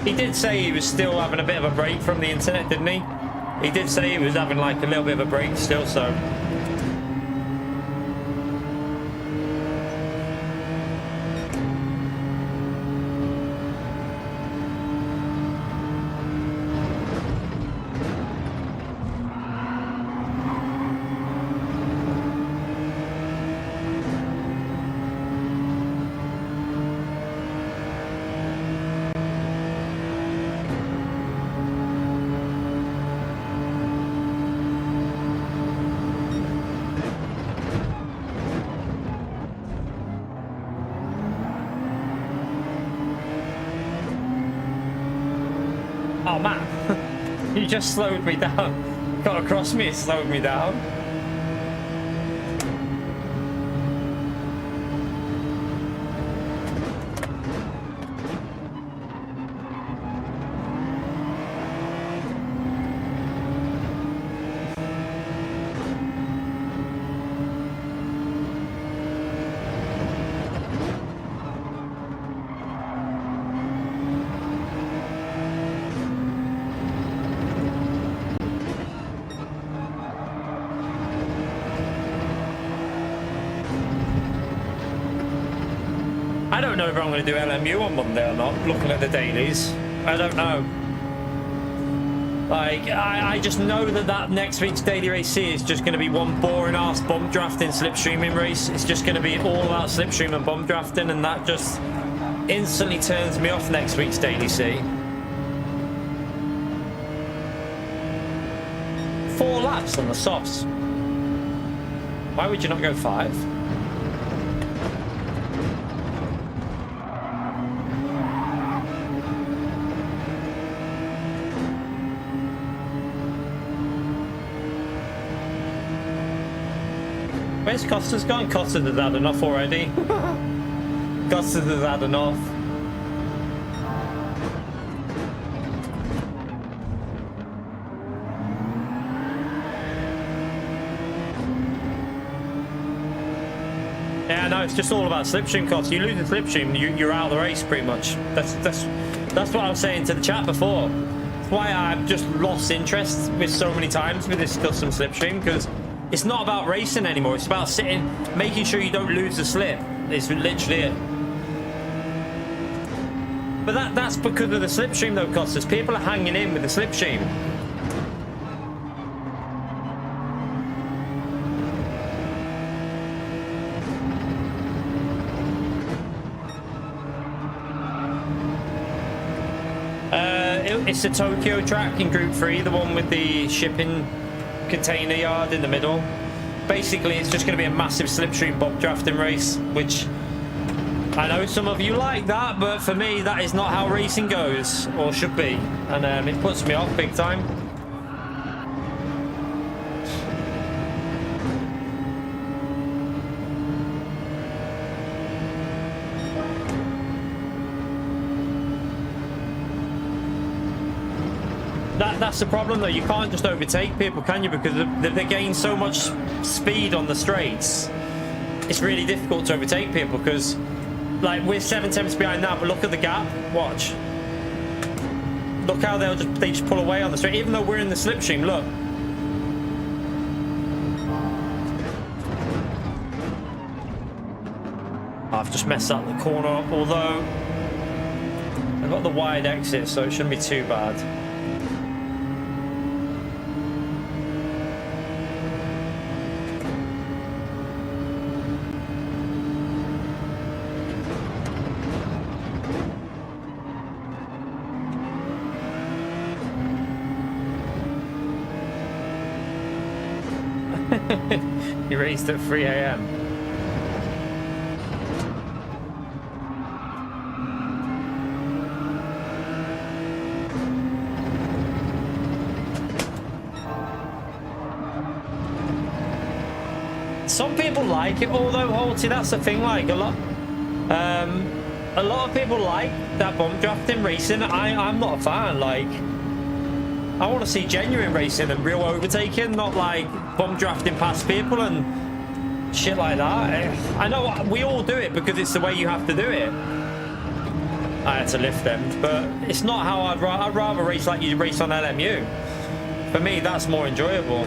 He did say he was still having a bit of a break from the internet, didn't he? He did say he was having like a little bit of a break still, so... Oh man, you just slowed me down. Got across me, it slowed me down. I don't know if I'm going to do LMU on Monday or not, looking at the dailies. I don't know. Like, I just know that next week's daily race C is just going to be one boring ass bump drafting slipstreaming race. It's just going to be all about slipstream and bump drafting, and that just instantly turns me off next week's daily C. 4 laps on the softs. Why would you not go 5? Where's Costa's gone? Costa has had enough already. Costa has had enough. Yeah, no, it's just all about slipstream, Costa. You lose the slipstream, you're out of the race pretty much. That's what I was saying to the chat before. That's why I've just lost interest with so many times with this custom slipstream, because it's not about racing anymore. It's about sitting, making sure you don't lose the slip. It's literally it. But that's because of the slipstream though, Costas. People are hanging in with the slipstream. It's the Tokyo track in Group 3, the one with the shipping container yard in the middle. Basically, it's just going to be a massive slipstream bump drafting race, which I know some of you like that, but for me, that is not how racing goes, or should be, and it puts me off big time. That's the problem though. You can't just overtake people, can you? Because they gain so much speed on the straights. It's really difficult to overtake people because, like, we're 7 tenths behind now, but look at the gap. Watch. Look how they just pull away on the straight, even though we're in the slipstream. Look. I've just messed up the corner, although I've got the wide exit, so it shouldn't be too bad. He raced at 3 AM. Some people like it, although Holty, that's the thing. Like a lot of people like that bump drafting racing. I'm not a fan. Like, I want to see genuine racing and real overtaking, not like bump drafting past people and shit like that. I know we all do it because it's the way you have to do it. I had to lift them, but it's not how I'd rather race like you race on LMU. For me, that's more enjoyable.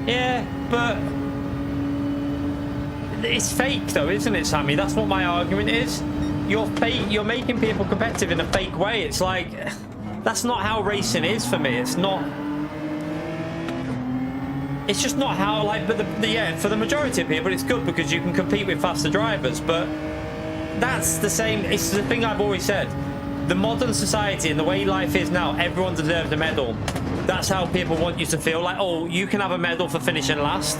Yeah, but it's fake though, isn't it, Sammy? That's what my argument is. You're making people competitive in a fake way. It's like, that's not how racing is for me. It's not. It's just not how, like, but yeah, for the majority of people, it's good because you can compete with faster drivers. But that's the same. It's the thing I've always said. The modern society and the way life is now, everyone deserves a medal. That's how people want you to feel, like, oh, you can have a medal for finishing last.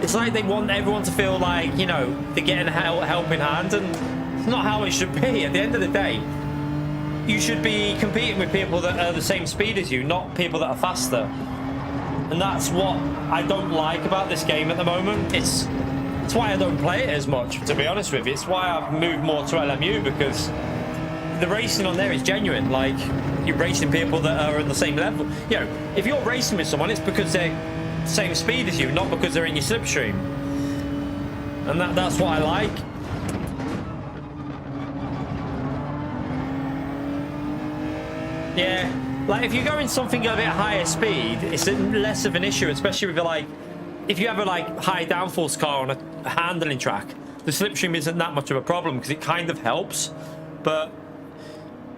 It's like they want everyone to feel like, you know, they're getting a helping hand, and it's not how it should be. At the end of the day, you should be competing with people that are the same speed as you, not people that are faster. And that's what I don't like about this game at the moment. It's why I don't play it as much, to be honest with you. It's why I've moved more to LMU, because the racing on there is genuine. Like, you're racing people that are on the same level. You know, if you're racing with someone, it's because they're the same speed as you, not because they're in your slipstream. and that's what I like. Yeah, like if you're going something a bit higher speed, it's less of an issue, especially with like if you have a like high downforce car on a handling track. The slipstream isn't that much of a problem because it kind of helps, but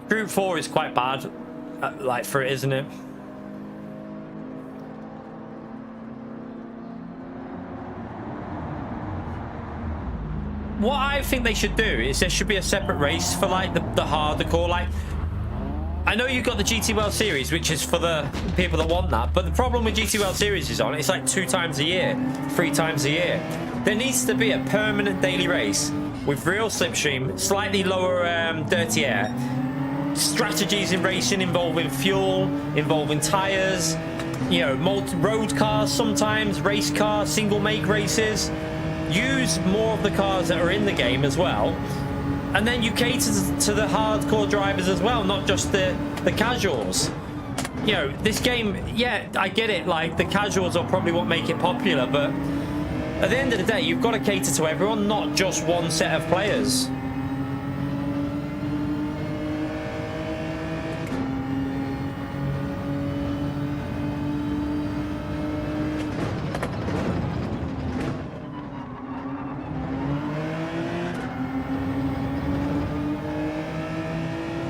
Group 4 is quite bad, like for it, isn't it? What I think they should do is there should be a separate race for like the hardcore. Like, I know you've got the GT World Series, which is for the people that want that, but the problem with GT World Series is it's like 2 times a year, 3 times a year. There needs to be a permanent daily race with real slipstream, slightly lower dirty air, strategies in racing involving fuel, involving tires, you know, road cars sometimes, race cars, single make races. Use more of the cars that are in the game as well, and then you cater to the hardcore drivers as well, not just the casuals. You know, this game, yeah, I get it, like the casuals are probably what make it popular, but at the end of the day you've got to cater to everyone, not just one set of players.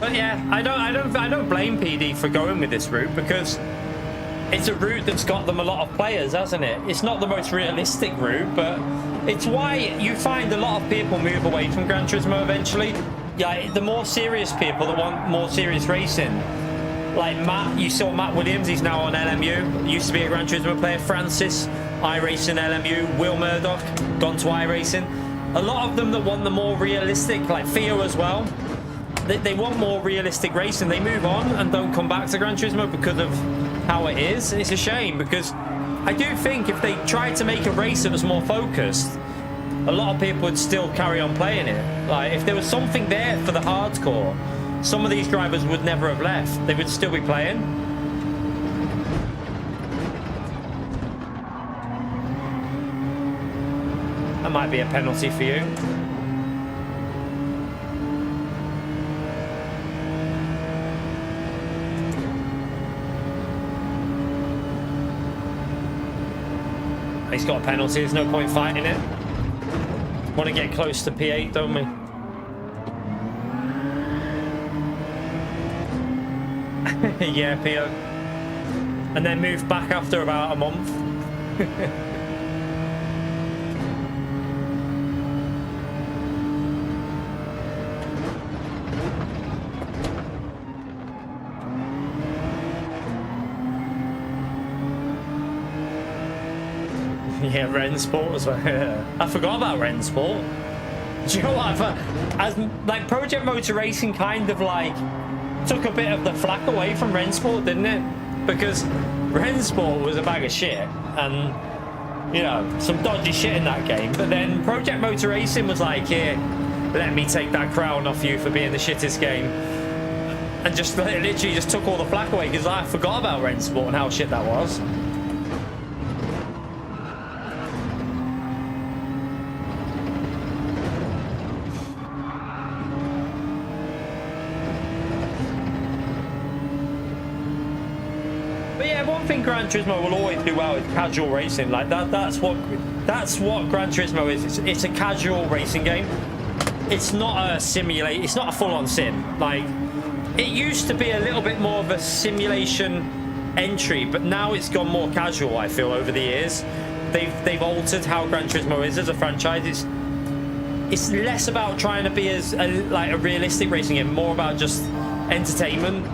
But yeah, I don't blame PD for going with this route, because it's a route that's got them a lot of players, hasn't it? It's not the most realistic route, but it's why you find a lot of people move away from Gran Turismo eventually. Yeah, the more serious people that want more serious racing, like Matt, you saw Matt Williams, he's now on LMU, used to be a Gran Turismo player. Francis, iRacing LMU. Will Murdoch, gone to iRacing. A lot of them that want the more realistic, like Theo as well, they want more realistic racing. They move on and don't come back to Gran Turismo because of how it is. And it's a shame, because I do think if they tried to make a race that was more focused, a lot of people would still carry on playing it. Like, if there was something there for the hardcore, some of these drivers would never have left. They would still be playing. That might be a penalty for you. He's got a penalty, there's no point fighting it. Want to get close to P8, don't we? Yeah, PO. And then move back after about a month. Yeah, Rensport as well. I forgot about Rensport. Do you know what? As like Project Motor Racing kind of like took a bit of the flack away from Rensport, didn't it? Because Rensport was a bag of shit, and you know, some dodgy shit in that game. But then Project Motor Racing was like, here, let me take that crown off you for being the shittest game, and just literally just took all the flack away, because I forgot about Rensport and how shit that was. Gran Turismo will always do well with casual racing. Like that's what Gran Turismo is. It's a casual racing game. It's not a simulate. It's not a full-on sim. Like, it used to be a little bit more of a simulation entry, but now it's gone more casual, I feel, over the years. They've altered how Gran Turismo is as a franchise. It's less about trying to be like a realistic racing game, more about just entertainment.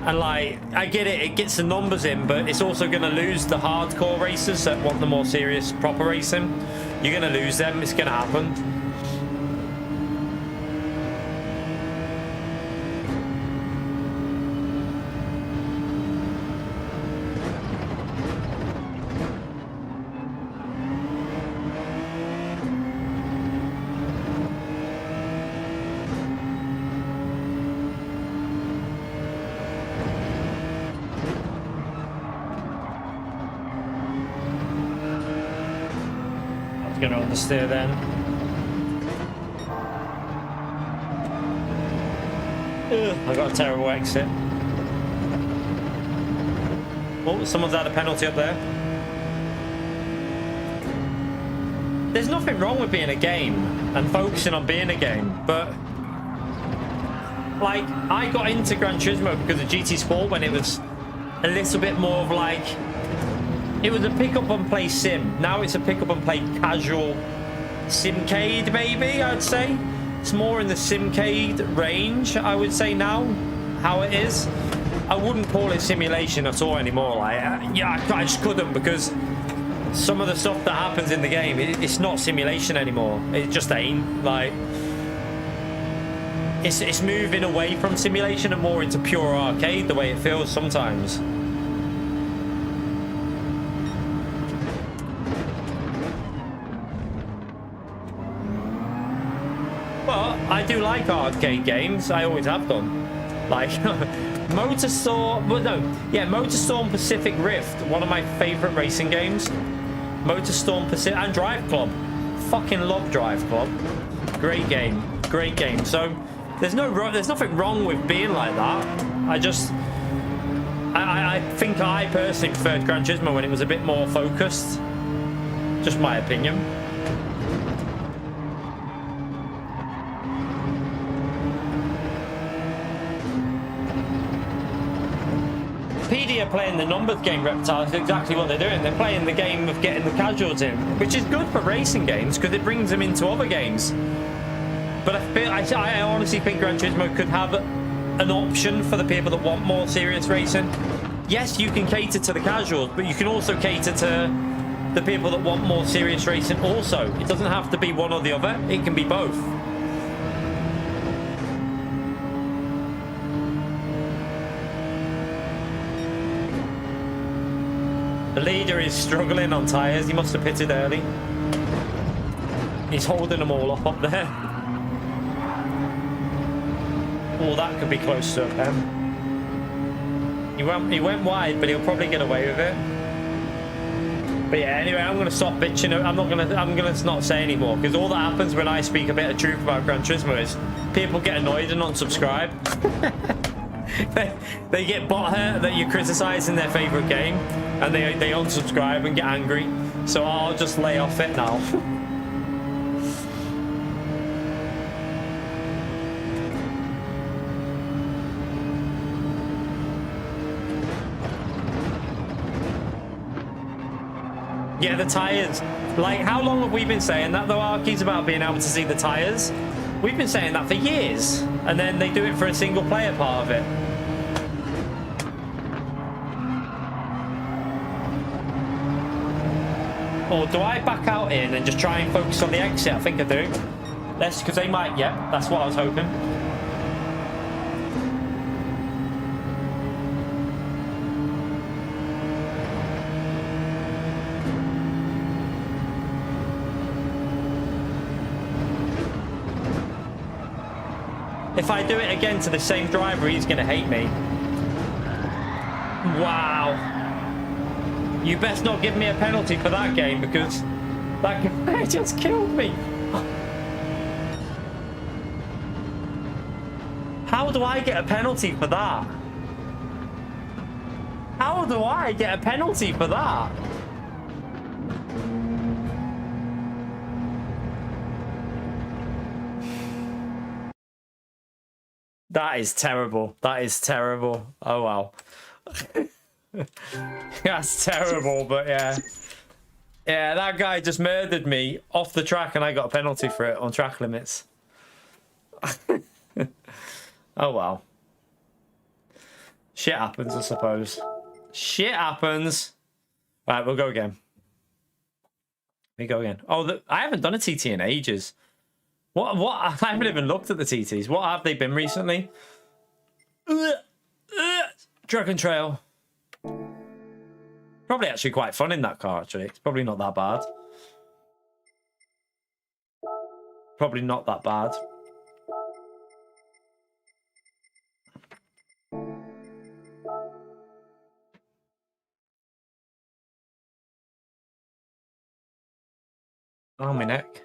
And like, I get it, it gets the numbers in, but it's also going to lose the hardcore racers that want the more serious, proper racing. You're going to lose them. It's going to happen. gonna understeer then. Ugh, I got a terrible exit. Oh, someone's had a penalty up there. There's nothing wrong with being a game and focusing on being a game, but like, I got into Gran Turismo because of GT Sport when it was a little bit more of like, it was a pick up and play sim. Now it's a pick up and play casual simcade, maybe, I'd say. It's more in the simcade range, I would say now, how it is. I wouldn't call it simulation at all anymore. Like, yeah, I just couldn't, because some of the stuff that happens in the game, it's not simulation anymore. It just ain't. Like, it's moving away from simulation and more into pure arcade, the way it feels sometimes. But I do like arcade games. I always have done. Like MotorStorm, well, no, yeah, MotorStorm Pacific Rift, one of my favorite racing games. MotorStorm Pacific and Drive Club. Fucking love Drive Club. Great game. Great game. So there's nothing wrong with being like that. I think I personally preferred Gran Turismo when it was a bit more focused. Just my opinion. PD are playing the numbers game, Reptiles. Exactly what they're doing. They're playing the game of getting the casuals in, which is good for racing games because it brings them into other games. But I honestly think Gran Turismo could have an option for the people that want more serious racing. Yes, you can cater to the casuals, but you can also cater to the people that want more serious racing also. It doesn't have to be one or the other. It can be both. The leader is struggling on tyres. He must have pitted early. He's holding them all up there. Oh, that could be close to a pen. He went wide, but he'll probably get away with it. But yeah, anyway, I'm gonna stop bitching. I'm gonna not say anymore, because all that happens when I speak a bit of truth about Gran Turismo is people get annoyed and unsubscribe. they get butthurt that you're criticizing their favorite game, and they unsubscribe and get angry. So I'll just lay off it now. Yeah, the tyres. Like, how long have we been saying that, though, Arky's, about being able to see the tyres? We've been saying that for years. And then they do it for a single player part of it. Or do I back out in and just try and focus on the exit? I think I do. That's because they might, yeah, that's what I was hoping. If I do it again to the same driver, he's going to hate me. Wow. You best not give me a penalty for that game, because that guy just killed me. How do I get a penalty for that? How do I get a penalty for that? That is terrible. That is terrible. Oh, wow. That's terrible, but yeah. Yeah, that guy just murdered me off the track and I got a penalty for it on track limits. Oh, wow. Shit happens, I suppose. Shit happens. All right, we'll go again. We go again. Oh, I haven't done a TT in ages. What? I haven't even looked at the TTs. What have they been recently? Dragon Trail. Probably actually quite fun in that car, actually. It's probably not that bad. Probably not that bad. Oh, my neck.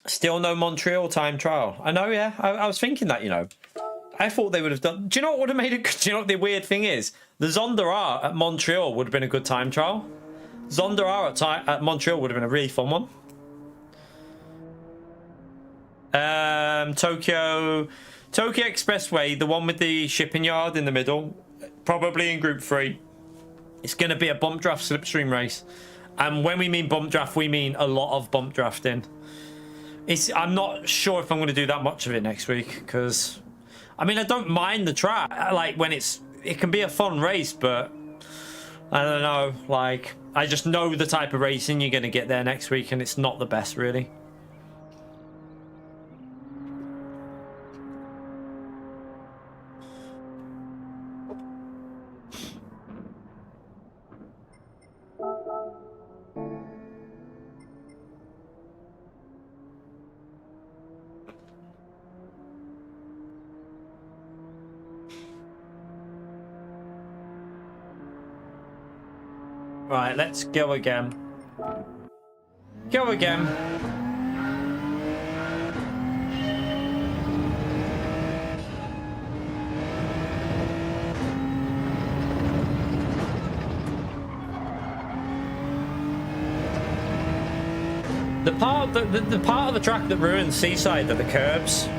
Still no Montreal time trial. I know, yeah. I was thinking that, you know. I thought they would have done... Do you know what would have made it... Do you know what the weird thing is? The Zonda R at Montreal would have been a good time trial. Zonda R at Montreal would have been a really fun one. Tokyo Expressway, the one with the shipping yard in the middle, probably in Group 3. It's going to be a bump draft slipstream race. And when we mean bump draft, we mean a lot of bump drafting. I'm not sure if I'm going to do that much of it next week, because I mean, I don't mind the track, like when it can be a fun race, but I don't know, like I just know the type of racing you're going to get there next week, and it's not the best really. Right, let's go again. Go again. The part of the track that ruins Seaside are the curbs.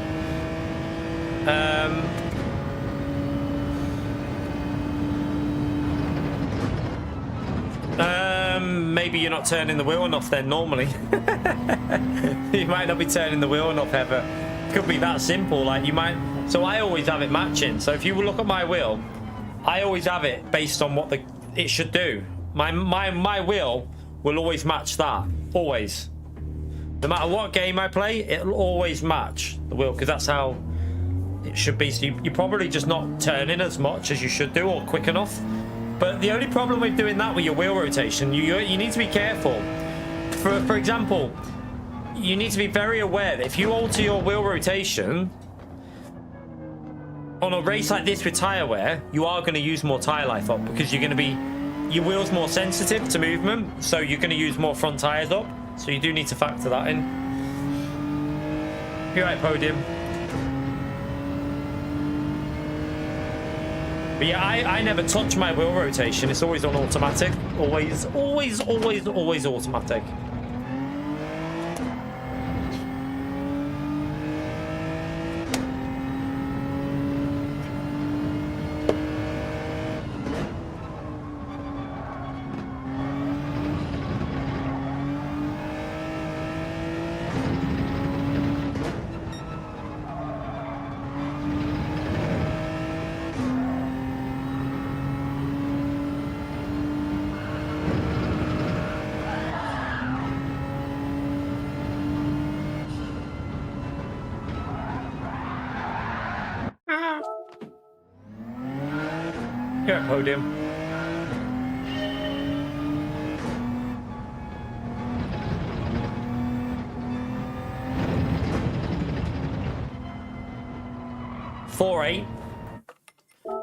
Maybe you're not turning the wheel enough then normally. You might not be turning the wheel enough ever. Could be that simple, like you might. So I always have it matching. So if you look at my wheel, I always have it based on what it should do. My wheel will always match that. Always. No matter what game I play, it'll always match the wheel, because that's how it should be. So you're probably just not turning as much as you should do, or quick enough. But the only problem with doing that with your wheel rotation, you need to be careful. For example, you need to be very aware that if you alter your wheel rotation on a race like this with tyre wear, you are going to use more tyre life up, because your wheel's more sensitive to movement, so you're going to use more front tyres up. So you do need to factor that in. You're right, podium. But yeah, I never touch my wheel rotation. It's always on automatic. Always automatic. You're at podium.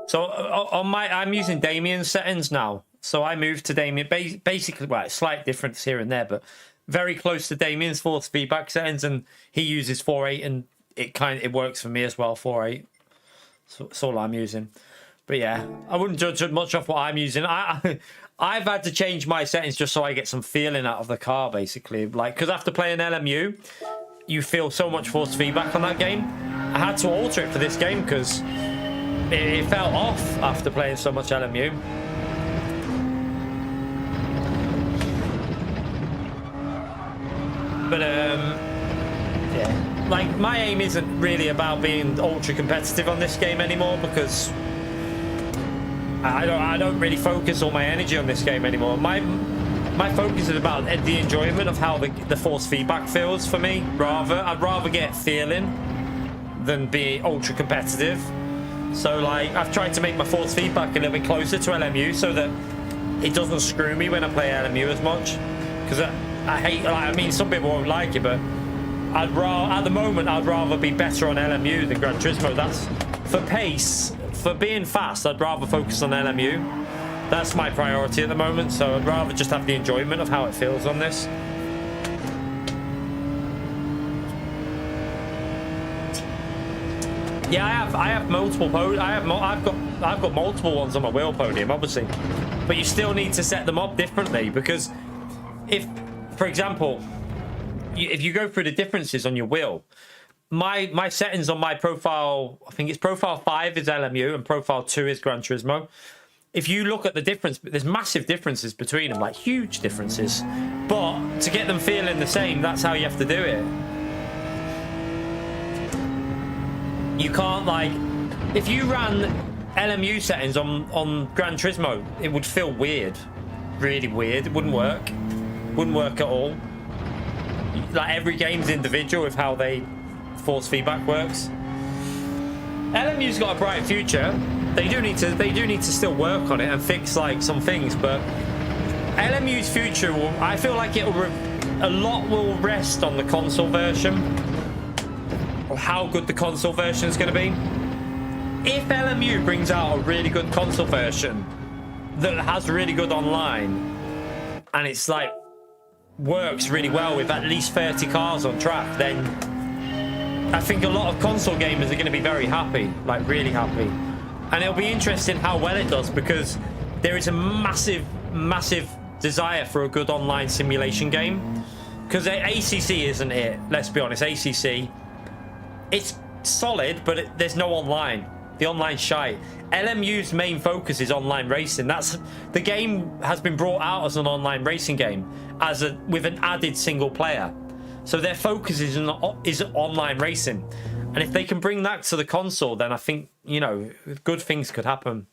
So I'm using Damien's settings now. So I moved to Damien. Basically, well, slight difference here and there, but very close to Damien's force feedback settings, and he uses 4.8, and it works for me as well. 4.8. So that's all I'm using. But yeah, I wouldn't judge much off what I'm using. I've had to change my settings just so I get some feeling out of the car, basically. Like, because after playing LMU, you feel so much force feedback on that game. I had to alter it for this game because it felt off after playing so much LMU. But yeah, like my aim isn't really about being ultra competitive on this game anymore, because I don't really focus all my energy on this game anymore. My focus is about the enjoyment of how the force feedback feels for me. I'd rather get feeling than be ultra competitive. So like I've tried to make my force feedback a little bit closer to LMU so that it doesn't screw me when I play LMU as much. Because I hate, like, I mean, some people won't like it, but at the moment I'd rather be better on LMU than Gran Turismo. That's for pace. For being fast, I'd rather focus on LMU. That's my priority at the moment, so I'd rather just have the enjoyment of how it feels on this. Yeah, I have multiple I've got multiple ones on my wheel podium, obviously, but you still need to set them up differently, because if, for example, if you go through the differences on your wheel, my settings on my profile, I think it's profile 5 is LMU and profile 2 is Gran Turismo. If you look at the difference, there's massive differences between them, like huge differences, but to get them feeling the same, that's how you have to do it. You can't, like, if you ran LMU settings on Gran Turismo, it would feel weird, really weird. It wouldn't work at all. Like, every game's individual with how they force feedback works. LMU's got a bright future. They do need to still work on it and fix, like, some things, but LMU's future will, I feel like a lot will rest on the console version. Or how good the console version is going to be. If LMU brings out a really good console version that has really good online, and it's like works really well with at least 30 cars on track, then I think a lot of console gamers are going to be very happy, like really happy. And it'll be interesting how well it does, because there is a massive desire for a good online simulation game. Because ACC isn't it, let's be honest. ACC, it's solid, but there's no online. The online's shite. LMU's main focus is online racing. The game has been brought out as an online racing game, with an added single player. So their focus is online racing. And if they can bring that to the console, then I think, you know, good things could happen.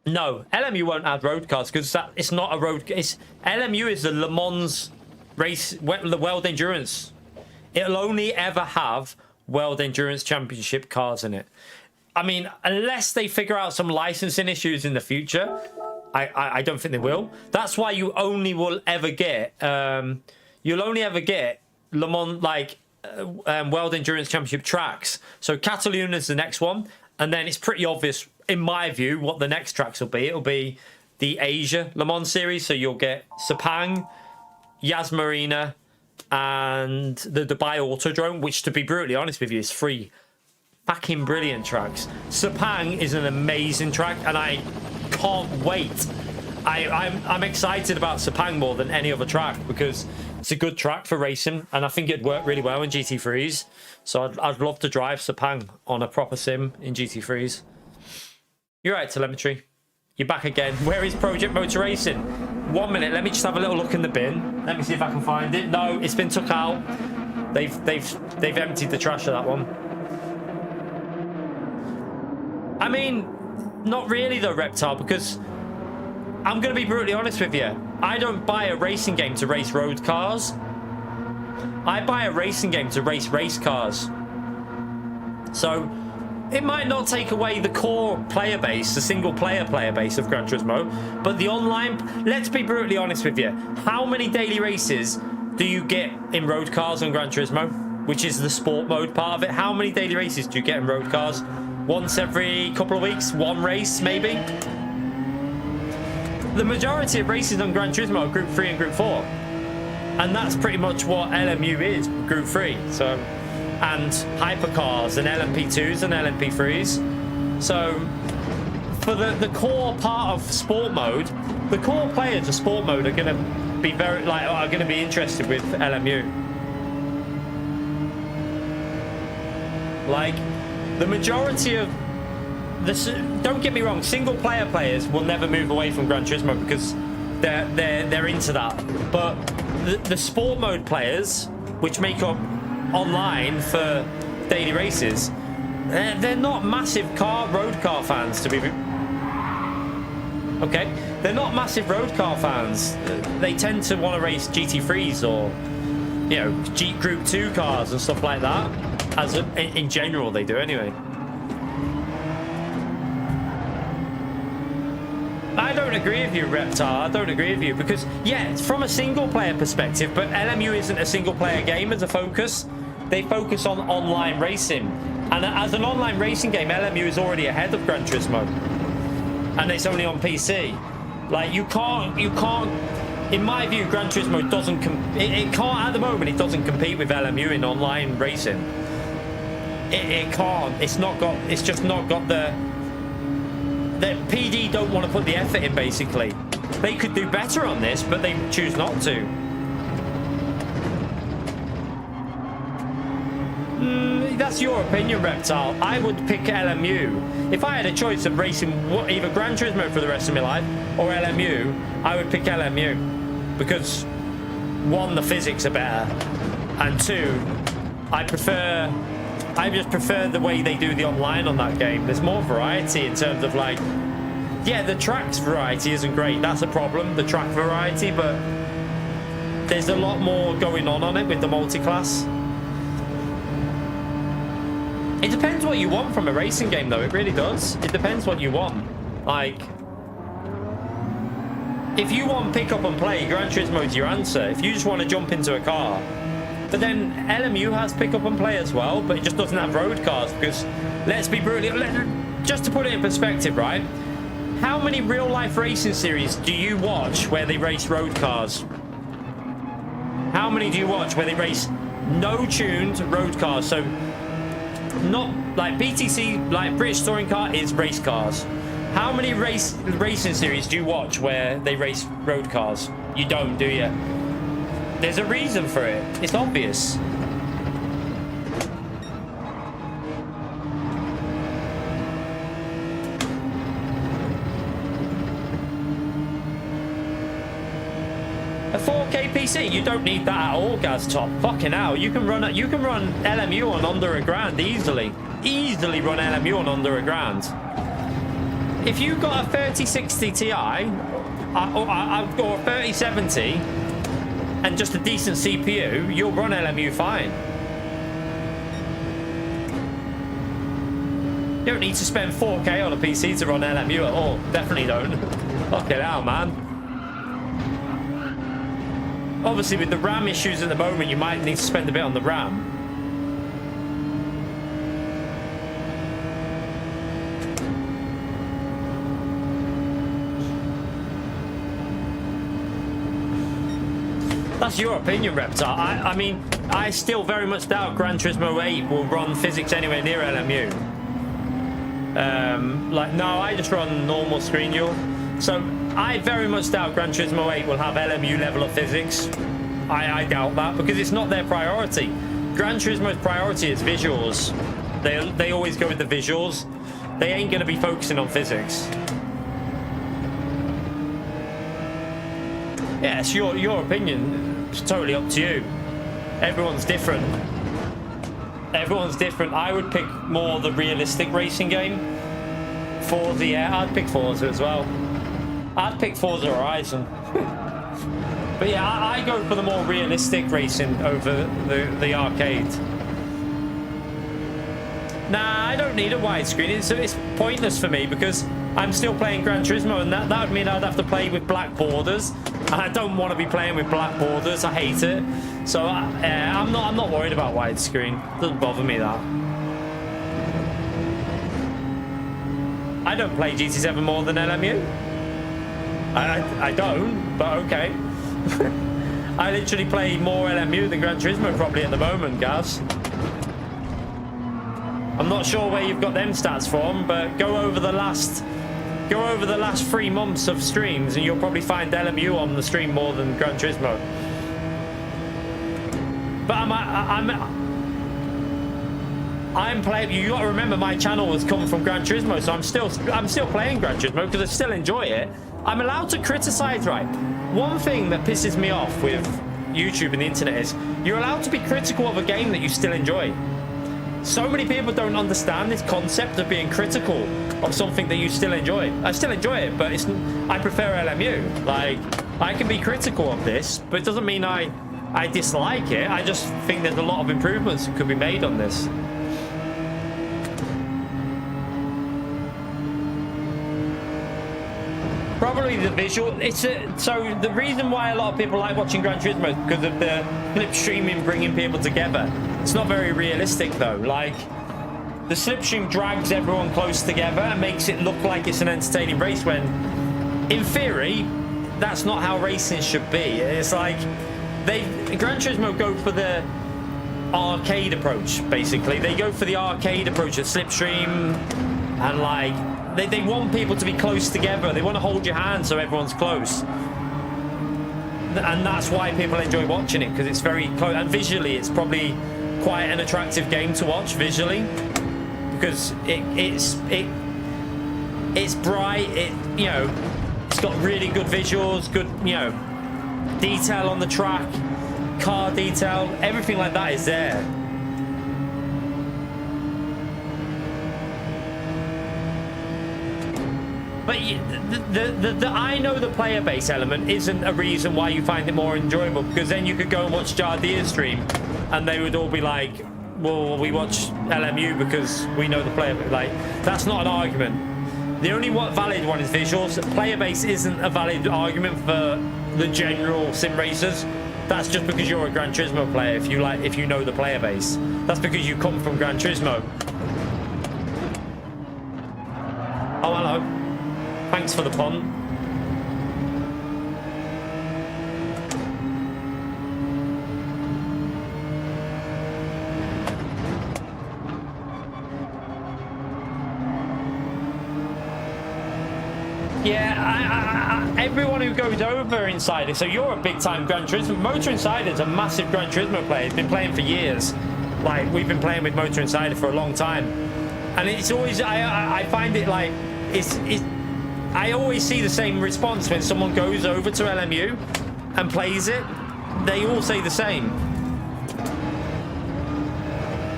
No, LMU won't add road cars, because it's not a road. LMU is the Le Mans race, the World Endurance. It'll only ever have World Endurance Championship cars in it. I mean, unless they figure out some licensing issues in the future, I don't think they will. That's why you only will ever get you'll only ever get Le Mans, like World Endurance Championship tracks. So Catalunya is the next one, and then it's pretty obvious, in my view, what the next tracks will be. It'll be the Asia Le Mans series. So you'll get Sepang, Yas Marina, and the Dubai Autodrome, which, to be brutally honest with you, is 3 fucking brilliant tracks. Sepang is an amazing track, and I can't wait. I'm excited about Sepang more than any other track, because it's a good track for racing, and I think it'd work really well in GT3s. So I'd love to drive Sepang on a proper sim in GT3s. You're right, Telemetry. You're back again. Where is Project Motor Racing? 1 minute. Let me just have a little look in the bin. Let me see if I can find it. No, it's been took out. They've emptied the trash of that one. I mean, not really though, Reptile, because I'm going to be brutally honest with you. I don't buy a racing game to race road cars. I buy a racing game to race cars. So it might not take away the core player base, the single player base of Gran Turismo, but the online, let's be brutally honest with you. How many daily races do you get in road cars on Gran Turismo, which is the sport mode part of it? How many daily races do you get in road cars? Once every couple of weeks, one race maybe? The majority of races on Gran Turismo are Group 3 and Group 4. And that's pretty much what LMU is, Group 3. So, and hypercars and LMP2s and LMP3s. So for the core part of sport mode, the core players of sport mode are going to be interested with LMU. Like, the majority of this, don't get me wrong, single player players will never move away from Gran Turismo because they're into that. But the sport mode players, which make up online for daily races, they're not massive road car fans, to be okay. They're not massive road car fans. They tend to want to race GT3s or, you know, Group 2 cars and stuff like that. In general, they do anyway. I don't agree with you, Reptar. I don't agree with you because, yeah, it's from a single player perspective, but LMU isn't a single player game as a focus. They focus on online racing. And as an online racing game, LMU is already ahead of Gran Turismo. and it's only on PC. Like, you can't, in my view, Gran Turismo doesn't, it can't, at the moment, it doesn't compete with LMU in online racing. It can't, it's just not got the PD don't want to put the effort in, basically. They could do better on this, but they choose not to. That's your opinion, Reptile. I would pick LMU. If I had a choice of racing either Gran Turismo for the rest of my life or LMU, I would pick LMU. Because, one, the physics are better. And two, I just prefer the way they do the online on that game. There's more variety in terms of, like, yeah, the track's variety isn't great. That's a problem, the track variety, but there's a lot more going on it with the multi-class. It depends what you want from a racing game, though. It really does. It depends what you want. Like, if you want pick up and play, Gran Turismo is your answer. If you just want to jump into a car. But then LMU has pick up and play as well, but it just doesn't have road cars. Because, let's be brutally... Just to put it in perspective, right? How many real-life racing series do you watch where they race road cars? How many do you watch where they race no-tuned road cars? So... not like BTC, like British Touring Car is race cars. How many racing series do you watch where they race road cars? You don't, do you? There's a reason for it. It's obvious. A 4K PC, you don't need that at all, Gaz Top. Fucking hell, you can run LMU on under $1,000 easily. Easily run LMU on under $1,000. If you've got a 3060 Ti or a 3070 and just a decent CPU, you'll run LMU fine. You don't need to spend 4K on a PC to run LMU at all. Definitely don't. Fucking hell, man. Obviously, with the RAM issues at the moment, you might need to spend a bit on the RAM. That's your opinion, Reptile. I mean, I still very much doubt Gran Turismo 8 will run physics anywhere near LMU. Like, no, I just run normal screen dual. So, I very much doubt Gran Turismo 8 will have LMU level of physics. I doubt that, because it's not their priority. Gran Turismo's priority is visuals. They always go with the visuals. They ain't going to be focusing on physics. Yeah, it's your opinion. It's totally up to you. Everyone's different. Everyone's different. I would pick more the realistic racing game. Forza, yeah, I'd pick Forza as well. I'd pick Forza Horizon. But yeah, I go for the more realistic racing over the arcade. Nah, I don't need a widescreen. It's pointless for me because I'm still playing Gran Turismo, and that would mean I'd have to play with black borders. And I don't want to be playing with black borders. I hate it. So I'm not worried about widescreen. Doesn't bother me that. I don't play GT7 more than LMU. I don't, but okay. I literally play more LMU than Gran Turismo probably at the moment, Gaz. I'm not sure where you've got them stats from, but go over the last 3 months of streams and you'll probably find LMU on the stream more than Gran Turismo. But I'm playing. You got to remember, my channel has come from Gran Turismo, so I'm still playing Gran Turismo because I still enjoy it. I'm allowed to criticize, right? One thing that pisses me off with YouTube and the internet is you're allowed to be critical of a game that you still enjoy. So many people don't understand this concept of being critical of something that you still enjoy. I still enjoy it, but I prefer LMU. Like, I can be critical of this, but it doesn't mean I dislike it. I just think there's a lot of improvements that could be made on this. Probably the visual. So the reason why a lot of people like watching Gran Turismo is because of the clip streaming bringing people together. It's not very realistic though. Like, the slipstream drags everyone close together and makes it look like it's an entertaining race when, in theory, that's not how racing should be. It's like Gran Turismo go for the arcade approach, basically. They go for the arcade approach of slipstream, and like they want people to be close together. They want to hold your hand so everyone's close, and that's why people enjoy watching it, because it's very close, and visually it's probably quite an attractive game to watch visually, because it's bright, you know, it's got really good visuals, good, you know, detail on the track, car detail, everything like that is there. But the I know the player base element isn't a reason why you find it more enjoyable, because then you could go and watch Jardia's stream and they would all be like, well, we watch LMU because we know the player base. Like, that's not an argument. The only valid one is visuals. Player base isn't a valid argument for the general sim racers. That's just because you're a Gran Turismo player. If you know the player base, that's because you come from Gran Turismo. Oh, hello. Thanks for the pun. Yeah, everyone who goes over Insider, so you're a big-time Gran Turismo. Motor Insider's a massive Gran Turismo player. He's been playing for years. Like, we've been playing with Motor Insider for a long time. And it's always, I find it like, I always see the same response when someone goes over to LMU and plays it. They all say the same.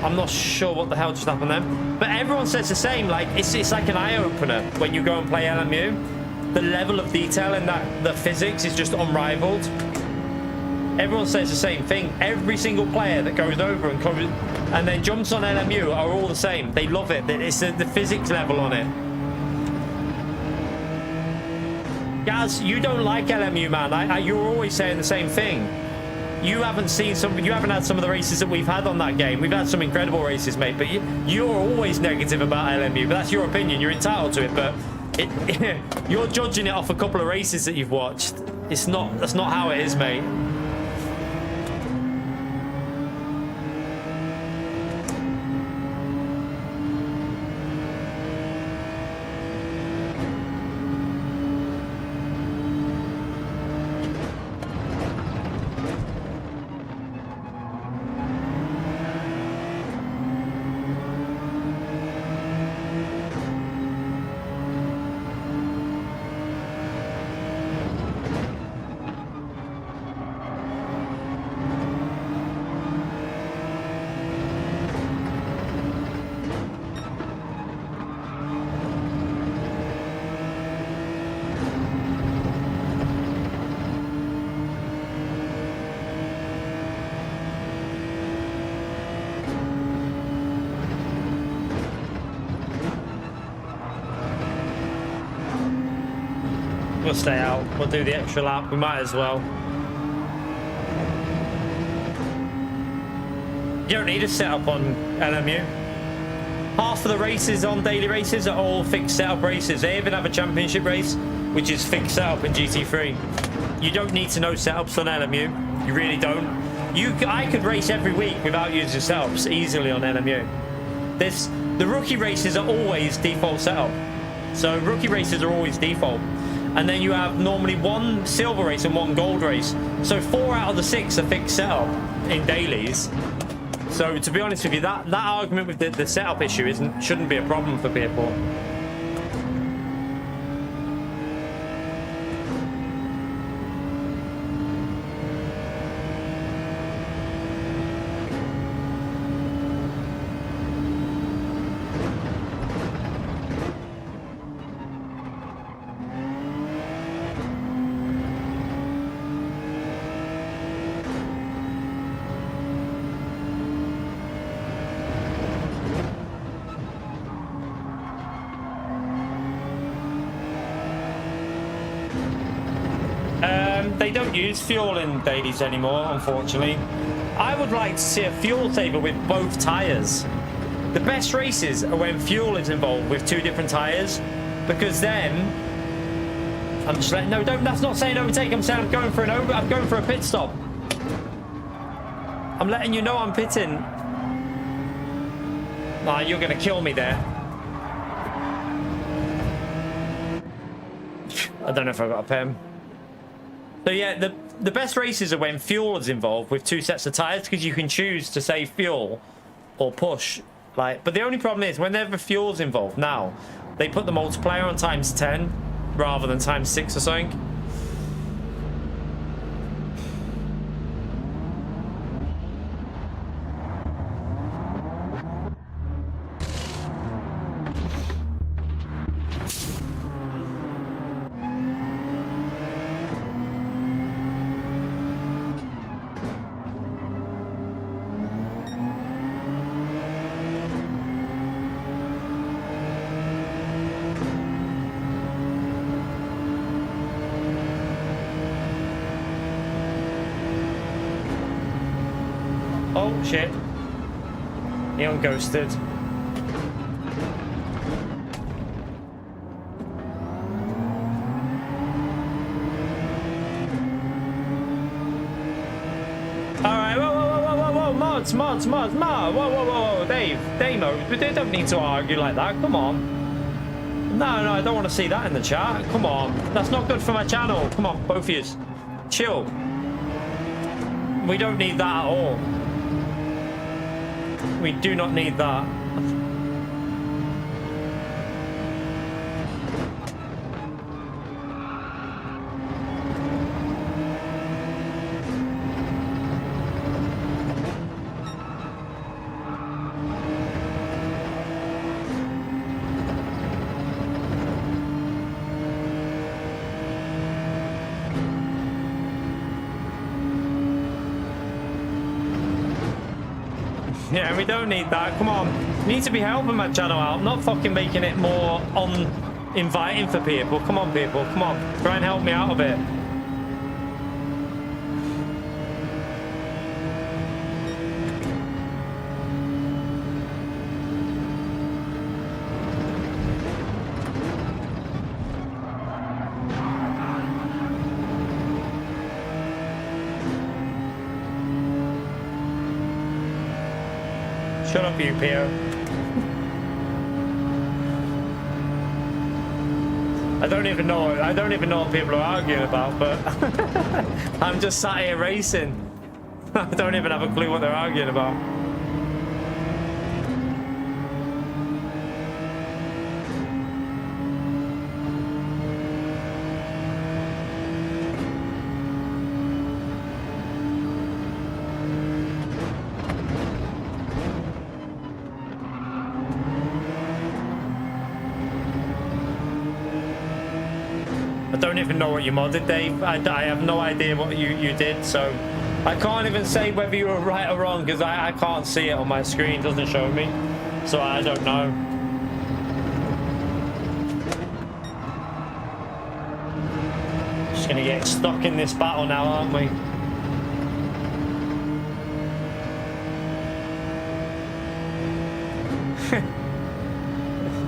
I'm not sure what the hell just happened then, but everyone says the same. Like, it's like an eye-opener when you go and play LMU. The level of detail in the physics is just unrivaled. Everyone says the same thing. Every single player that goes over and then jumps on LMU are all the same. They love it. It's the physics level on it. Gaz, you don't like LMU, man. You're always saying the same thing. You haven't had some of the races that we've had on that game. We've had some incredible races, mate, but you're always negative about LMU. But that's your opinion. You're entitled to it, but you're judging it off a couple of races that you've watched. That's not how it is, mate. We'll stay out. We'll do the extra lap. We might as well. You don't need a setup on LMU. Half of the races on daily races are all fixed setup races. They even have a championship race, which is fixed setup in GT3. You don't need to know setups on LMU. You really don't. I could race every week without using setups easily on LMU. The rookie races are always default setup. So rookie races are always default. And then you have normally one silver race and one gold race. So 4 out of the 6 are fixed setup in dailies. So to be honest with you, that argument with the setup issue shouldn't be a problem for people. They don't use fuel in dailies anymore, unfortunately. I would like to see a fuel table with both tyres. The best races are when fuel is involved with 2 different tires, because then I'm just letting, no, don't, that's not saying overtake. I'm saying I'm going for a pit stop. I'm letting you know I'm pitting. Nah, you're gonna kill me there. I don't know if I got a pen. So yeah, the best races are when fuel is involved with 2 sets of tires, because you can choose to save fuel or push. Like, but the only problem is whenever fuel's involved now, they put the multiplier on ×10 rather than ×6 or something. Oh shit. He unghosted. Alright, whoa, mods, whoa, Dave, Damo, we don't need to argue like that, come on. No, I don't want to see that in the chat, come on. That's not good for my channel, come on, both of you. Chill. We don't need that at all. We do not need that. Yeah, we don't need that. Come on. We need to be helping my channel out, not fucking making it more inviting for people. Come on, people. Come on. Try and help me out a bit. Shut up, you Pierre. I don't even know what people are arguing about, but I'm just sat here racing. I don't even have a clue what they're arguing about. I don't even know what you modded, Dave. I have no idea what you did, so I can't even say whether you were right or wrong, because I can't see it on my screen. It doesn't show me, so I don't know. Just gonna get stuck in this battle now, aren't we?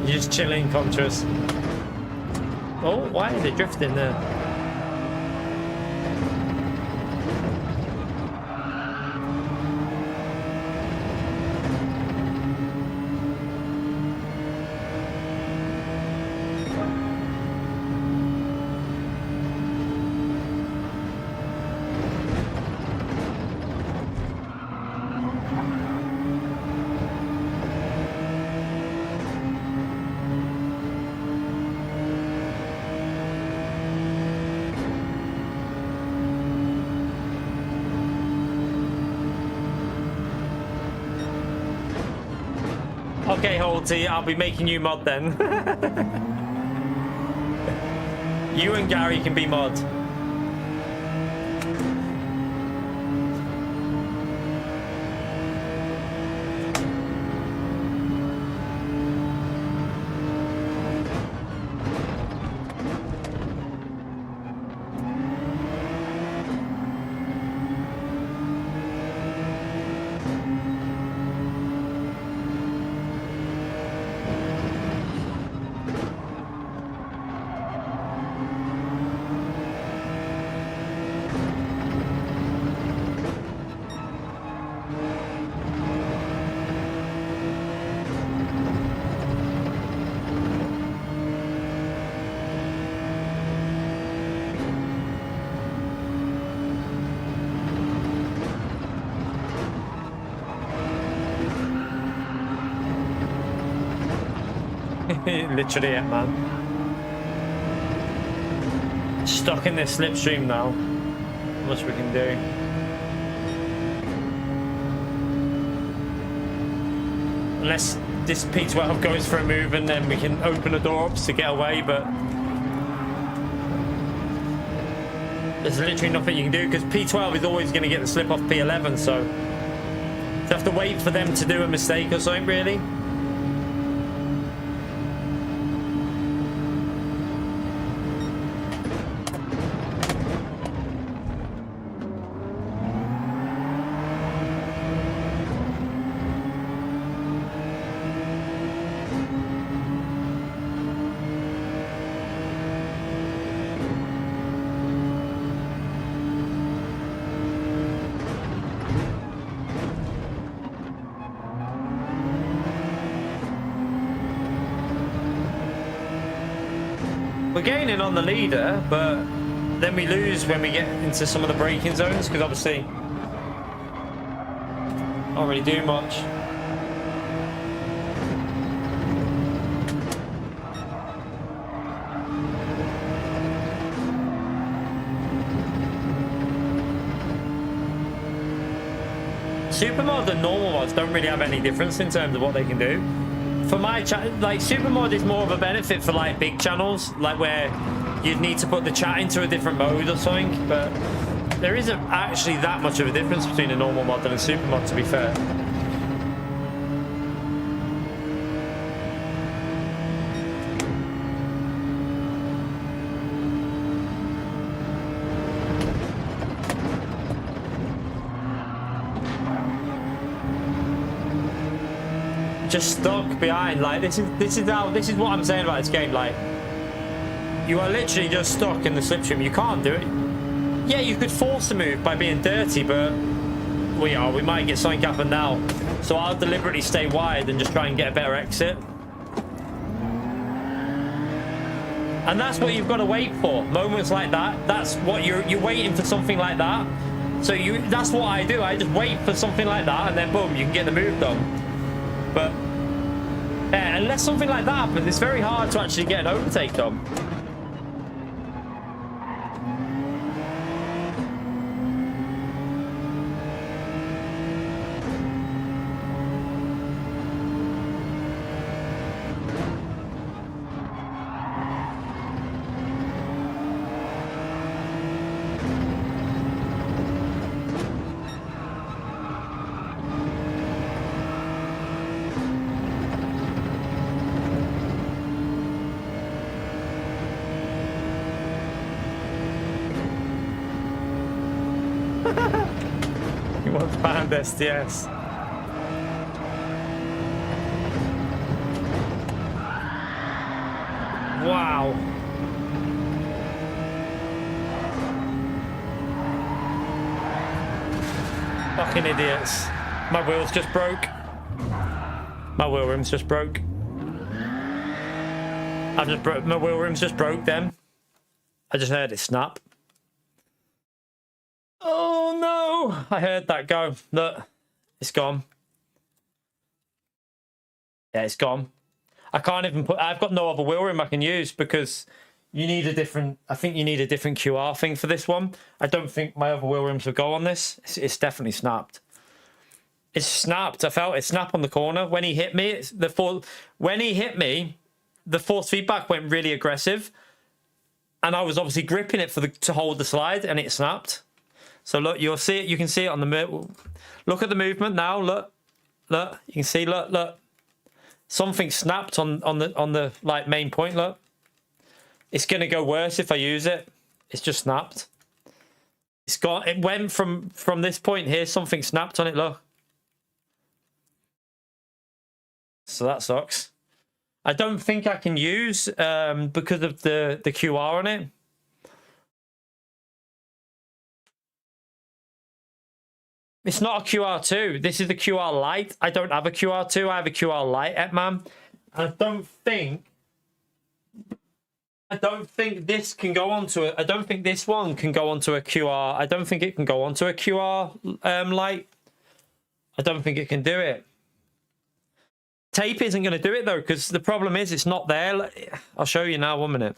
You're just chilling, Contras. Oh, why are they drifting there? Okay, Holty, I'll be making you mod then. You and Gary can be mod. Literally it, man. Stuck in this slipstream now. Not much we can do. Unless this P12 goes for a move and then we can open the door up to get away, but there's literally nothing you can do because P12 is always going to get the slip off P11, so you have to wait for them to do a mistake or something, really. We're gaining on the leader, but then we lose when we get into some of the braking zones because obviously can't really do much. Supermod and normal mods don't really have any difference in terms of what they can do. For my chat, like Supermod is more of a benefit for like big channels, like where you'd need to put the chat into a different mode or something, but there isn't actually that much of a difference between a normal mod and a Supermod, to be fair. Just stuck behind. Like this is what I'm saying about this game. Like you are literally just stuck in the slipstream. You can't do it. Yeah, you could force a move by being dirty, but we might get something happen now. So I'll deliberately stay wide and just try and get a better exit. And that's what you've got to wait for. Moments like that. That's what you're waiting for, something like that. So that's what I do. I just wait for something like that, and then boom, you can get the move done. But yeah, unless something like that happens, it's very hard to actually get an overtake done. He wants banned SDS. Wow. Fucking idiots. My wheels just broke. My wheel rims just broke. My wheel rims just broke then. I just heard it snap. Oh no! I heard that go. Look, it's gone. Yeah, it's gone. I can't even put. I've got no other wheel rim I can use because you need a different. I think you need a different QR thing for this one. I don't think my other wheel rims will go on this. It's definitely snapped. It's snapped. I felt it snap on the corner when he hit me. When he hit me, the force feedback went really aggressive, and I was obviously gripping it to hold the slide, and it snapped. So look, you'll see it. You can see it on the. Look at the movement now. Look. You can see. Look. Something snapped on the like main point. Look. It's gonna go worse if I use it. It's just snapped. It's got. It went from this point here. Something snapped on it. Look. So that sucks. I don't think I can use because of the QR on it. It's not a QR2. This is the QR Lite. I don't have a QR2. I have a QR Lite, man. I don't think this can go onto it. I don't think this one can go onto a QR. I don't think it can go onto a QR Lite. I don't think it can do it. tape isn't going to do it though, because the problem is it's not there. I'll show you now, 1 minute.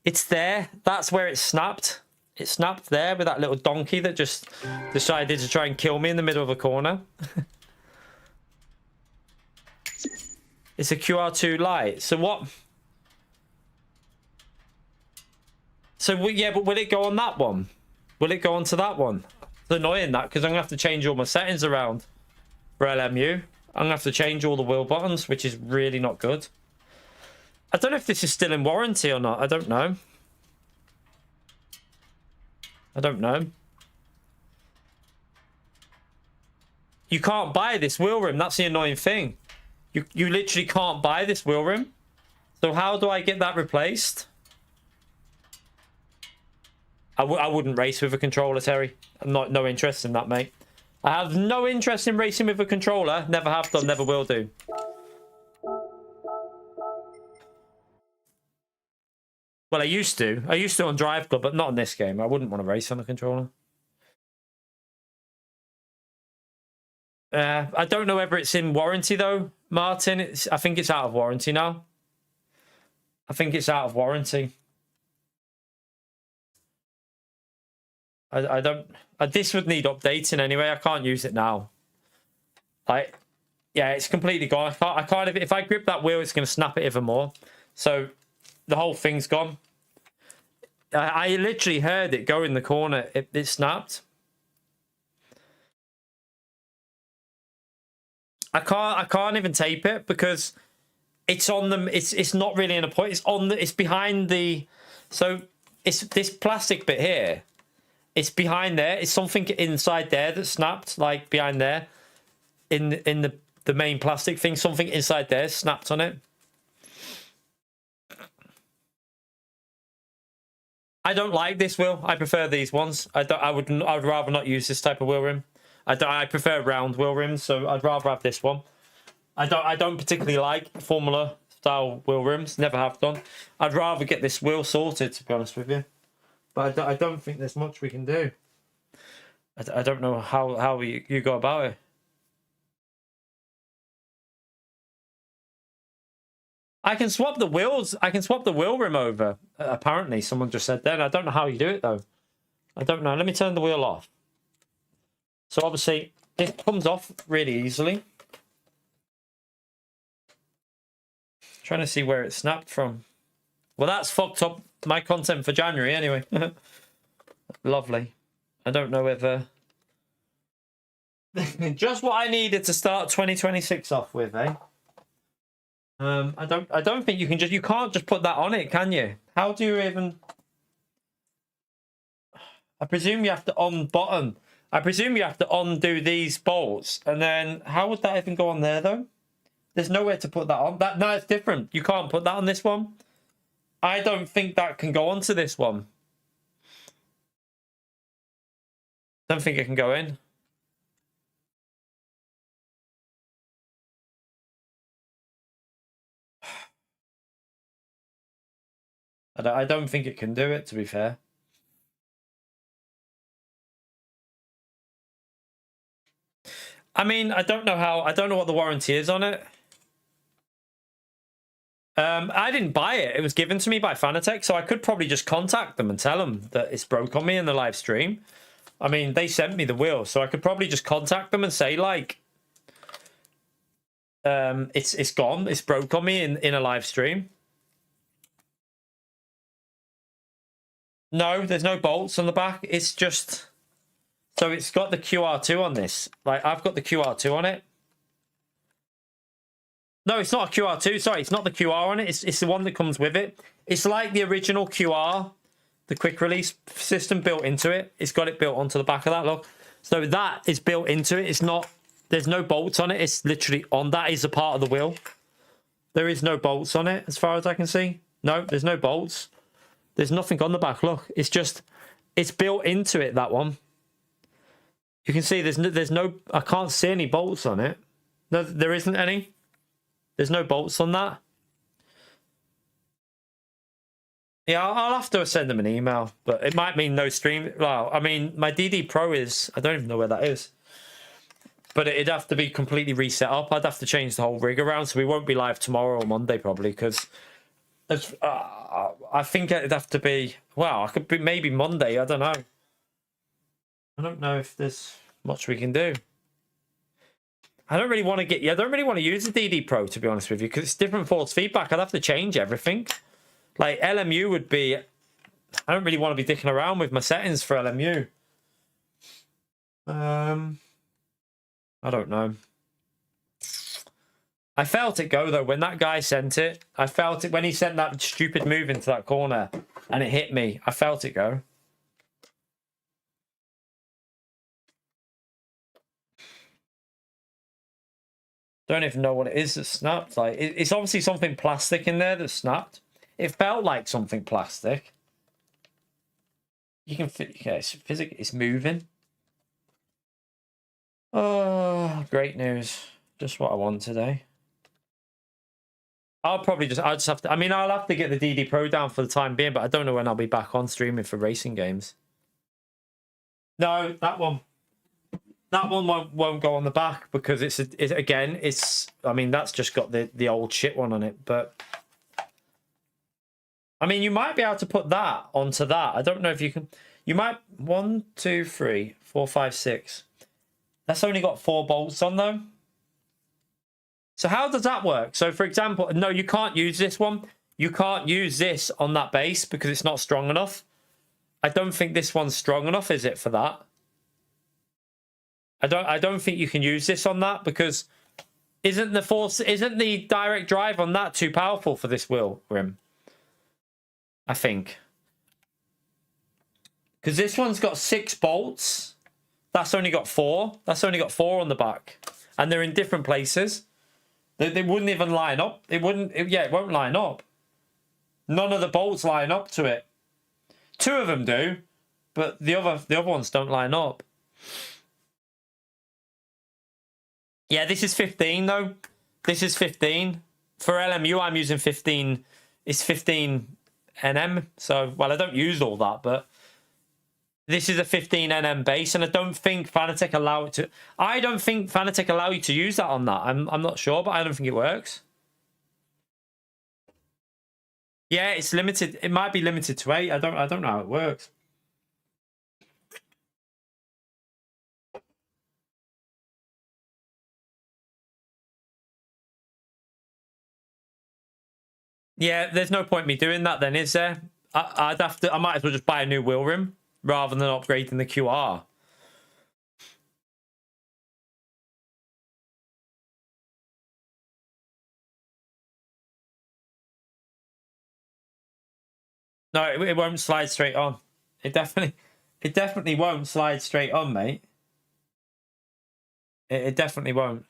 It's there. That's where it snapped. It snapped there with that little donkey that just decided to try and kill me in the middle of a corner. It's a QR2 light. So what? So yeah, but will it go on that one? Will it go onto that one? It's annoying that, because I'm going to have to change all my settings around for LMU. I'm going to have to change all the wheel buttons, which is really not good. I don't know if this is still in warranty or not. I don't know. I don't know. You can't buy this wheel rim. That's the annoying thing. You literally can't buy this wheel rim. So how do I get that replaced? I wouldn't race with a controller, Terry. I'm no interest in that, mate. I have no interest in racing with a controller. Never have done, never will do. Well, I used to. I used to on Drive Club, but not in this game. I wouldn't want to race on the controller. I don't know whether it's in warranty, though, Martin. I think it's out of warranty now. I think it's out of warranty. I don't... this would need updating anyway. I can't use it now. Yeah, it's completely gone. I can't if I grip that wheel, it's going to snap it even more. So the whole thing's gone. I literally heard it go in the corner. It snapped. I can't even tape it because it's on them. It's not really in a point. It's behind the. So it's this plastic bit here. It's behind there. It's something inside there that snapped, like behind there, in the main plastic thing. Something inside there snapped on it. I don't like this wheel. I prefer these ones. I would rather not use this type of wheel rim. I prefer round wheel rims, so I'd rather have this one. I don't particularly like Formula style wheel rims. Never have done. I'd rather get this wheel sorted, to be honest with you. But I don't think there's much we can do. I don't know how you go about it. I can swap the wheels. I can swap the wheel rim over. Apparently, someone just said then. I don't know how you do it, though. I don't know. Let me turn the wheel off. So, obviously, it comes off really easily. Trying to see where it snapped from. Well, that's fucked up my content for January, anyway. Lovely. I don't know whether... Just what I needed to start 2026 off with, eh? I don't think you can't just put that on it, can you? How do you even... I presume you have to unbutton. I presume you have to undo these bolts, and then how would that even go on there, though? There's nowhere to put that on. No, it's different. You can't put that on this one. I don't think that can go onto this one. Don't think it can go in. I don't think it can do it, to be fair. I mean, I don't know what the warranty is on it. I didn't buy it. It was given to me by Fanatec, so I could probably just contact them and tell them that it's broke on me in the live stream. I mean, they sent me the wheel, so I could probably just contact them and say, like, it's gone. It's broke on me in a live stream. No, there's no bolts on the back. It's just... So it's got the QR2 on this. Like, I've got the QR2 on it. No, it's not a QR2. Sorry, it's not the QR on it. It's the one that comes with it. It's like the original QR, the quick release system built into it. It's got it built onto the back of that, look. So that is built into it. It's not... There's no bolts on it. It's literally on. That is a part of the wheel. There is no bolts on it, as far as I can see. No, there's no bolts. There's nothing on the back. Look, it's just... It's built into it, that one. You can see there's no... I can't see any bolts on it. No, there isn't any. There's no bolts on that. Yeah, I'll have to send them an email, but it might mean no stream. Well, I mean, my DD Pro is... I don't even know where that is. but it'd have to be completely reset up. I'd have to change the whole rig around, so we won't be live tomorrow or Monday probably, because I think it'd have to be, well, I could be maybe Monday. I don't know. I don't know if there's much we can do. I don't really want to get. I don't really want to use the DD Pro, to be honest with you, because it's different force feedback. I'd have to change everything. Like LMU would be. I don't really want to be dicking around with my settings for LMU. I don't know. I felt it go though when that guy sent it. I felt it when he sent that stupid move into that corner, and it hit me. I felt it go. Don't even know what it is that snapped. Like it's obviously something plastic in there that snapped. It felt like something plastic. You can fit. Yeah, it's physical. It's moving. Oh, great news! Just what I want today. I'll just have to. I mean, I'll have to get the DD Pro down for the time being, but I don't know when I'll be back on streaming for racing games. No, that one. That one won't go on the back because it's again. I mean, that's just got the old shit one on it. But I mean, you might be able to put that onto that. I don't know if you can. You might 1, 2, 3, 4, 5, 6. That's only got 4 bolts on though. So how does that work? So for example, no, you can't use this one. You can't use this on that base because it's not strong enough. I don't think this one's strong enough, is it, for that? I don't think you can use this on that because isn't the direct drive on that too powerful for this wheel rim? I think. Because this one's got 6 bolts. That's only got 4. That's only got 4 on the back. And they're in different places. They wouldn't even line up. It won't line up. None of the bolts line up to it. 2 of them do, but the other ones don't line up. Yeah, this is 15 though. This is 15. For LMU, I'm using 15. It's 15 NM. So, well, I don't use all that, but this is a 15 NM base, and I don't think Fanatec allow it to. I don't think Fanatec allow you to use that on that. I'm not sure, but I don't think it works. Yeah, it's limited. It might be limited to 8. I don't know how it works. Yeah, there's no point me doing that then, is there? I might as well just buy a new wheel rim rather than upgrading the QR. No, it won't slide straight on. It definitely won't slide straight on, mate. It definitely won't.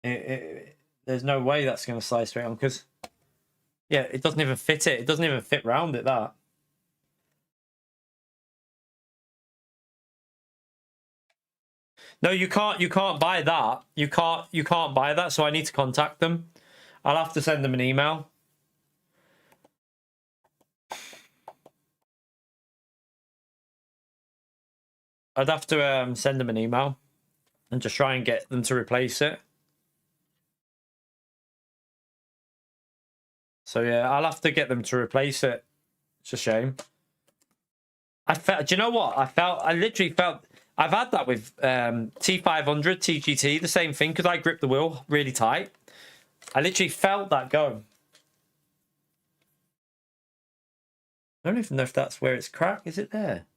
There's no way that's going to slide straight on because, yeah, it doesn't even fit it. It doesn't even fit round it, that. No, you can't buy that. You can't buy that, so I need to contact them. I'll have to send them an email. I'd have to send them an email and just try and get them to replace it. So yeah, I'll have to get them to replace it. It's a shame. Do you know what? I literally felt. I've had that with T500, TGT, the same thing, because I grip the wheel really tight. I literally felt that go. I don't even know if that's where it's cracked. Is it there?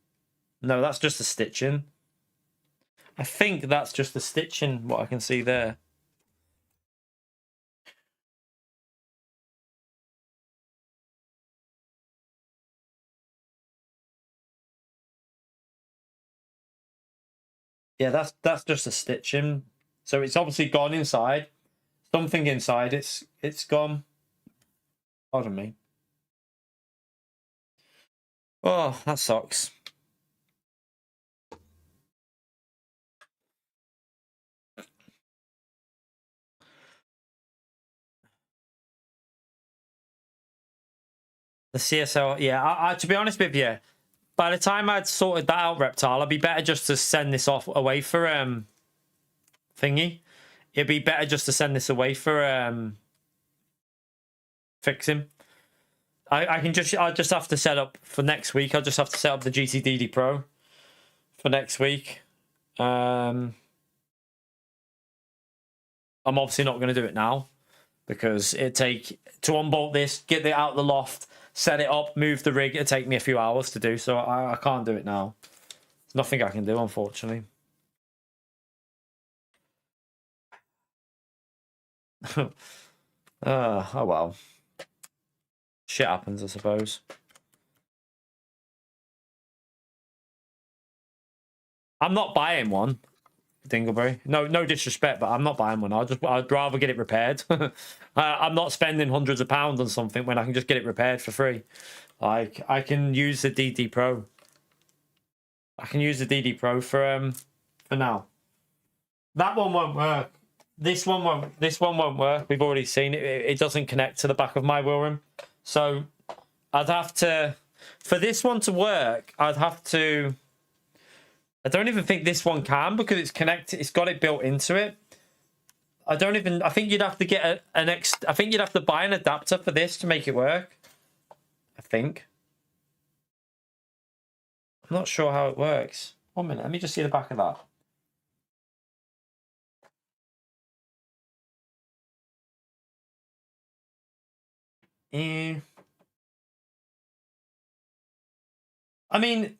No, that's just the stitching. I think that's just the stitching, what I can see there. Yeah, that's just a stitching. So it's obviously gone inside. Something inside it's gone. Pardon me. Oh, that sucks. The CSL, yeah. To be honest with you, by the time I'd sorted that out, Reptile, I'd be better just to send this off away for thingy. It'd be better just to send this away for fixing. I just have to set up for next week. I'll just have to set up the GTDD Pro for next week. I'm obviously not going to do it now because it'd take to unbolt this, get it out of the loft, set it up, move the rig. It'd take me a few hours to do, so I can't do it now. There's nothing I can do, unfortunately. Oh well. Shit happens, I suppose. I'm not buying one, Dingleberry. No disrespect, but I'm not buying one. I'd rather get it repaired. I'm not spending hundreds of pounds on something when I can just get it repaired for free. Like, I can use the DD Pro. I can use the DD Pro for now. That one won't work. This one won't work. We've already seen it. It doesn't connect to the back of my wheel rim. So I'd have to, for this one to work, I'd have to, I don't even think this one can because it's connected. It's got it built into it. I think you'd have to get I think you'd have to buy an adapter for this to make it work. I think. I'm not sure how it works. 1 minute. Let me just see the back of that. I mean,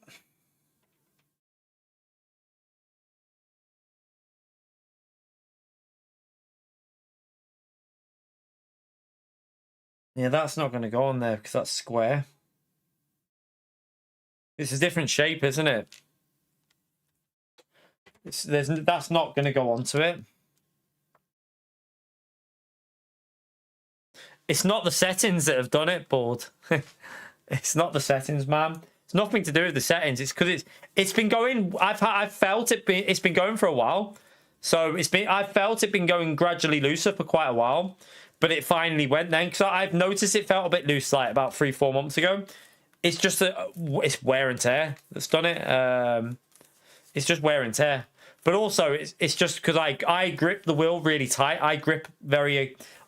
yeah, that's not going to go on there because that's square. It's a different shape, isn't it? That's not going to go onto it. It's not the settings that have done it, Board. It's not the settings, man. It's nothing to do with the settings. It's because it's been going. I've felt it. It's been going for a while. So I've felt it been going gradually looser for quite a while, but it finally went then because I've noticed it felt a bit loose like about 3-4 months ago. It's just it's wear and tear that's done it. It's just wear and tear, but also it's just because I grip the wheel really tight.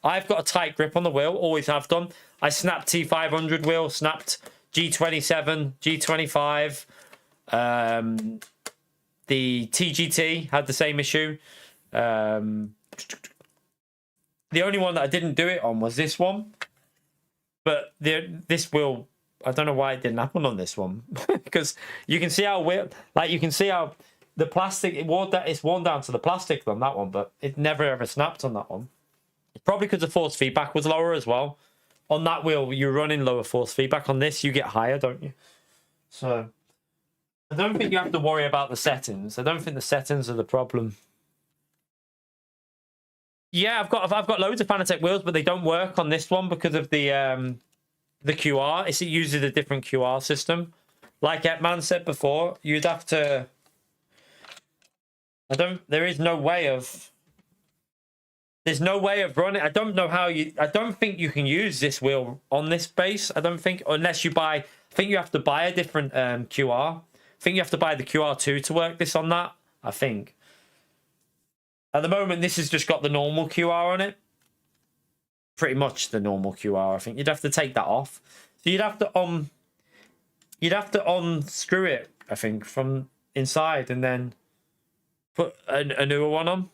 I've got a tight grip on the wheel, always have done. I snapped T500 wheel, snapped G27, G25. The TGT had the same issue. The only one that I didn't do it on was this one. But this wheel, I don't know why it didn't happen on this one. Because you can see how the plastic, it's worn down to the plastic on that one, but it never ever snapped on that one. Probably because the force feedback was lower as well. On that wheel, you're running lower force feedback. On this, you get higher, don't you? So, I don't think you have to worry about the settings. I don't think the settings are the problem. Yeah, I've got loads of Fanatec wheels, but they don't work on this one because of the QR. It uses a different QR system. Like Epman said before, you'd have to. There is no way of. There's no way of running. I don't know how you. I don't think you can use this wheel on this base. I don't think, unless you buy. I think you have to buy a different QR. I think you have to buy the QR2 to work this on that. I think. At the moment, this has just got the normal QR on it. Pretty much the normal QR. I think you'd have to take that off. So you'd have to unscrew it. I think from inside and then put a newer one on.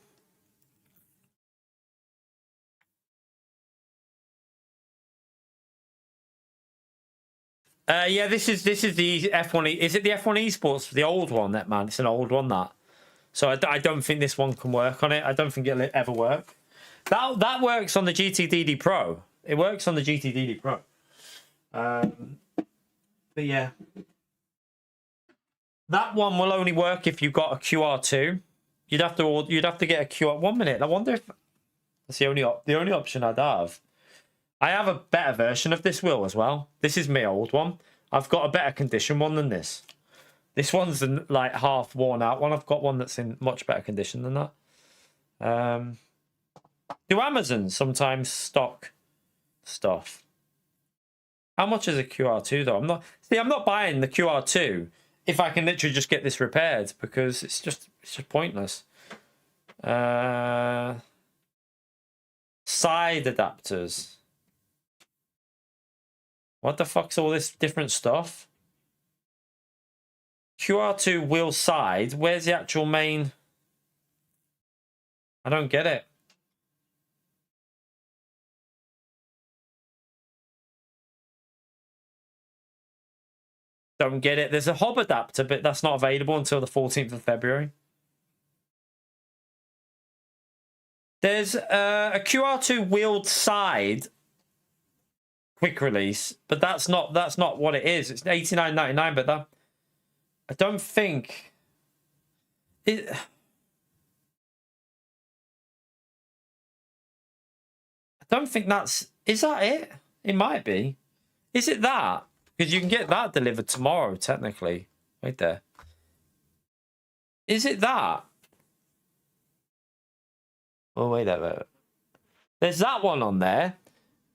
Yeah, this is the F1. Is it the F1 Esports? The old one, that man. It's an old one, that. So I don't think this one can work on it. I don't think it'll ever work. That works on the GTDD Pro. It works on the GTDD Pro. But yeah, that one will only work if you've got a QR2. You'd have to get a QR. 1 minute. I wonder if that's the only option I'd have. I have a better version of this wheel as well. This is my old one. I've got a better condition one than this. This one's like half worn out one. I've got one that's in much better condition than that. Do Amazon sometimes stock stuff? How much is a QR2 though? I'm not buying the QR2 if I can literally just get this repaired, because it's just pointless. Side adapters. What the fuck's all this different stuff? QR2 wheel side. Where's the actual main? I don't get it. Don't get it. There's a hob adapter, but that's not available until the 14th of February. There's a QR2 wheeled side quick release, but that's not what it is. It's $89.99, but that I don't think it. I don't think that's. Is that it? It might be. Is it that? Because you can get that delivered tomorrow, technically. Right there. Is it that? Oh, wait a minute. There's that one on there.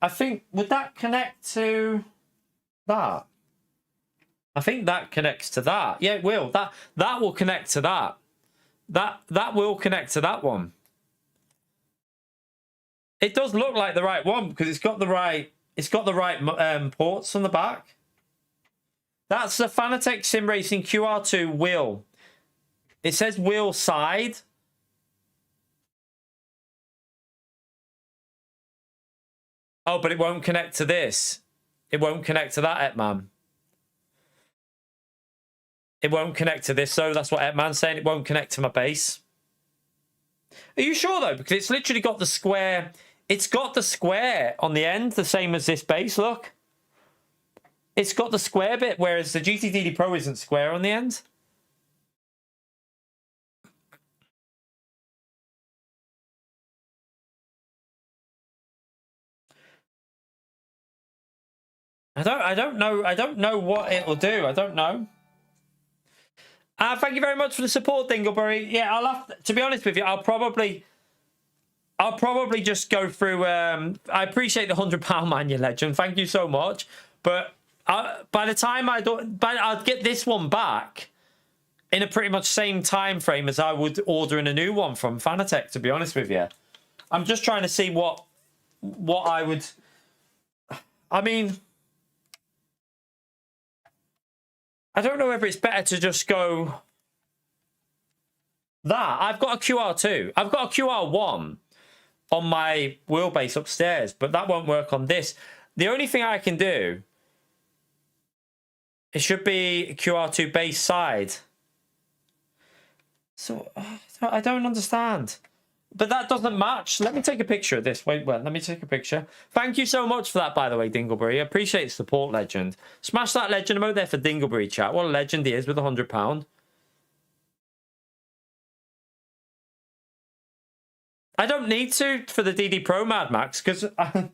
I think, would that connect to that? I think that connects to that. Yeah, it will. That will connect to that. That will connect to that one. It does look like the right one because it's got the right ports on the back. That's the Fanatec Sim Racing QR2 wheel. It says wheel side. Oh, but it won't connect to this. It won't connect to that, Etman. It won't connect to this, so that's what Etman's saying. It won't connect to my base. Are you sure, though? Because it's literally got the square. It's got the square on the end, the same as this base, look. It's got the square bit, whereas the GTDD Pro isn't square on the end. I don't know what it will do. I don't know. Thank you very much for the support, Dingleberry. Yeah, I'll have to be honest with you, I'll probably just go through. I appreciate the £100 man, you legend. Thank you so much. But by the time I'll get this one back in a pretty much same time frame as I would ordering a new one from Fanatec. To be honest with you, I'm just trying to see what I would. I mean, I don't know whether it's better to just go that. I've got a QR2. I've got a QR1 on my wheelbase upstairs, but that won't work on this. The only thing I can do, it should be a QR2 base side. So I don't understand. But that doesn't match. Let me take a picture of this. Wait, let me take a picture. Thank you so much for that, by the way, Dingleberry. I appreciate the support, legend. Smash that legend emote there for Dingleberry, chat. What a legend he is with £100. I don't need to for the DD Pro, Mad Max, because I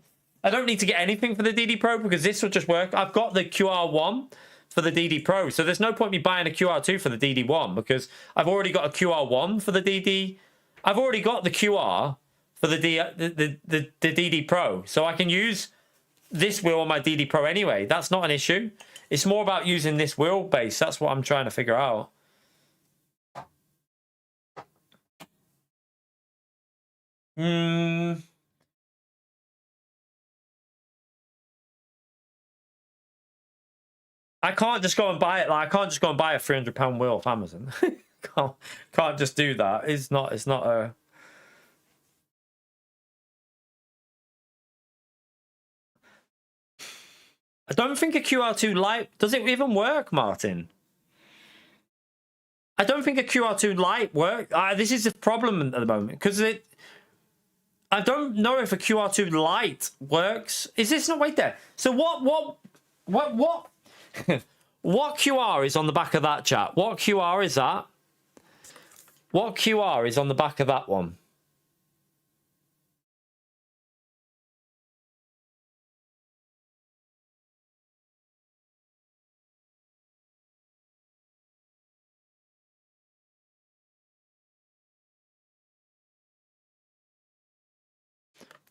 don't need to get anything for the DD Pro because this will just work. I've got the QR1 for the DD Pro, so there's no point me buying a QR2 for the DD1 because I've already got a QR1 for the DD. I've already got the QR for the DD Pro, so I can use this wheel on my DD Pro anyway. That's not an issue. It's more about using this wheel base. That's what I'm trying to figure out. I can't just go and buy it. Like I can't just go and buy a £300 wheel off Amazon. can't just do that. It's not a. I don't think a QR2 Lite does it even work, Martin. I don't think a QR2 Lite works. This is the problem at the moment because I don't know if a QR2 Lite works. Is this not wait there? So what what QR is on the back of that, chat? What QR is that? What QR is on the back of that one?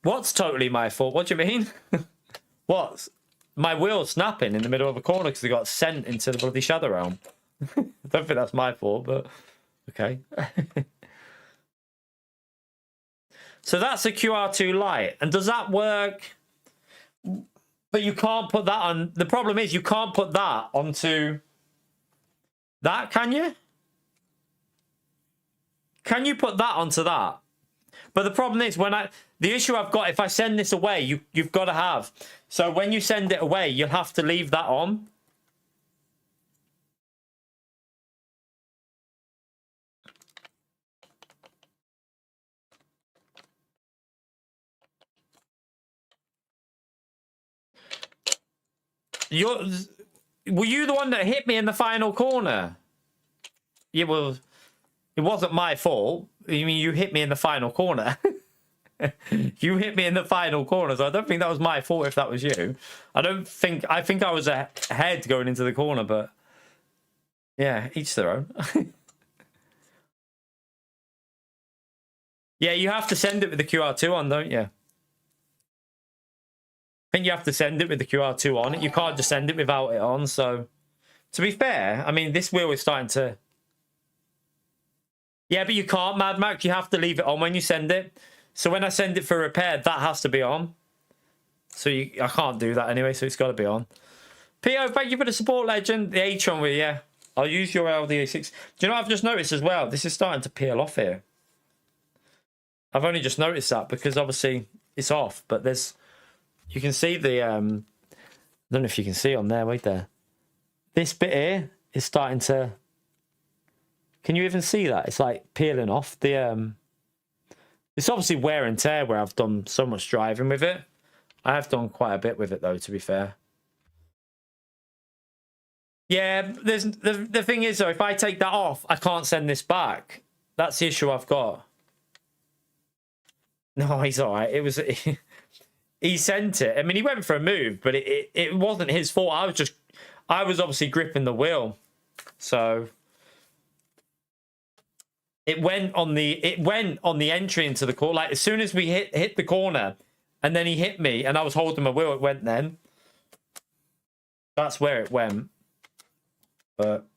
What's totally my fault? What do you mean? What? my wheel's snapping in the middle of a corner because they got sent into the bloody shadow realm. I don't think that's my fault, but okay. So that's a QR2 Lite. And does that work? But you can't put that on. The problem is you can't put that onto that, can you? Can you put that onto that? But the problem is the issue I've got, if I send this away, you've got to have. So when you send it away, you'll have to leave that on. Were you the one that hit me in the final corner? Yeah, well, it wasn't my fault. I mean, you hit me in the final corner. You hit me in the final corner, so I don't think that was my fault if that was you. I think I was ahead going into the corner, but yeah, each their own. Yeah, you have to send it with the QR2 on, don't you? I think you have to send it with the QR2 on it. You can't just send it without it on, so to be fair, I mean, this wheel is starting to... Yeah, but you can't, Mad Max. You have to leave it on when you send it. So when I send it for repair, that has to be on. So I can't do that anyway, so it's got to be on. P.O., thank you for the support, legend. The H-on with you. I'll use your LDA6. Do you know what I've just noticed as well? This is starting to peel off here. I've only just noticed that because obviously it's off, but there's... You can see the... I don't know if you can see on there. Wait there. This bit here is starting to... Can you even see that? It's like peeling off. It's obviously wear and tear where I've done so much driving with it. I have done quite a bit with it though, to be fair. Yeah, the thing is though, if I take that off, I can't send this back. That's the issue I've got. No, he's all right. It was... He sent it. I mean, he went for a move, but it wasn't his fault. I was obviously gripping the wheel. So... It went on the entry into the corner. Like as soon as we hit the corner, and then he hit me, and I was holding my wheel. It went then. That's where it went. But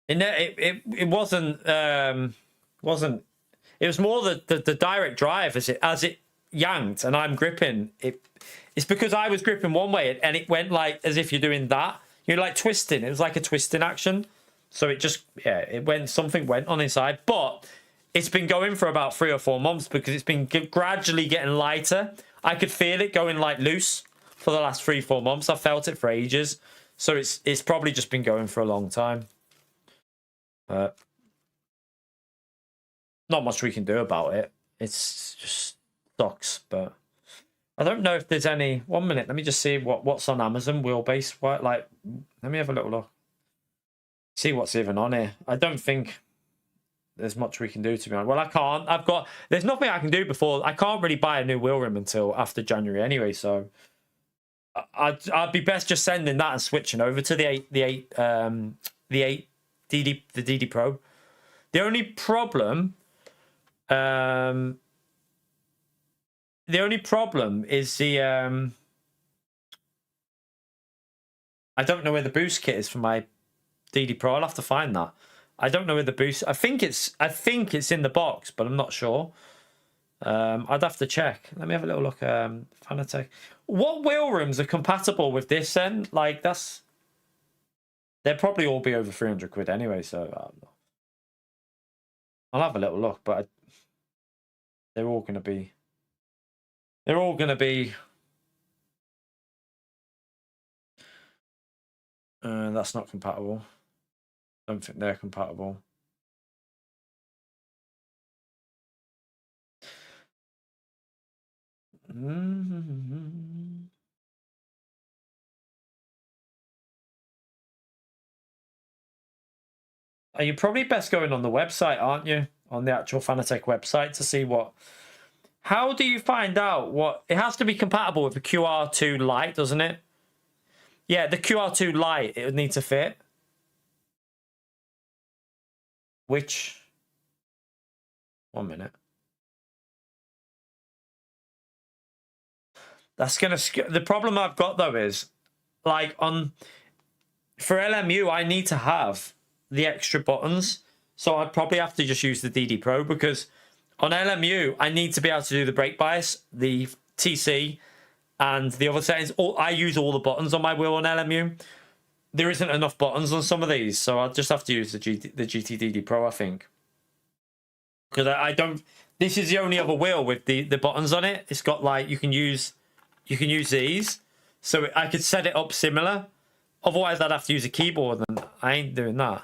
it wasn't wasn't. It was more the direct drive as it yanked, and I'm gripping it. It's because I was gripping one way, and it went like as if you're doing that. You're like twisting. It was like a twisting action. So it just, yeah, something went on inside. But it's been going for about 3 or 4 months because it's been gradually getting lighter. I could feel it going like loose for the last 3-4 months. I felt it for ages. So it's probably just been going for a long time. Not much we can do about it. It's just sucks. But I don't know if there's any... 1 minute, let me just see what's on Amazon wheelbase. Let me have a little look. See what's even on here. I don't think there's much we can do, to be honest. Well, I can't. There's nothing I can do before. I can't really buy a new wheel rim until after January anyway. So I'd be best just sending that and switching over to the 8 DD Pro. The only problem is the I don't know where the boost kit is for my DD Pro. I'll have to find that. I don't know where the boost... I think it's in the box, but I'm not sure. I'd have to check. Let me have a little look. Fanatec. What wheel rims are compatible with this then? Like, that's... They'll probably all be over 300 quid anyway, so... I'll have a little look, but... They're all going to be... That's not compatible. Don't think they're compatible. Are you probably best going on the website, aren't you? On the actual Fanatec website to see what... How do you find out what... It has to be compatible with the QR2 Lite, doesn't it? Yeah, the QR2 Lite, it would need to fit. Which... 1 minute. That's gonna. The problem I've got though is, like for LMU, I need to have the extra buttons, so I'd probably have to just use the DD Pro, because on LMU I need to be able to do the brake bias, the TC, and the other settings. I use all the buttons on my wheel on LMU. There isn't enough buttons on some of these, so I'll just have to use the GTDD Pro, I think. Because I don't... This is the only other wheel with the buttons on it. It's got, like, you can use these. So I could set it up similar. Otherwise, I'd have to use a keyboard, and I ain't doing that.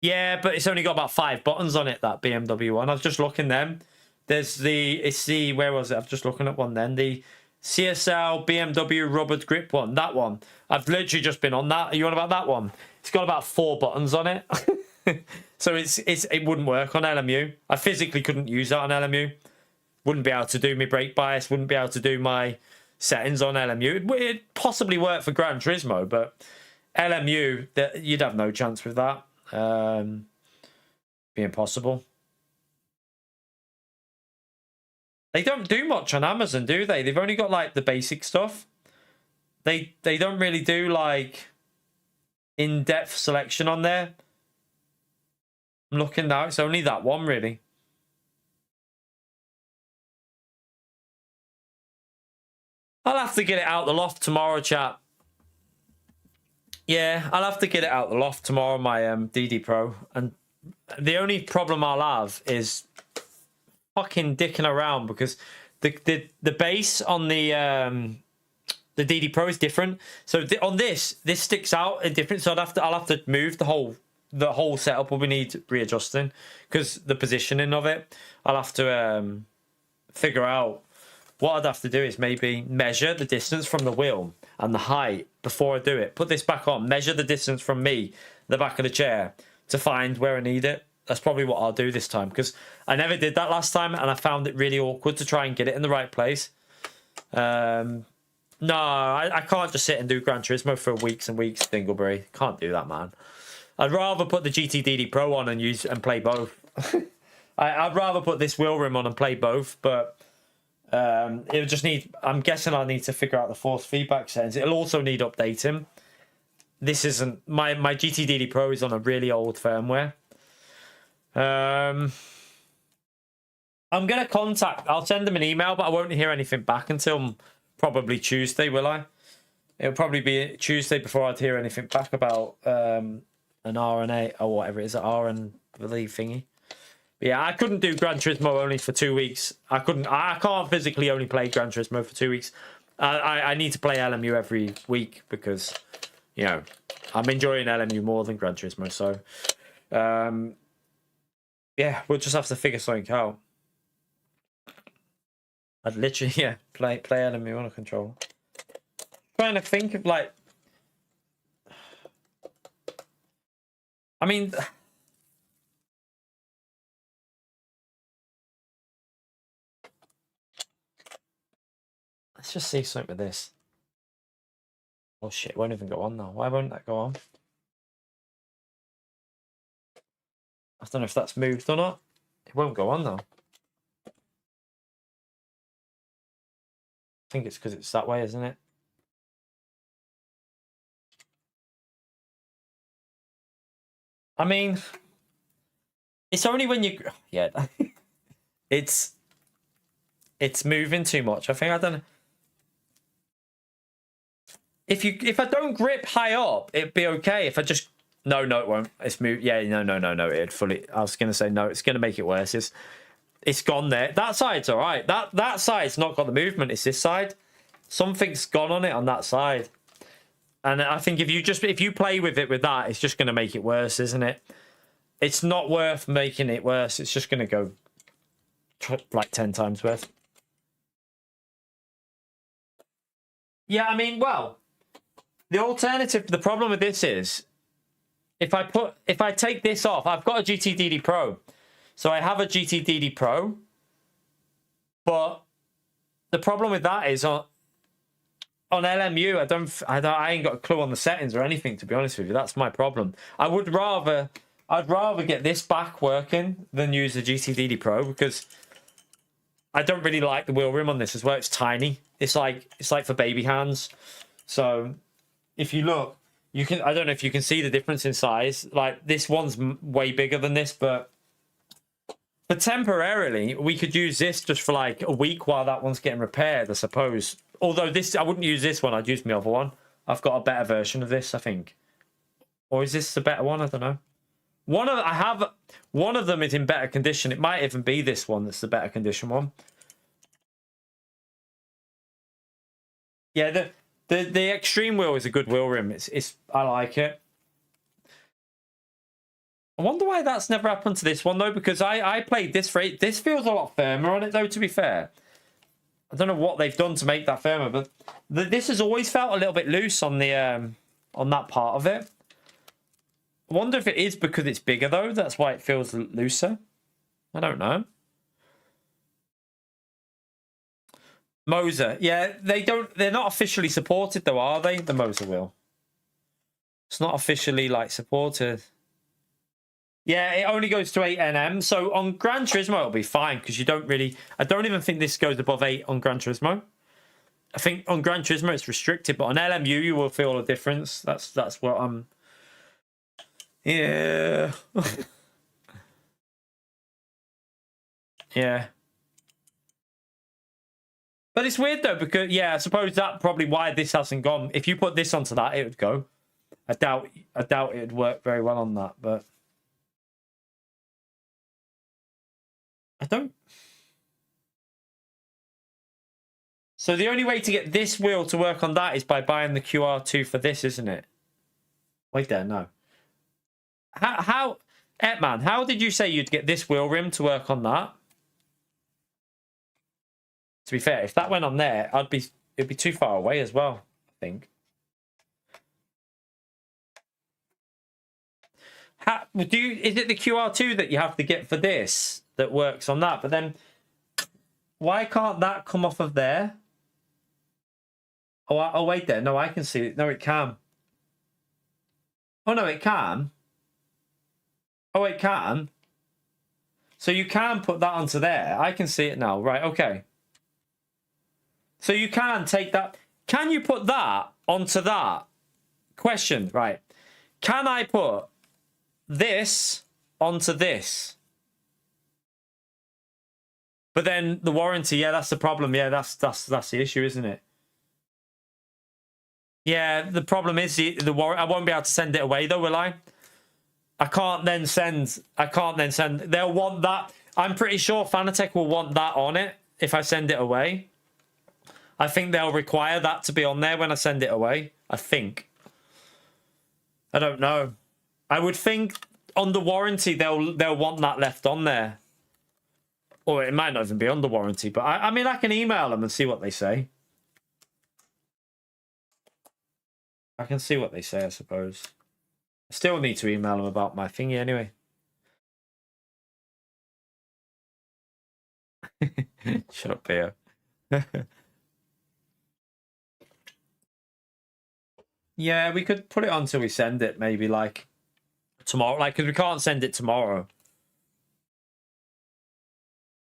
Yeah, but it's only got about 5 buttons on it, that BMW one. I was just looking them. There's the... Where was it? I'm just looking at one then. The CSL BMW rubber grip one. That one. I've literally just been on that. Are you on about that one? It's got about 4 buttons on it. So it wouldn't work on LMU. I physically couldn't use that on LMU. Wouldn't be able to do my brake bias. Wouldn't be able to do my settings on LMU. It'd possibly work for Gran Turismo, but LMU, you'd have no chance with that. Be impossible. They don't do much on Amazon, do they? They've only got, like, the basic stuff. They don't really do, like, in-depth selection on there. I'm looking now. It's only that one, really. I'll have to get it out the loft tomorrow, chat. Yeah, I'll have to get it out the loft tomorrow, my DD Pro. And the only problem I'll have is fucking dicking around, because the base on the DD Pro is different. So on this sticks out different. So I'll have to move the whole setup will need readjusting, because the positioning of it. I'll have to figure out. What I'd have to do is maybe measure the distance from the wheel and the height before I do it. Put this back on, measure the distance from me, the back of the chair, to find where I need it. That's probably what I'll do this time, because I never did that last time, and I found it really awkward to try and get it in the right place. No, I can't just sit and do Gran Turismo for weeks and weeks, Dingleberry. Can't do that, man. I'd rather put the GTDD Pro on and play both. I'd rather put this wheel rim on and play both, but it would just need... I'm guessing I'll need to figure out the force feedback settings. It'll also need updating. This isn't... My GTDD Pro is on a really old firmware. I'm going to contact... I'll send them an email, but I won't hear anything back until probably Tuesday, will I? It'll probably be Tuesday before I'd hear anything back about an RNA or whatever it is, an RN believe thingy. Yeah, I couldn't do Gran Turismo only for 2 weeks. I can't physically only play Gran Turismo for 2 weeks. I need to play LMU every week because, you know, I'm enjoying LMU more than Gran Turismo. So, yeah, we'll just have to figure something out. I'd literally, yeah, play LMU on a controller. Trying to think of, like... I mean... Let's just see something with this. Oh shit, it won't even go on now. Why won't that go on? I don't know if that's moved or not. It won't go on though. I think it's because it's that way, isn't it? I mean, it's only when you... Yeah. It's moving too much. I think I don't know. If I don't grip high up, it'd be okay. If I just... No, it won't. It's moved. Yeah, no. It'd fully... I was going to say no. It's going to make it worse. It's gone there. That side's all right. That side's not got the movement. It's this side. Something's gone on it on that side. And I think if you play with it with that, it's just going to make it worse, isn't it? It's not worth making it worse. It's just going to go like 10 times worse. Yeah, I mean, well... The alternative, the problem with this is, if I take this off, I've got a GTDD Pro. So I have a GTDD Pro, but the problem with that is on LMU, I ain't got a clue on the settings or anything, to be honest with you. That's my problem. I'd rather get this back working than use the GTDD Pro, because I don't really like the wheel rim on this as well. It's tiny. It's like for baby hands. So if you look, you can. I don't know if you can see the difference in size. Like this one's way bigger than this, but temporarily we could use this just for like a week while that one's getting repaired, I suppose. Although this, I wouldn't use this one. I'd use my other one. I've got a better version of this, I think. Or is this the better one? I don't know. One of them is in better condition. It might even be this one that's the better condition one. Yeah, the extreme wheel is a good wheel rim. It's I like it. I wonder why that's never happened to this one though, because I played this for 8. This feels a lot firmer on it though, to be fair. I don't know what they've done to make that firmer, but this has always felt a little bit loose on the on that part of it. I wonder if it is because it's bigger though. That's why it feels looser. I don't know. Moser, yeah, they're not officially supported though, are they? The Moser wheel. It's not officially like supported. Yeah, it only goes to 8 nm. So on Gran Turismo it'll be fine because you don't really. I don't even think this goes above 8 on Gran Turismo. I think on Gran Turismo it's restricted, but on LMU you will feel a difference. That's what I'm. Yeah. Yeah. But it's weird though, because yeah, I suppose that's probably why this hasn't gone. If you put this onto that, it would go. I doubt it'd work very well on that, but I don't. So the only way to get this wheel to work on that is by buying the QR2 for this, isn't it? Wait there, no. How Etman, how did you say you'd get this wheel rim to work on that? To be fair, if that went on there, it'd be too far away as well, I think. Is it the QR2 that you have to get for this that works on that? But then why can't that come off of there? Oh wait there. No, I can see it. No, it can. Oh no, it can. Oh, it can. So you can put that onto there. I can see it now. Right, okay. So you can take that. Can you put that onto that? Question, right. Can I put this onto this? But then the warranty, yeah, that's the problem. Yeah, that's the issue, isn't it? Yeah, the problem is the warranty. I won't be able to send it away though, will I? I can't then send. They'll want that. I'm pretty sure Fanatec will want that on it if I send it away. I think they'll require that to be on there when I send it away. I think. I don't know. I would think on the warranty they'll want that left on there. Or it might not even be under warranty, but I mean I can email them and see what they say. I can see what they say, I suppose. I still need to email them about my thingy anyway. Shut up, Pio. Yeah, we could put it on till we send it, maybe like tomorrow. Like, because we can't send it tomorrow.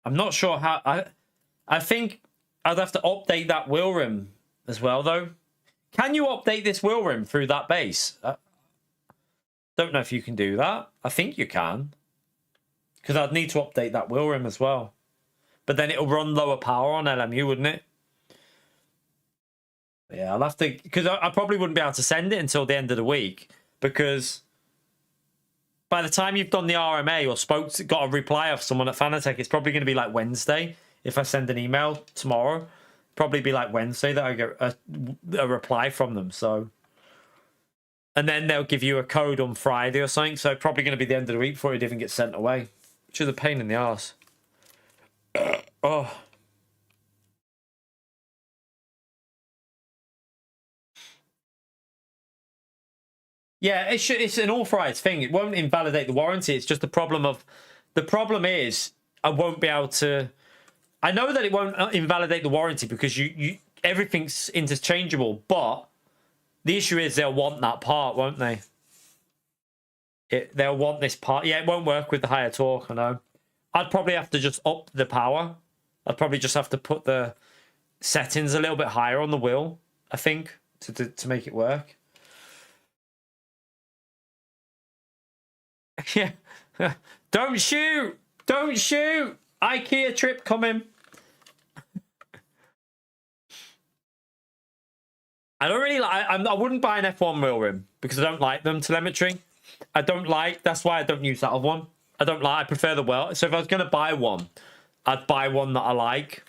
I'm not sure how. I think I'd have to update that wheel rim as well, though. Can you update this wheel rim through that base? Don't know if you can do that. I think you can. Because I'd need to update that wheel rim as well. But then it'll run lower power on LMU, wouldn't it? Yeah, I'll have to... Because I probably wouldn't be able to send it until the end of the week. Because by the time you've done the RMA or got a reply off someone at Fanatec, it's probably going to be like Wednesday. If I send an email tomorrow, probably be like Wednesday that I get a reply from them. So... And then they'll give you a code on Friday or something. So probably going to be the end of the week before it even gets sent away. Which is a pain in the arse. Oh. Yeah, it's an authorized thing. It won't invalidate the warranty. It's just the problem is I won't be able to... I know that it won't invalidate the warranty because everything's interchangeable, but the issue is they'll want that part, won't they? They'll want this part. Yeah, it won't work with the higher torque, I know. I'd probably have to just up the power I'd probably just have to put the settings a little bit higher on the wheel, I think, to make it work. Yeah. Don't shoot! Don't shoot! IKEA trip coming. I don't really like. I wouldn't buy an F1 wheel rim because I don't like them. Telemetry, I don't like. That's why I don't use that other one. I don't like. I prefer the wheel. So if I was gonna buy one, I'd buy one that I like.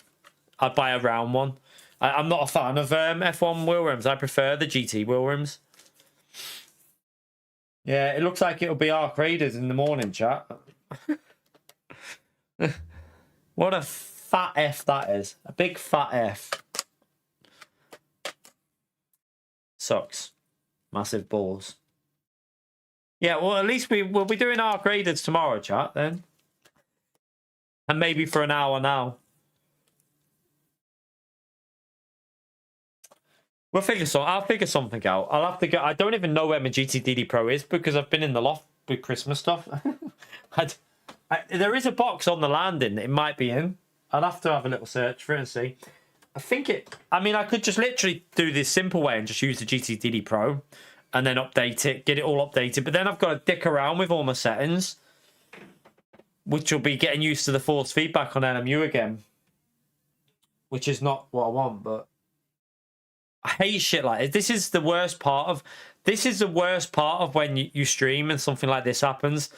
I'd buy a round one. I'm not a fan of F1 wheel rims. I prefer the GT wheel rims. Yeah, it looks like it'll be Arc Raiders in the morning, chat. What a fat F that is. A big fat F. Sucks. Massive balls. Yeah, well, at least we'll be doing Arc Raiders tomorrow, chat, then. And maybe for an hour now. We'll figure I'll figure something out. I'll have to go. I don't even know where my GTDD Pro is because I've been in the loft with Christmas stuff. There is a box on the landing that it might be in. I'll have to have a little search for it and see. I think it... I mean, I could just literally do this simple way and just use the GTDD Pro and then update it, get it all updated. But then I've got to dick around with all my settings, which will be getting used to the force feedback on LMU again, which is not what I want, but... I hate shit like this. This is the worst part of when you stream and something like this happens.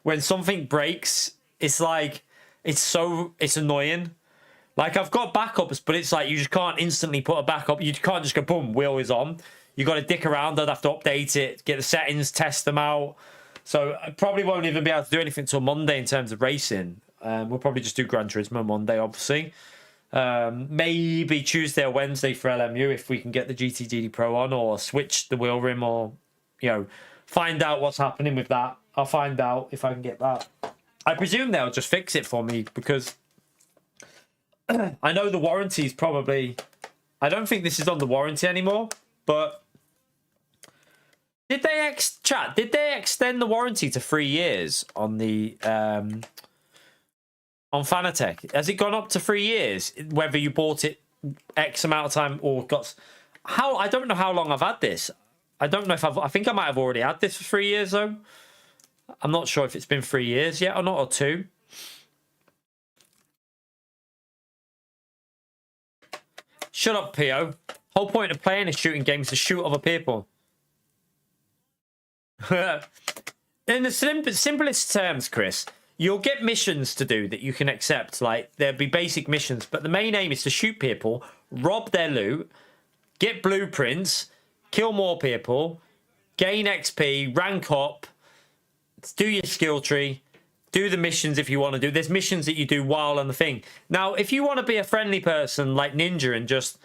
When something breaks, it's like it's annoying. Like I've got backups, but it's like you just can't instantly put a backup. You can't just go boom, wheel is on. You got to dick around. I'd have to update it, get the settings, test them out. So I probably won't even be able to do anything till Monday in terms of racing. We'll probably just do Gran Turismo Monday, obviously. Maybe Tuesday or Wednesday for LMU if we can get the GTDD Pro on, or switch the wheel rim, or find out what's happening with that. I'll find out if I can get that. I presume they'll just fix it for me because I know the warranty's probably... I don't think this is on the warranty anymore, but did they extend the warranty to 3 years on the on Fanatec? Has it gone up to 3 years? Whether you bought it X amount of time or got... I don't know how long I've had this. I don't know if I think I might have already had this for 3 years, though. I'm not sure if it's been 3 years yet or not, or 2. Shut up, Pio. Whole point of playing a shooting game is to shoot other people. In the simplest terms, Chris... You'll get missions to do that you can accept. Like, there'll be basic missions, but the main aim is to shoot people, rob their loot, get blueprints, kill more people, gain XP, rank up, do your skill tree, do the missions if you want to do. There's missions that you do while on the thing. Now, if you want to be a friendly person like Ninja and just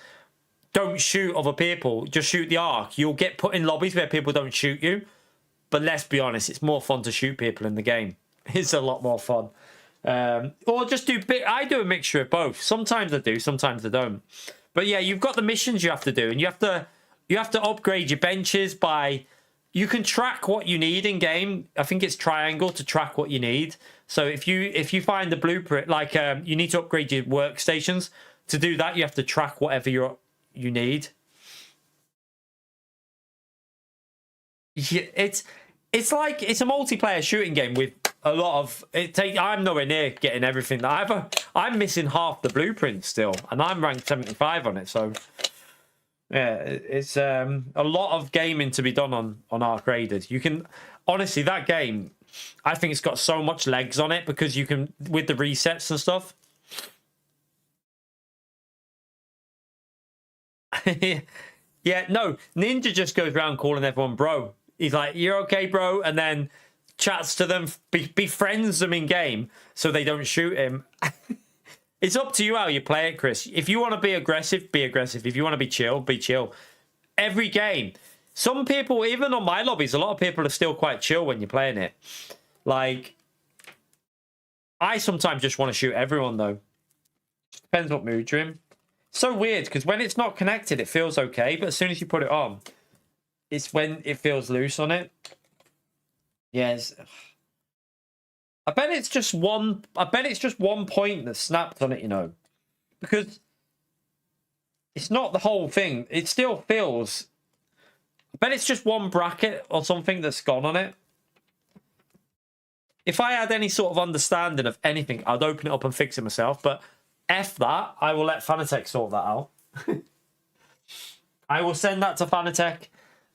don't shoot other people, just shoot the Ark, you'll get put in lobbies where people don't shoot you. But let's be honest, it's more fun to shoot people in the game. It's a lot more fun. Or just do... I do a mixture of both. Sometimes I do, sometimes I don't. But yeah, you've got the missions you have to do, and you have to upgrade your benches by... You can track what you need in game. I think it's triangle to track what you need. So if you find the blueprint, like you need to upgrade your workstations. To do that, you have to track whatever you need. Yeah, it's like it's a multiplayer shooting game with a lot of I'm nowhere near getting everything that I'm missing half the blueprint still, and I'm ranked 75 on it. So yeah, it's a lot of gaming to be done on Arc Raiders. You can honestly, that game, I think it's got so much legs on it because you can, with the resets and stuff. Yeah, no, Ninja just goes around calling everyone bro. He's like, "You're okay, bro," and then chats to them, befriends them in game so they don't shoot him. It's up to you how you play it, Chris. If you want to be aggressive, be aggressive. If you want to be chill, be chill. Every game. Some people, even on my lobbies, a lot of people are still quite chill when you're playing it. Like, I sometimes just want to shoot everyone, though. Just depends what mood you're in. So weird, because when it's not connected, it feels okay, but as soon as you put it on, it's when it feels loose on it. Yes. I bet it's just one point that snapped on it, you know. because it's not the whole thing. It still feels... I bet it's just one bracket or something that's gone on it. If I had any sort of understanding of anything, I'd open it up and fix it myself. But F that, I will let Fanatec sort that out. I will send that to Fanatec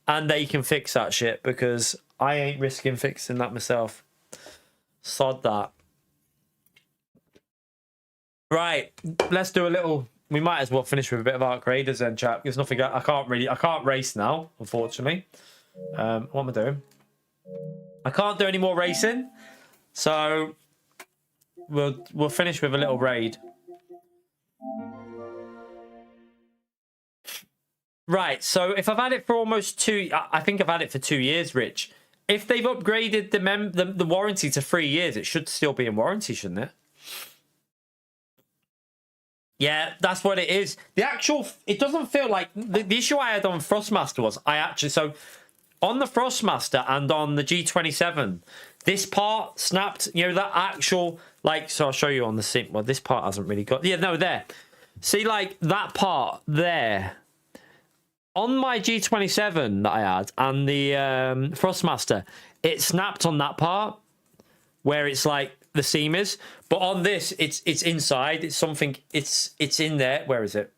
and they can fix that shit because I ain't risking fixing that myself. Sod that. Right, let's do a little... We might as well finish with a bit of Arc Raiders then, chap. There's nothing... I can't race now, unfortunately. What am I doing? I can't do any more racing. So we'll finish with a little raid. Right, so if I've had it for almost 2... I think I've had it for 2 years, Rich. If they've upgraded the warranty to 3 years, it should still be in warranty, shouldn't it? Yeah, that's what it is. The actual... It doesn't feel like... The issue I had on Thrustmaster was I actually... So on the Thrustmaster and on the G27, this part snapped. You know, that actual... Like, so I'll show you on the sim. Well, this part hasn't really got... Yeah, no, there. See, like, that part there... On my G27 that I had and the Thrustmaster, it snapped on that part where it's like the seam is. But on this, it's inside. It's something. It's in there. Where is it?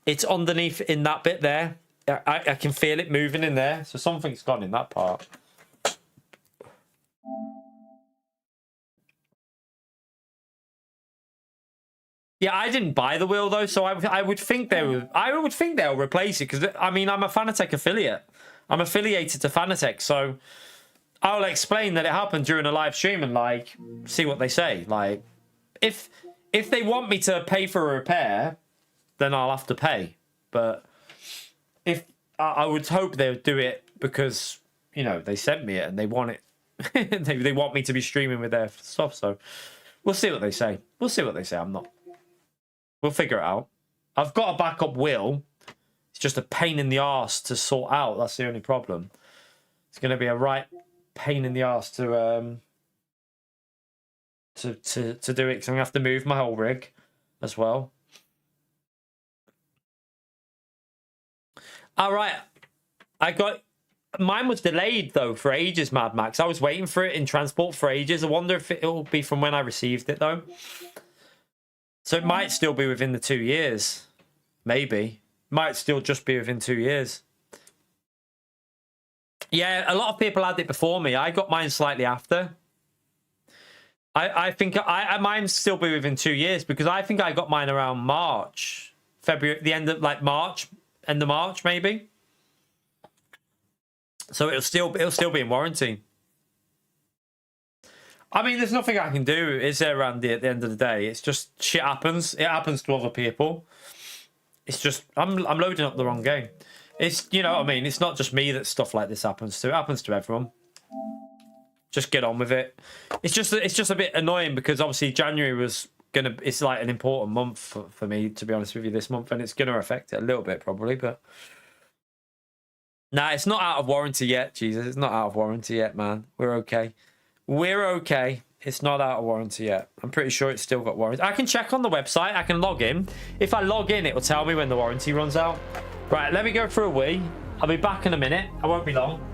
It's underneath in that bit there. I can feel it moving in there. So something's gone in that part. Yeah, I didn't buy the wheel though, so I would think they would. I would think they'll replace it because I mean I'm a Fanatec affiliate. I'm affiliated to Fanatec, so I'll explain that it happened during a live stream and like see what they say. Like if they want me to pay for a repair, then I'll have to pay. But if I would hope they would do it because you know they sent me it and they want it. they want me to be streaming with their stuff. So we'll see what they say. We'll see what they say. I'm not. We'll figure it out. I've got a backup wheel. It's just a pain in the arse to sort out. That's the only problem. It's going to be a right pain in the arse to do it because I'm going to have to move my whole rig as well. All right. Mine was delayed though for ages, Mad Max. I was waiting for it in transport for ages. I wonder if it'll be from when I received it though. So it might still be within the 2 years. Maybe. Might still just be within 2 years. Yeah, a lot of people had it before me. I got mine slightly after. I think mine still be within 2 years because I think I got mine around March. February, the end of like March. End of March, maybe. So it'll still be in warranty. I mean, there's nothing I can do, is there, Randy, at the end of the day? It's just shit happens. It happens to other people. It's just, I'm loading up the wrong game. It's, you know what I mean? It's not just me that stuff like this happens to. It happens to everyone. Just get on with it. It's just a bit annoying because obviously January was going to, it's like an important month for me, to be honest with you, this month. And it's going to affect it a little bit probably, but. Nah, it's not out of warranty yet, Jesus. It's not out of warranty yet, man. We're okay. We're okay. It's not out of warranty yet. I'm pretty sure it's still got warranty. I can check on the website. I can log in. If I log in, it will tell me when the warranty runs out. Right, let me go for a wee. I'll be back in a minute. I won't be long.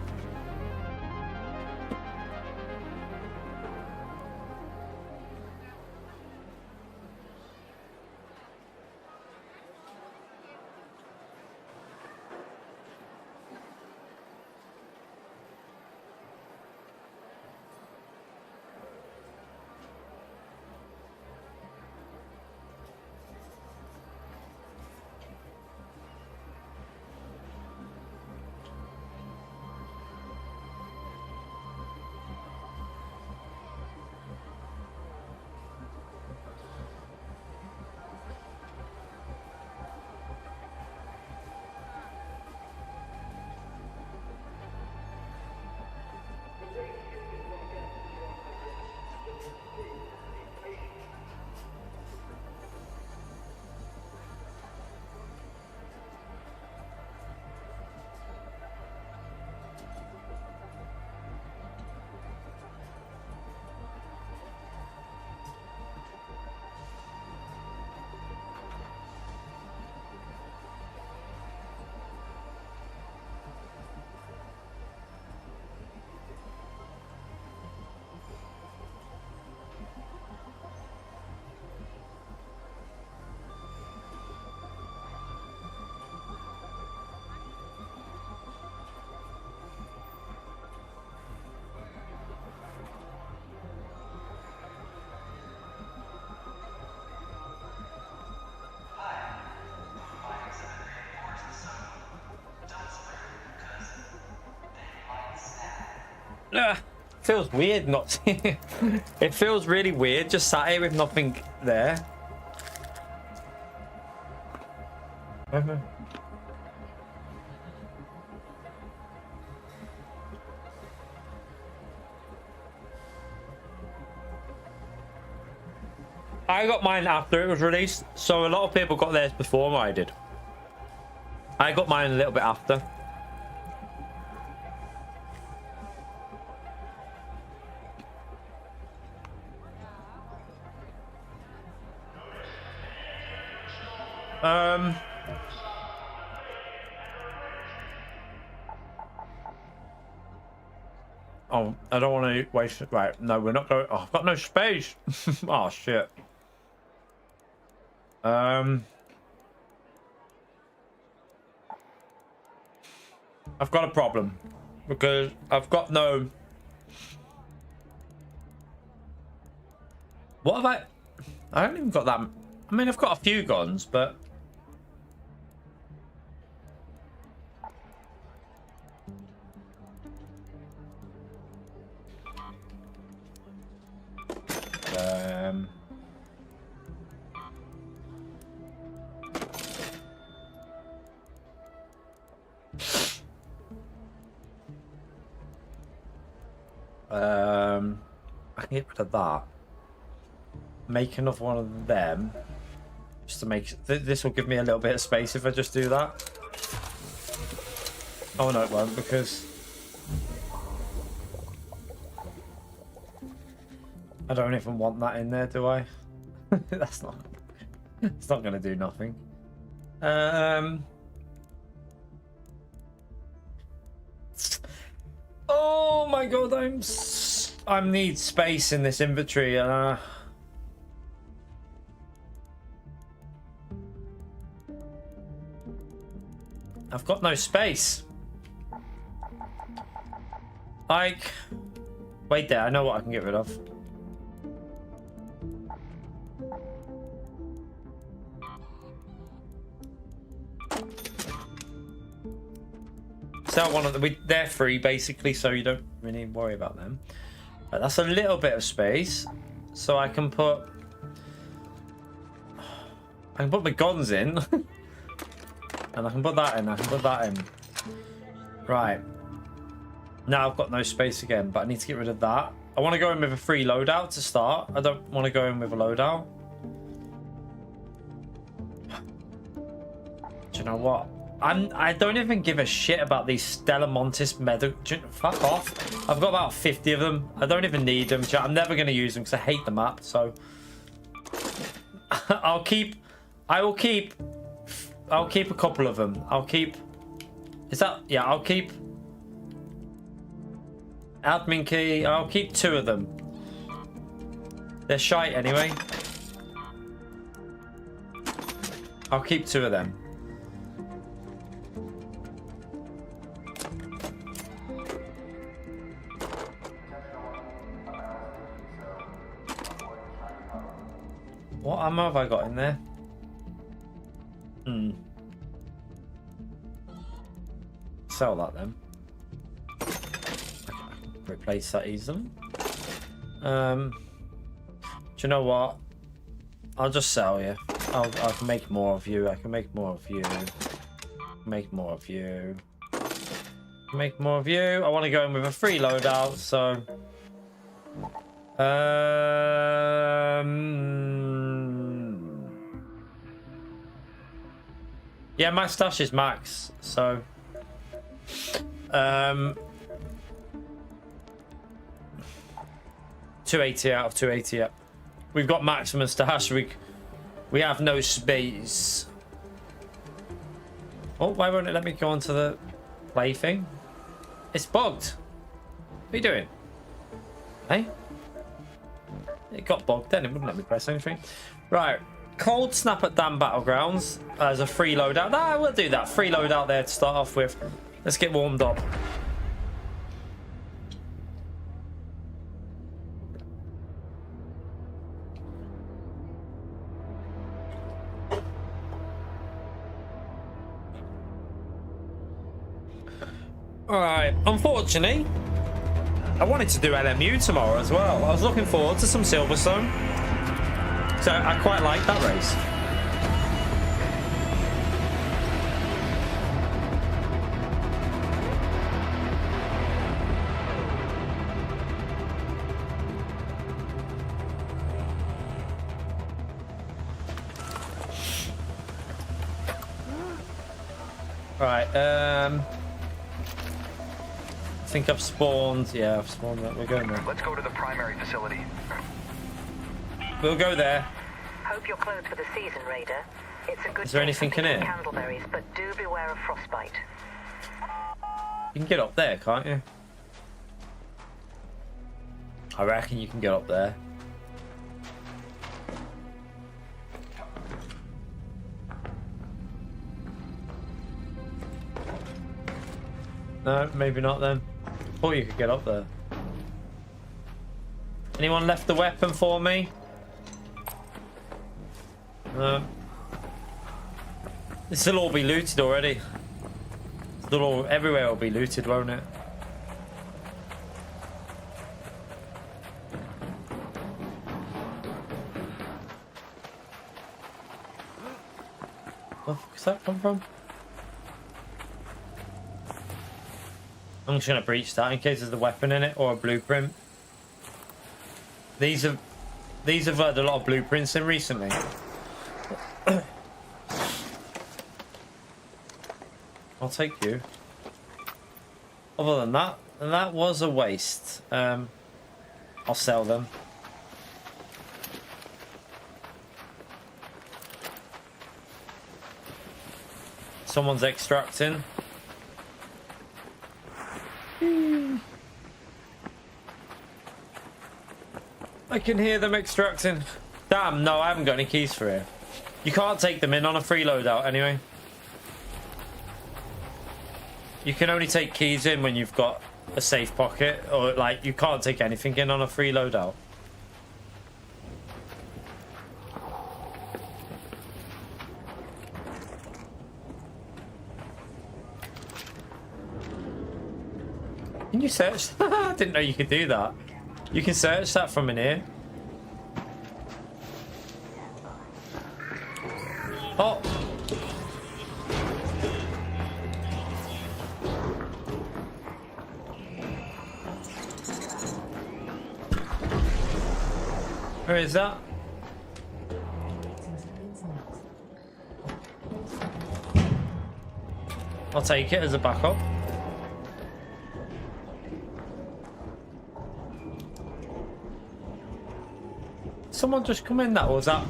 Feels weird not it feels really weird just sat here with nothing there. I got mine after it was released, so a lot of people got theirs before I did. I got mine a little bit after. Oh, I don't want to waste it. Right, no, we're not going. Oh, I've got no space. Oh shit. I've got a problem because I've got no. What have I haven't even got that. I mean, I've got a few guns, but. I can get rid of that. Make another one of them. Just to make... This will give me a little bit of space if I just do that. Oh no, it won't, because... I don't even want that in there, do I? That's not... It's not going to do nothing. Oh my god, I need space in this inventory. I've got no space. Like, wait there. I know what I can get rid of. Sell one of them. They're free basically, so you don't really worry about them. But that's a little bit of space, so I can put my guns in, and I can put that in. I can put that in. Right. Now I've got no space again, but I need to get rid of that. I want to go in with a free loadout to start. I don't want to go in with a loadout. Do you know what? I don't even give a shit about these Stella Montis medal. Fuck off. I've got about 50 of them. I don't even need them. I'm never going to use them because I hate the map. So I'll keep a couple of them. I'll keep admin key. I'll keep 2 of them. They're shite anyway. I'll keep 2 of them. What ammo have I got in there? Sell that then. Replace that easily. Do you know what? I'll just sell you. I can make more of you. I can make more of you. Make more of you. Make more of you. I want to go in with a free loadout, so. Yeah, my stash is max, so 280 out of 280. Yep. We've got maximum stash. We have no space. Oh, why won't it let me go onto the play thing? It's bugged. What are you doing? Hey? It got bugged then. It wouldn't let me press anything. Right. Cold Snap at Damn Battlegrounds as a free loadout. Nah, we'll do that. Free loadout there to start off with. Let's get warmed up. Alright, unfortunately, I wanted to do LMU tomorrow as well. I was looking forward to some Silverstone. So I quite like that race. Right, I think I've spawned. Yeah, I've spawned that. We're going there. Let's go to the primary facility. We'll go there. Hope you're closed for the season, Raider. It's a good Is there day anything for in here? candleberries, but do beware of frostbite. You can get up there, can't you? I reckon you can get up there. No, maybe not then. Thought you could get up there. Anyone left the weapon for me? No. This will all be looted already. Everywhere will be looted, won't it? Where the fuck does that come from? I'm just gonna breach that in case there's a weapon in it or a blueprint. These have had a lot of blueprints in recently. I'll take you. Other than that was a waste. I'll sell them. Someone's extracting. I can hear them extracting. Damn, no, I haven't got any keys for it. You can't take them in on a free loadout anyway. You can only take keys in when you've got a safe pocket, or like you can't take anything in on a free loadout. Can you search? I didn't know you could do that. You can search that from in here. Oh. Where is that? I'll take it as a backup. Someone just come in, that was that.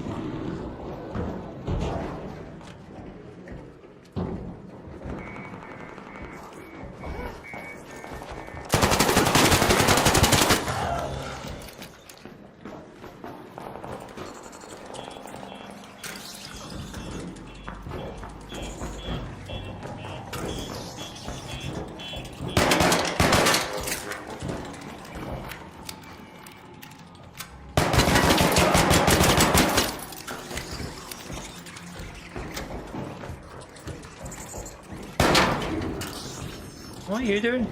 What are you doing?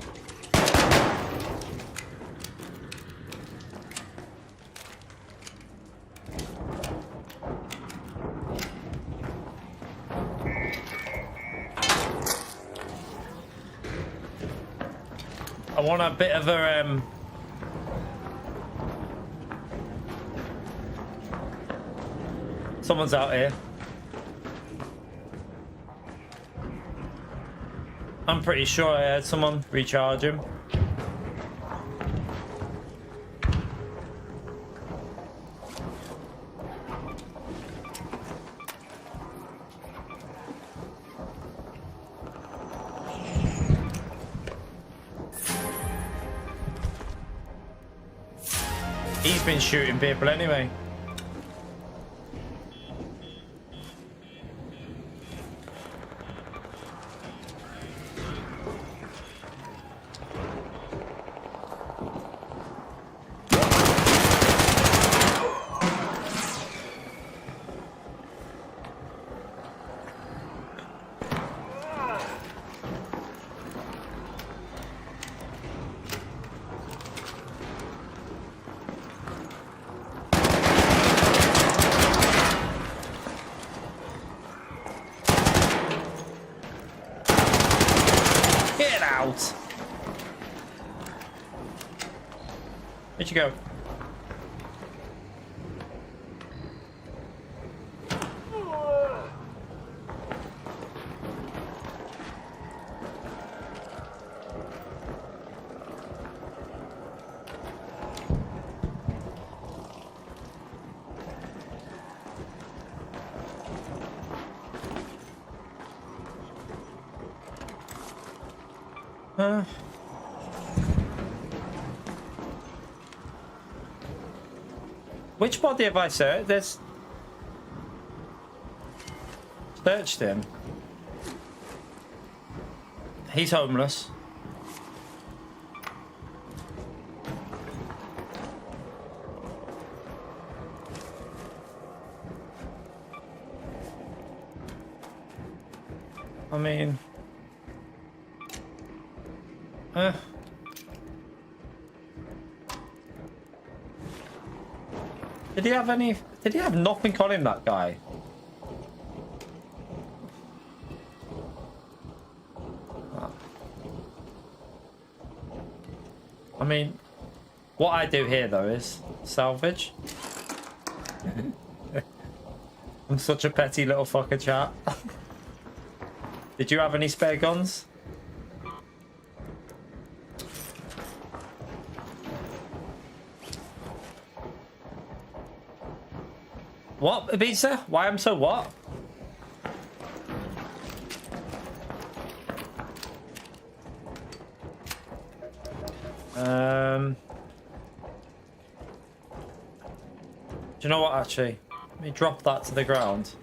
I want a bit of a someone's out here. I'm pretty sure I heard someone recharge him. He's been shooting people anyway. Where'd you go? Which body have I searched? There's... Searched him. He's homeless. I mean... Did he have any... Did he have nothing on him, that guy? I mean, what I do here, though, is salvage. I'm such a petty little fucker, chat. Did you have any spare guns? What, Ibiza? Why I'm so what? Do you know what, actually? Let me drop that to the ground.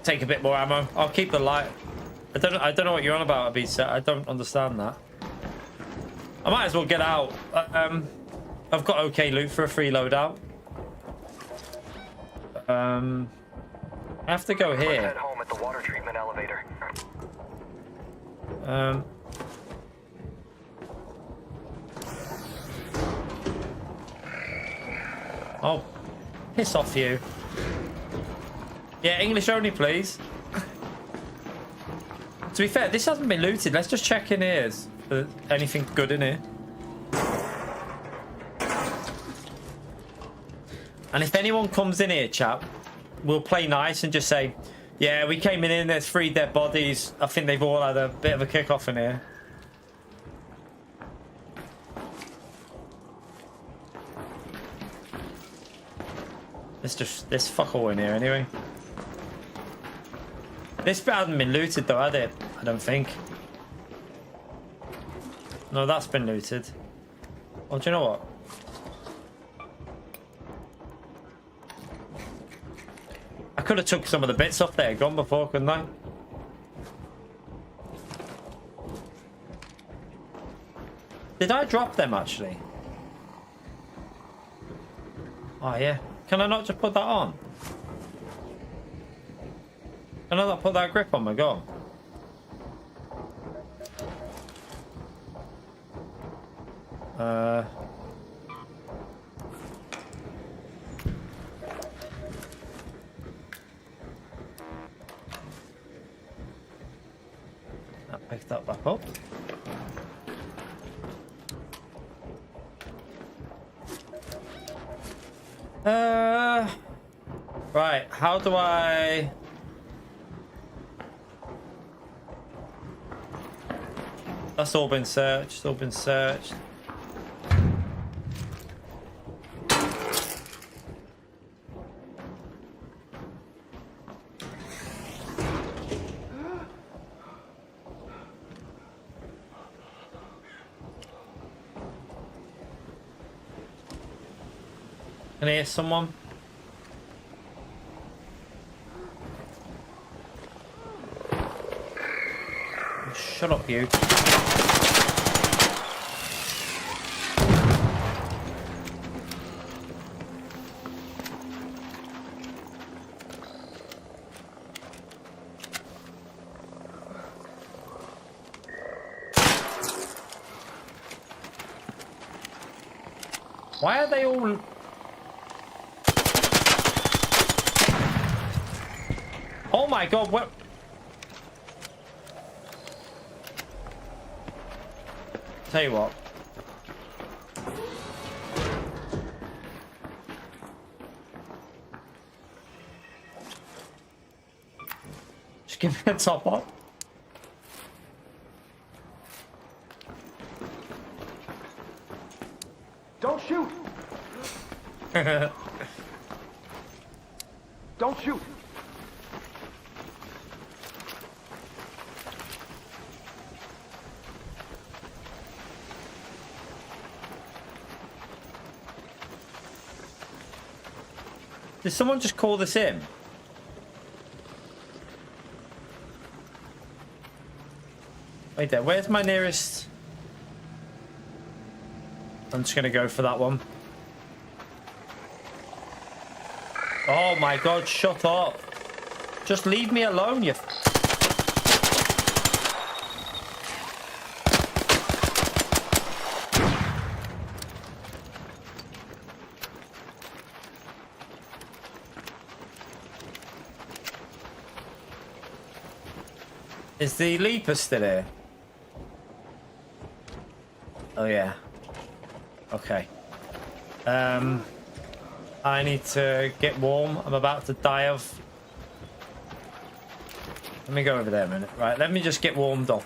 Take a bit more ammo. I'll keep the light. I don't know what you're on about, Ibiza. I don't understand that. I might as well get out. I've got okay loot for a free loadout. I have to go here. Head home at the water treatment elevator. Oh, piss off you. Yeah, English only, please. To be fair, this hasn't been looted. Let's just check in here. Is there anything good in here? And if anyone comes in here, chap, we'll play nice and just say, yeah, we came in, there's 3 dead bodies. I think they've all had a bit of a kick-off in here. There's fuck all in here anyway. This bit hasn't been looted though, had it? I don't think. No, that's been looted. Oh, do you know what? I could have took some of the bits off there gone before, couldn't I? Did I drop them actually? Oh yeah. Can I not just put that on? Can I not put that grip on my gun? I picked that back up. Right, how do I... That's all been searched, it's all been searched. Can I hear someone? Shut up, you. Why are they all... Oh my god, what... tell you what. Just give me a top up. Don't shoot! Don't shoot! Did someone just call this in? Wait there, where's my nearest? I'm just gonna go for that one. Oh my god, shut up. Just leave me alone, you... Is the leaper still here? Oh yeah. Okay. I need to get warm. I'm about to die of... Let me go over there a minute. Right, let me just get warmed up.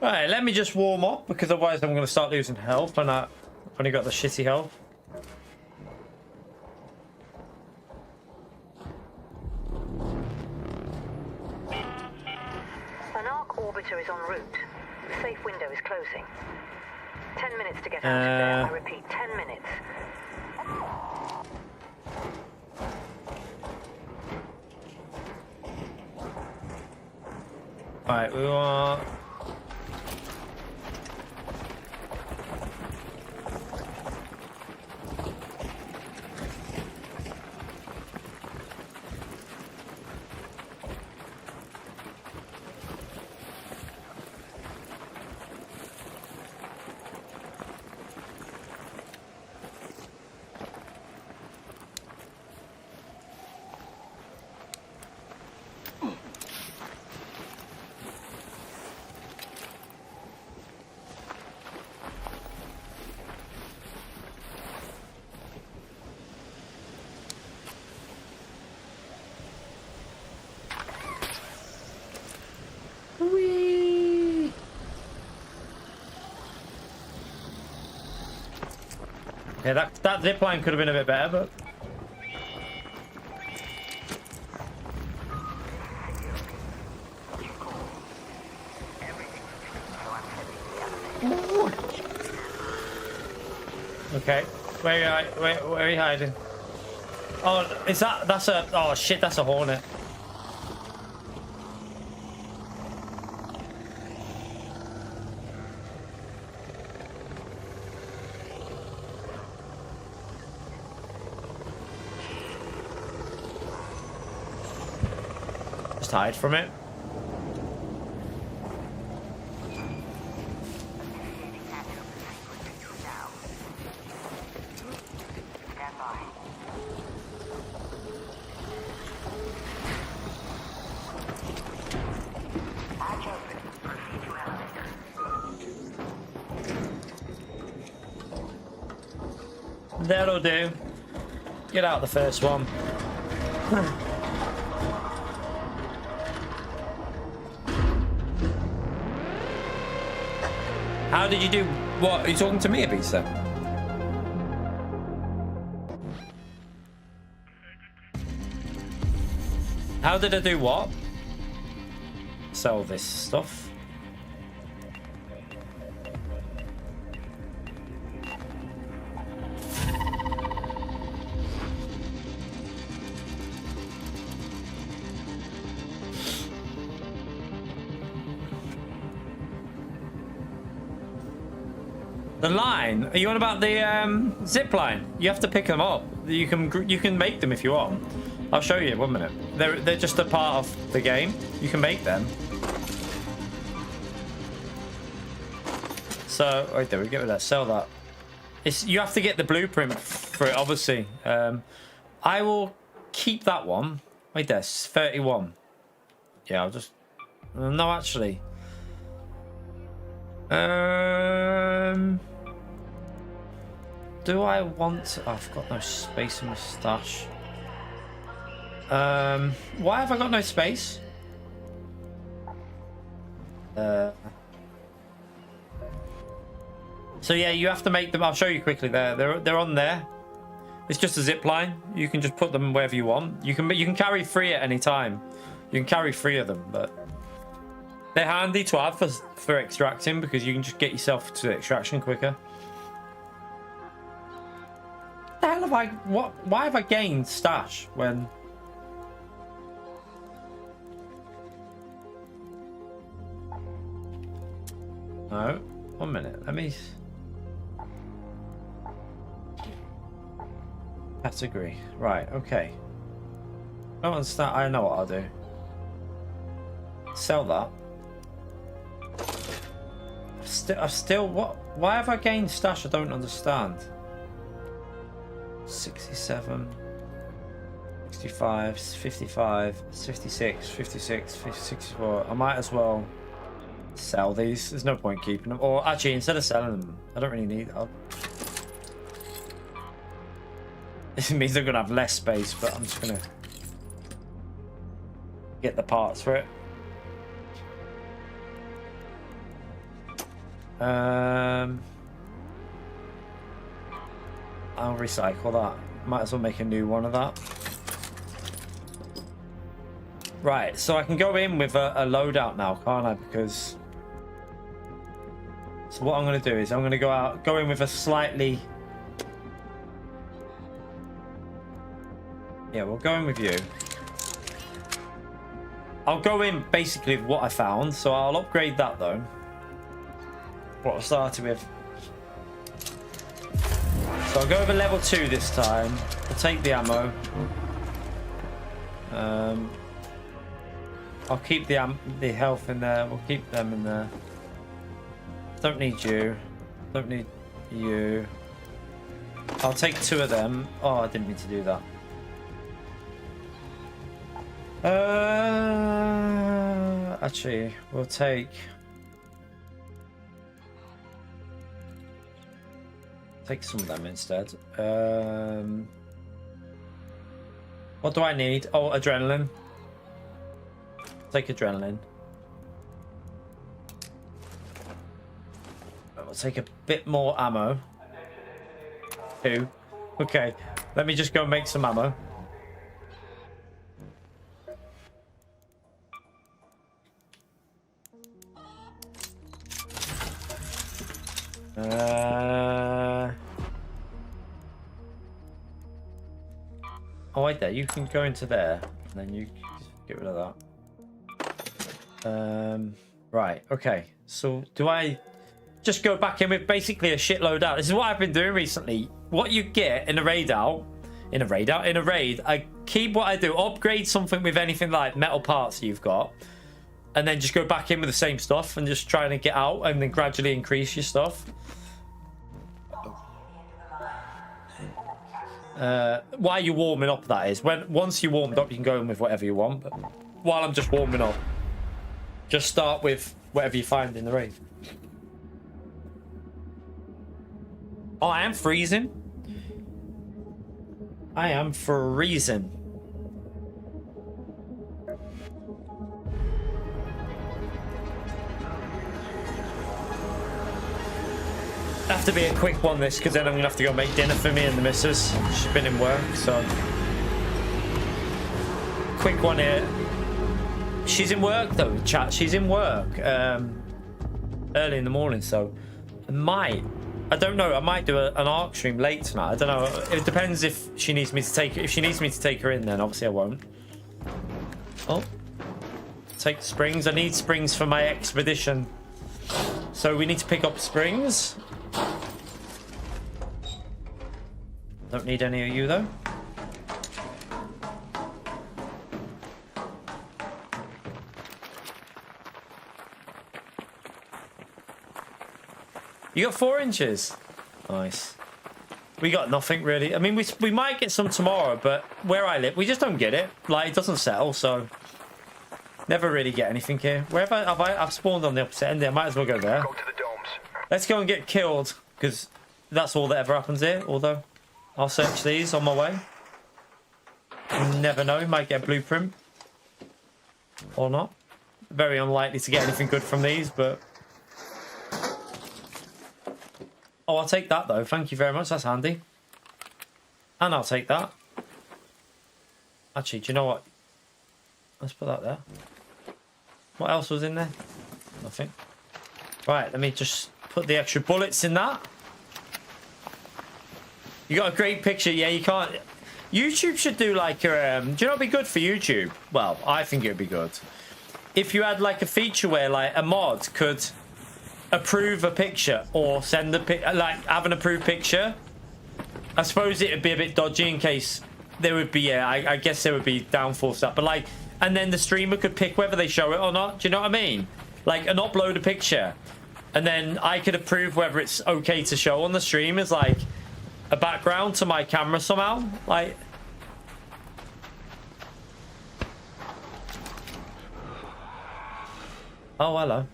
Right, let me just warm up, because otherwise I'm going to start losing health, and I've only got the shitty health. An arc orbiter is en route. The safe window is closing. 10 minutes to get out of there. I repeat, 10 minutes. Alright, we want... Whee! Yeah, that zip line could have been a bit better, but... Okay, where are you hiding? Oh, is that's a... Oh shit, that's a hornet. Just hide from it. That'll do. Get out the first one. How did you do? What? Are you talking to me, Abisa? How did I do what? Sell this stuff. The line? Are you on about the zip line? You have to pick them up. You can make them if you want. I'll show you. 1 minute. They're just a part of the game. You can make them. So right there, we get rid of that. Sell that. You have to get the blueprint for it, obviously. I will keep that one. Wait, there's 31. Yeah, I'll just... No, actually. Do I want... Oh, I've got no space in my stash. Why have I got no space? So yeah, you have to make them. I'll show you quickly. They're on there. It's just a zip line. You can just put them wherever you want. You can carry 3 at any time. You can carry 3 of them, but they're handy to have for extracting because you can just get yourself to extraction quicker. What the hell have I? Why have I gained stash when? No, 1 minute. Let me. Category. Right, okay. I don't understand. I know what I'll do. Sell that. I've still what? Why have I gained stash? I don't understand. 67, 65, 55, 56, 56, 64. I might as well sell these. There's no point keeping them. Or actually, instead of selling them, I don't really need them. This means I'm gonna have less space, but I'm just gonna get the parts for it. I'll recycle that. Might as well make a new one of that. Right, so I can go in with a loadout now, can't I? Because so what I'm going to do is I'm going to go in with a slightly. Yeah, we'll go in with you. I'll go in basically with what I found, so I'll upgrade that though. What I started with. So I'll go over level 2 this time. I'll take the ammo. I'll keep the health in there. We'll keep them in there. Don't need you. Don't need you. I'll take 2 of them. Oh, I didn't mean to do that. Actually, we'll take some of them instead. What do I need? Oh, adrenaline. Take adrenaline. I'll take a bit more ammo. 2. Okay, let me just go make some ammo. Oh wait, there. You can go into there, and then you get rid of that. Right. Okay. So do I just go back in with basically a shitload out? This is what I've been doing recently. What you get in a raid, I keep what I do. Upgrade something with anything like metal parts you've got, and then just go back in with the same stuff and just trying to get out, and then gradually increase your stuff. While you're warming up, that is. Once you're warmed up, you can go in with whatever you want. But while I'm just warming up, just start with whatever you find in the raid. Oh, I am freezing. I am freezing. Have to be a quick one this, because then I'm gonna have to go make dinner for me and the missus. She's been in work, so quick one here. She's in work though, chat. She's in work early in the morning, so I don't know, I might do an ARC stream late tonight. I don't know, it depends if she needs me to take her in, then obviously I won't. Oh, take springs. I need springs for my expedition, so we need to pick up springs. Don't need any of you though. You got 4 inches. Nice. We got nothing really. I mean, we might get some tomorrow, but where I live, we just don't get it. Like, it doesn't sell, so never really get anything here. Wherever I've spawned on the opposite end there. I might as well go there. Go to the domes. Let's go and get killed, because that's all that ever happens here. Although, I'll search these on my way. You never know, might get a blueprint. Or not. Very unlikely to get anything good from these, but... Oh, I'll take that, though. Thank you very much. That's handy. And I'll take that. Actually, do you know what? Let's put that there. What else was in there? Nothing. Right, let me just put the extra bullets in that. You got a great picture. Yeah, you can't... YouTube should do like a... do you know what would be good for YouTube? Well, I think it would be good. If you had like a feature where like a mod could approve a picture or send a like have an approved picture. I suppose it would be a bit dodgy in case there would be I guess there would be downfall stuff, but like, and then the streamer could pick whether they show it or not. Do you know what I mean? Like an upload a picture and then I could approve whether it's okay to show on the stream as like a background to my camera somehow. Like, oh, hello.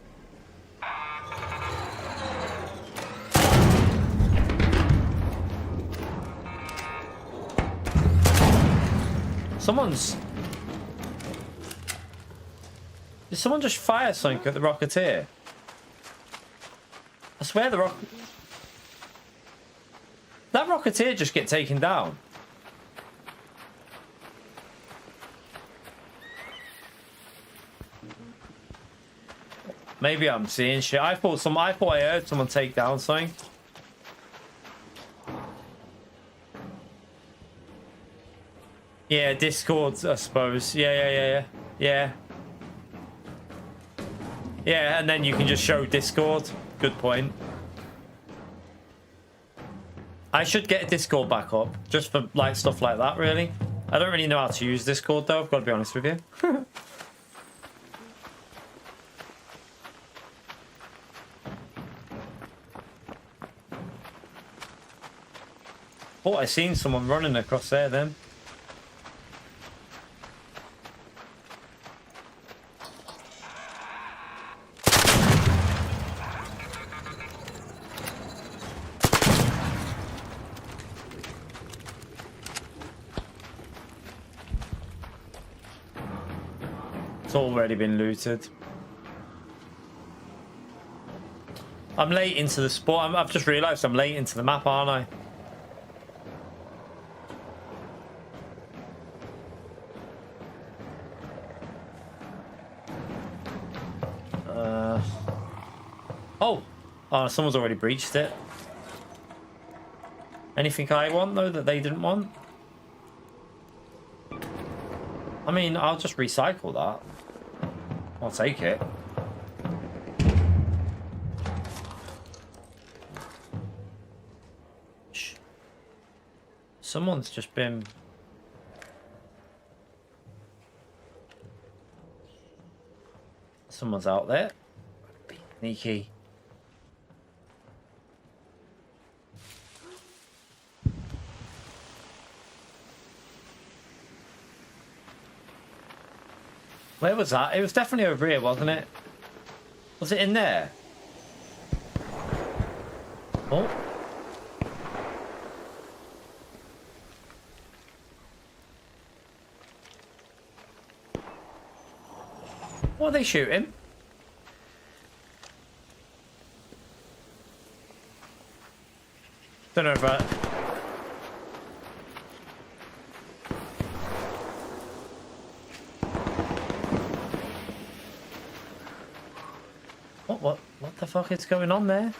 Did someone just fire something at the Rocketeer? I swear that Rocketeer just get taken down. Maybe I'm seeing shit. I thought I heard someone take down something. Yeah, Discord, I suppose. Yeah. Yeah, and then you can just show Discord. Good point. I should get Discord back up, just for like stuff like that, really. I don't really know how to use Discord, though, I've got to be honest with you. Thought I seen someone running across there then. It's already been looted. I'm late into the sport. I've just realised I'm late into the map, aren't I? Oh, someone's already breached it. Anything I want, though, that they didn't want? I mean, I'll just recycle that. I'll take it. Shh. Someone's just been... Someone's out there. Sneaky. Where was that? It was definitely over here, wasn't it? Was it in there? Oh. What are they shooting? Don't know if that... What the fuck is going on there?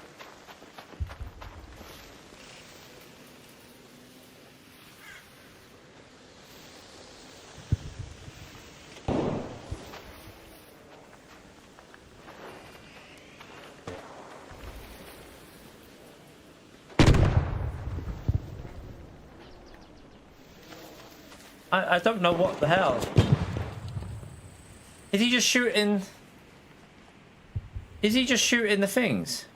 I don't know what the hell. Is he just shooting... Is he just shooting the things?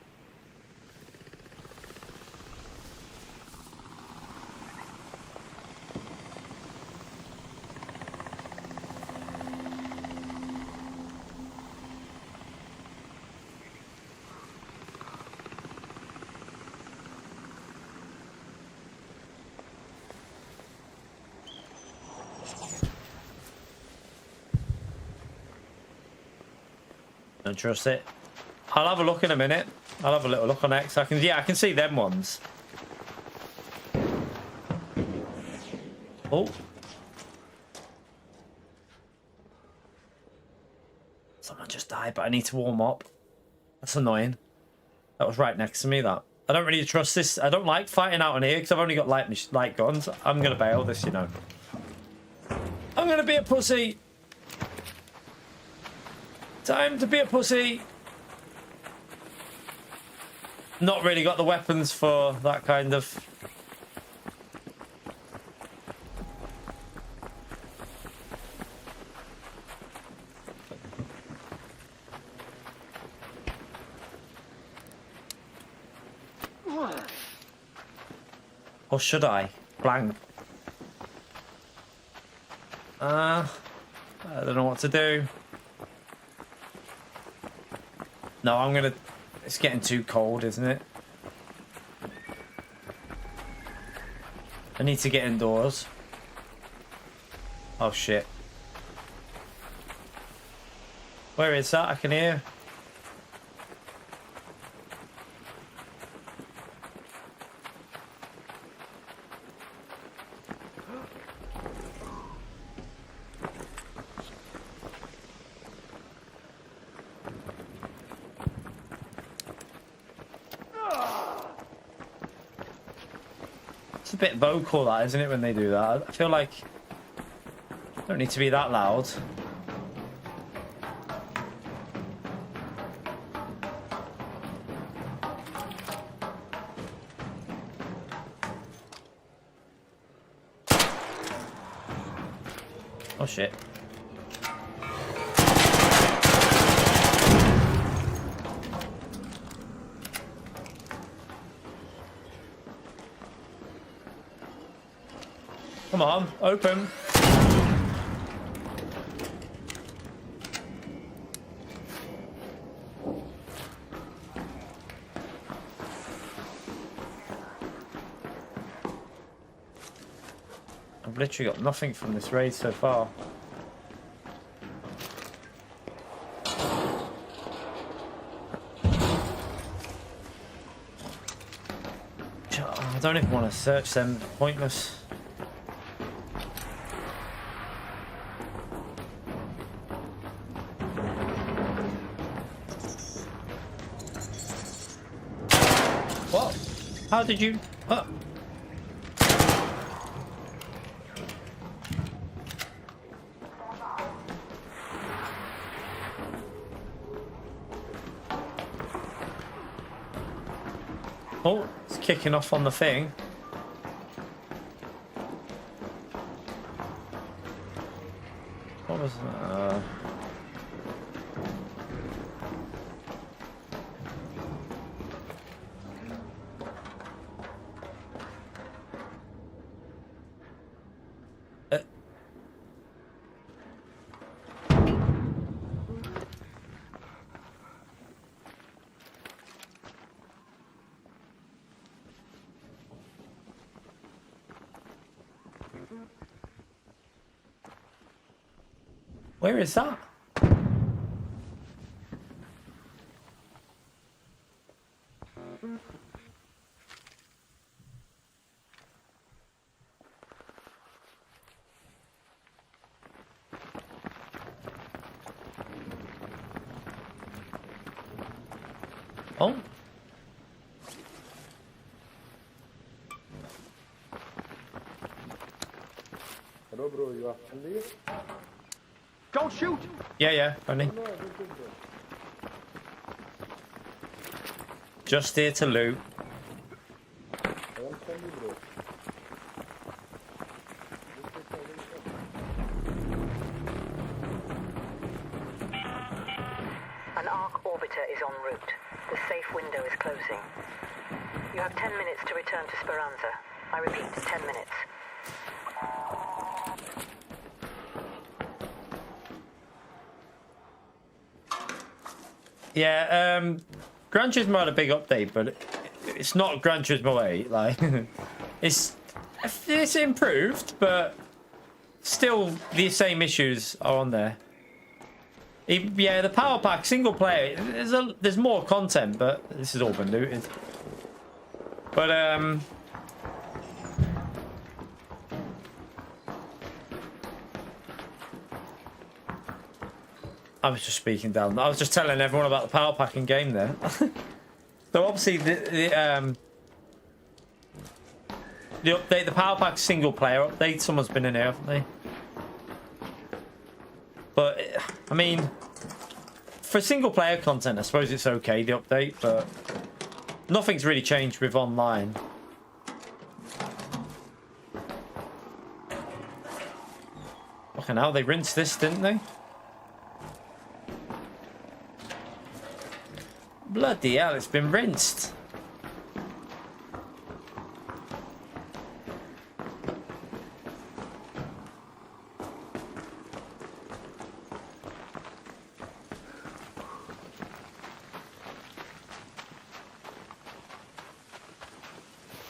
Don't trust it. I'll have a look in a minute. I'll have a little look on X. I can see them ones. Oh. Someone just died, but I need to warm up. That's annoying. That was right next to me, that. I don't really trust this. I don't like fighting out on here because I've only got light guns. I'm going to bail this, you know. I'm going to be a pussy. Time to be a pussy. Not really got the weapons for that kind of... Or should I? Blank. I don't know what to do. No, I'm gonna... It's getting too cold, isn't it? I need to get indoors. Oh, shit. Where is that? I can hear. It's a bit vocal, that, isn't it, when they do that? I feel like I don't need to be that loud. Oh shit. Come on, open. I've literally got nothing from this raid so far. I don't even want to search them. Pointless. What? How did you... What? Oh, it's kicking off on the thing. What was that? Where is that? Oh. Hello, bro. You are friendly? Don't shoot! Yeah, funny. Just here to loot. I am friendly, bro. An arc orbiter is en route. The safe window is closing. You have 10 minutes to return to Speranza. I repeat, 10 minutes. Yeah, Gran Turismo had a big update, but it's not Gran Turismo 8. Like, it's improved, but still the same issues are on there. Yeah, the power pack single player, there's more content, but this has all been looted. But I was just speaking down. I was just telling everyone about the power packing game there. So obviously the update, the power pack single player update, someone's been in here, haven't they? But I mean, for single player content, I suppose it's okay, the update, but nothing's really changed with online. Fucking hell, they rinsed this, didn't they? Bloody hell, it's been rinsed.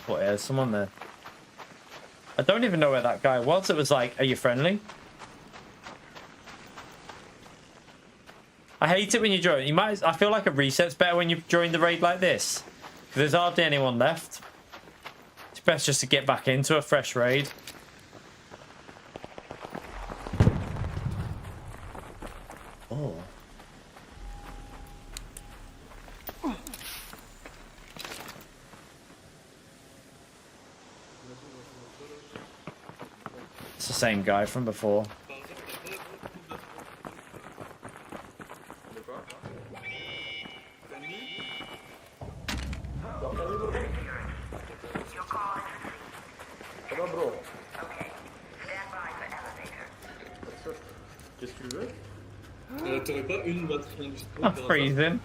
What, there's someone there. I don't even know where that guy was. It was like, are you friendly? I hate it when you join. You might. I feel like a reset's better when you join the raid like this. There's hardly anyone left. It's best just to get back into a fresh raid. Oh. It's the same guy from before. I'm freezing.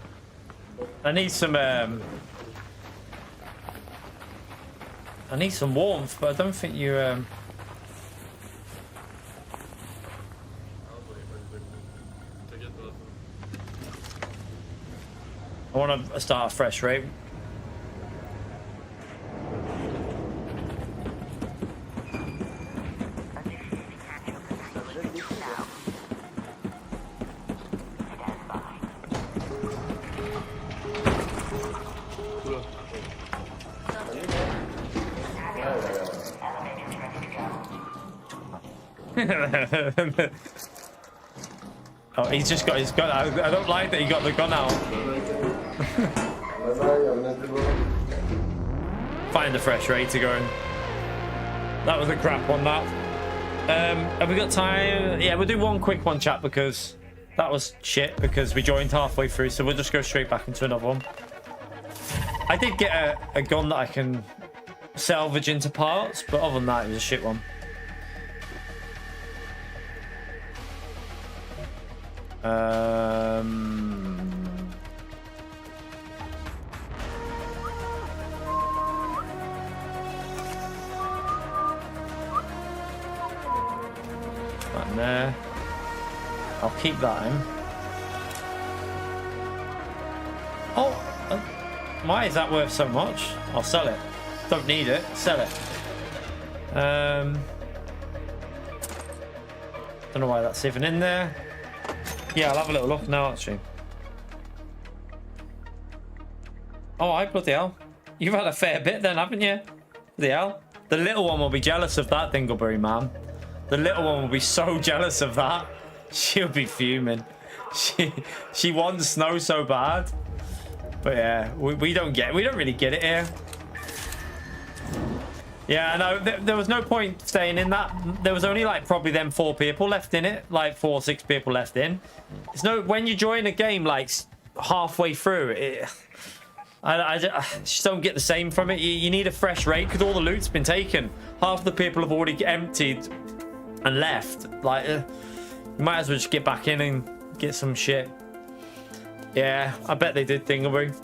I need some warmth, but I don't think you I want to start a fresh raid. Oh, he's just got his gun out. I don't like that he got the gun out. Find the fresh raid to go in. That was a crap one, that. Have we got time? Yeah, we'll do one quick one, chat, because that was shit, because we joined halfway through, so we'll just go straight back into another one. I did get a gun that I can salvage into parts, but other than that, it was a shit one. Right there. I'll keep that in. Oh, why is that worth so much? I'll sell it. Don't need it. Sell it. Don't know why that's even in there. Yeah, I'll have a little look now, actually. Oh, I bloody hell. You've had a fair bit then, haven't you? Bloody hell. The little one will be jealous of that, Dingleberry man. The little one will be so jealous of that. She'll be fuming. She wants snow so bad. But yeah, we don't really get it here. Yeah, no, there was no point staying in that. There was only like probably them 4 people left in it, like 4 or 6 people left in. It's no, when you join a game like halfway through, I just don't get the same from it. You need a fresh raid because all the loot's been taken. Half the people have already emptied and left. Like, you might as well just get back in and get some shit. Yeah, I bet they did, Dingleberry.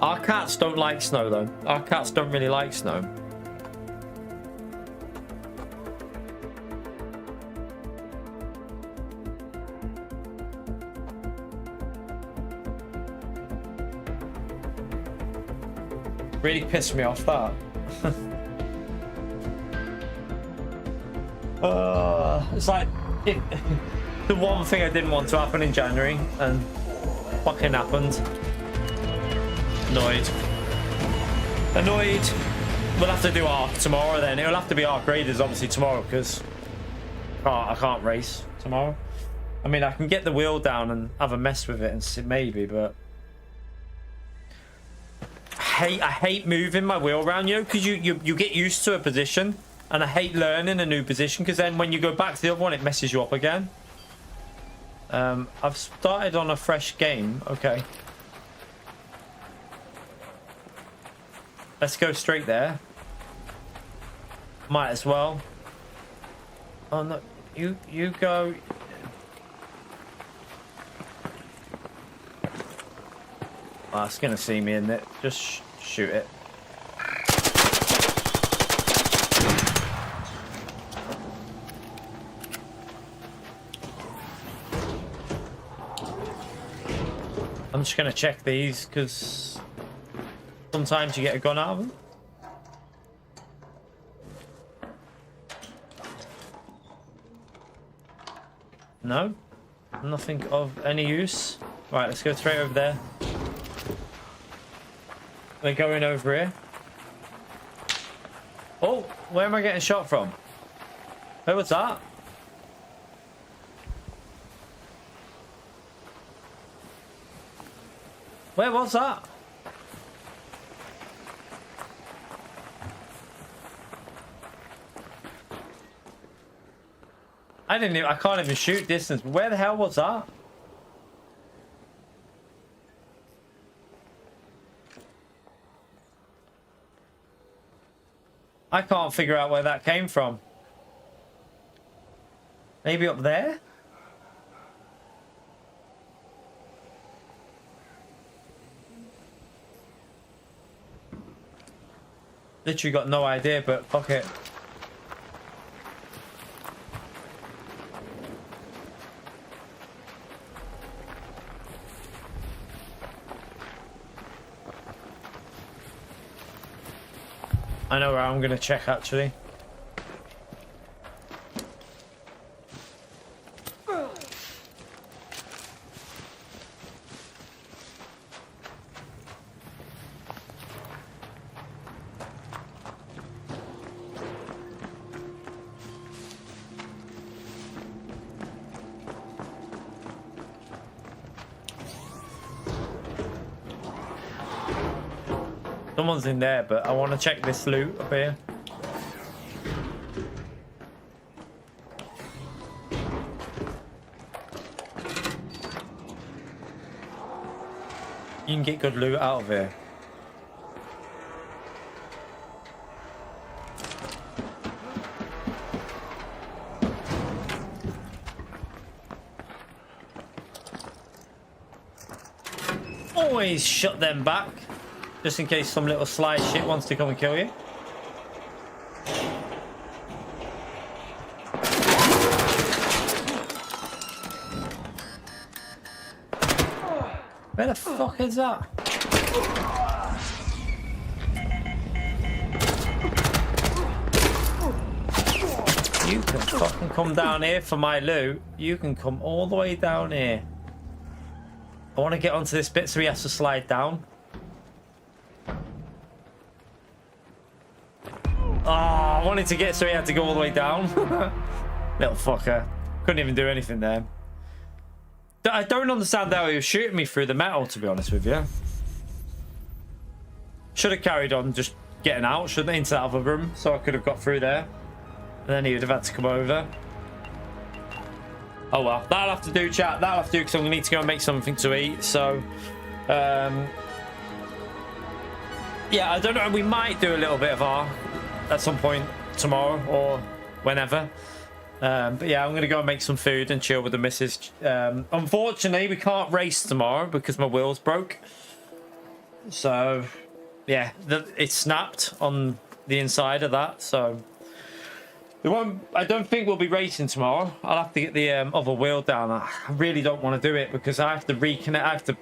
Our cats don't like snow, though. Our cats don't really like snow. Really pissed me off, that. It's like the one thing I didn't want to happen in January, and fucking happened. Annoyed. We'll have to do Arc tomorrow then. It'll have to be Arc Raiders obviously tomorrow because I can't race tomorrow. I mean, I can get the wheel down and have a mess with it and see maybe, but I hate moving my wheel around, you know, because you get used to a position, and I hate learning a new position because then when you go back to the other one, it messes you up again. I've started on a fresh game. Okay. Let's go straight there. Might as well. Oh no, you go. Oh, it's gonna see me in it. Just shoot it. I'm just gonna check these because sometimes you get a gun out of them. No, nothing of any use. Right, let's go straight over there. We're going over here. Oh, where am I getting shot from? Where was that? Where was that? I can't even shoot distance. Where the hell was that? I can't figure out where that came from. Maybe up there? Literally got no idea, but fuck it. I know where I'm gonna check actually. Someone's in there, but I want to check this loot up here. You can get good loot out of here. Always shut them back. Just in case some little sly shit wants to come and kill you. Where the fuck is that? You can fucking come down here for my loot. You can come all the way down here. I want to get onto this bit so he has to slide down. Oh, I wanted to get so he had to go all the way down. Little fucker. Couldn't even do anything there. I don't understand how he was shooting me through the metal, to be honest with you. Should have carried on just getting out, shouldn't I, into that other room, so I could have got through there. And then he would have had to come over. Oh well, that'll have to do, chat. That'll have to do because I'm going to need to go and make something to eat. So, yeah, I don't know. We might do a little bit of Arc at some point tomorrow or whenever. But yeah, I'm going to go and make some food and chill with the missus. Unfortunately, we can't race tomorrow because my wheel's broke. So, yeah, it's snapped on the inside of that. So, I don't think we'll be racing tomorrow. I'll have to get the other wheel down. I really don't want to do it because I have to reconnect. It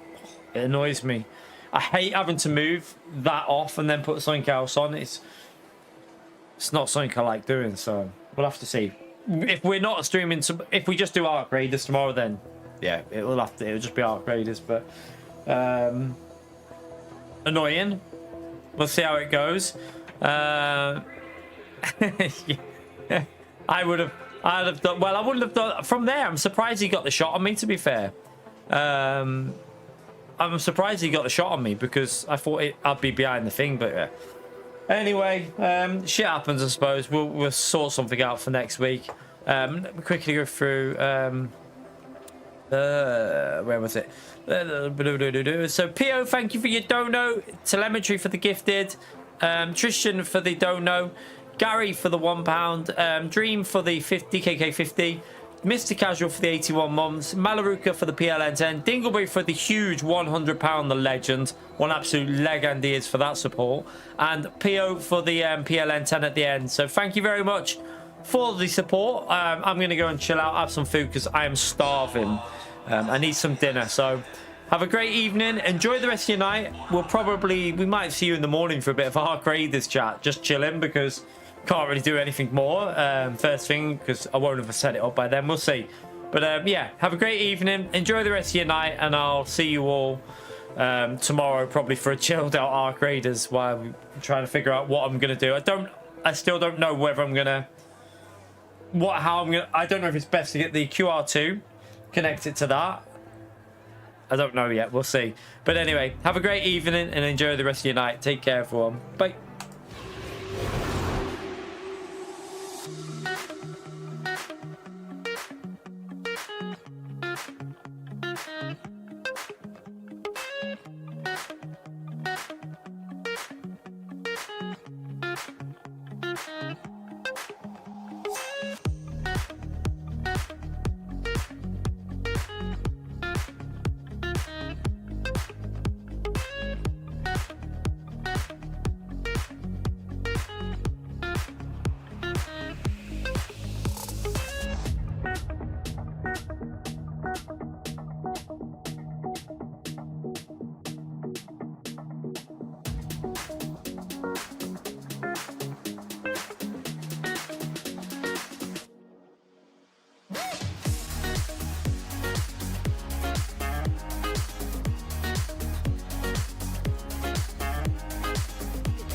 annoys me. I hate having to move that off and then put something else on. It's not something I like doing. So, we'll have to see. if we're not streaming, if we just do Arc Raiders tomorrow, then yeah, it'll just be Arc Raiders. But annoying. We'll see how it goes. Yeah. I'd have done well. I wouldn't have done from there. I'm surprised he got the shot on me, to be fair. I'm surprised he got the shot on me because I thought I'd be behind the thing, but yeah. Anyway, shit happens, I suppose. We'll sort something out for next week. Let me quickly go through where was it? So PO, thank you for your dono. Telemetry for the gifted. Tristan for the dono. Gary for the £1. Dream for the 50 50. Mr. Casual for the 81 mums. Malaruka for the PLN 10. Dingleberry for the huge £100, the legend. One absolute legend he is for that support. And PO for the PLN 10 at the end. So thank you very much for the support. I'm going to go and chill out, have some food because I am starving. I need some dinner. So have a great evening. Enjoy the rest of your night. We might see you in the morning for a bit of Arc Raiders chat. Just chilling because can't really do anything more. First thing, because I won't have set it up by then. We'll see. But yeah, have a great evening. Enjoy the rest of your night, and I'll see you all tomorrow, probably for a chilled out Arc Raiders while I'm trying to figure out what I'm gonna do. I still don't know whether I'm gonna I don't know if it's best to get the QR2, connect it to that. I don't know yet. We'll see. But anyway, have a great evening and enjoy the rest of your night. Take care, everyone. Bye.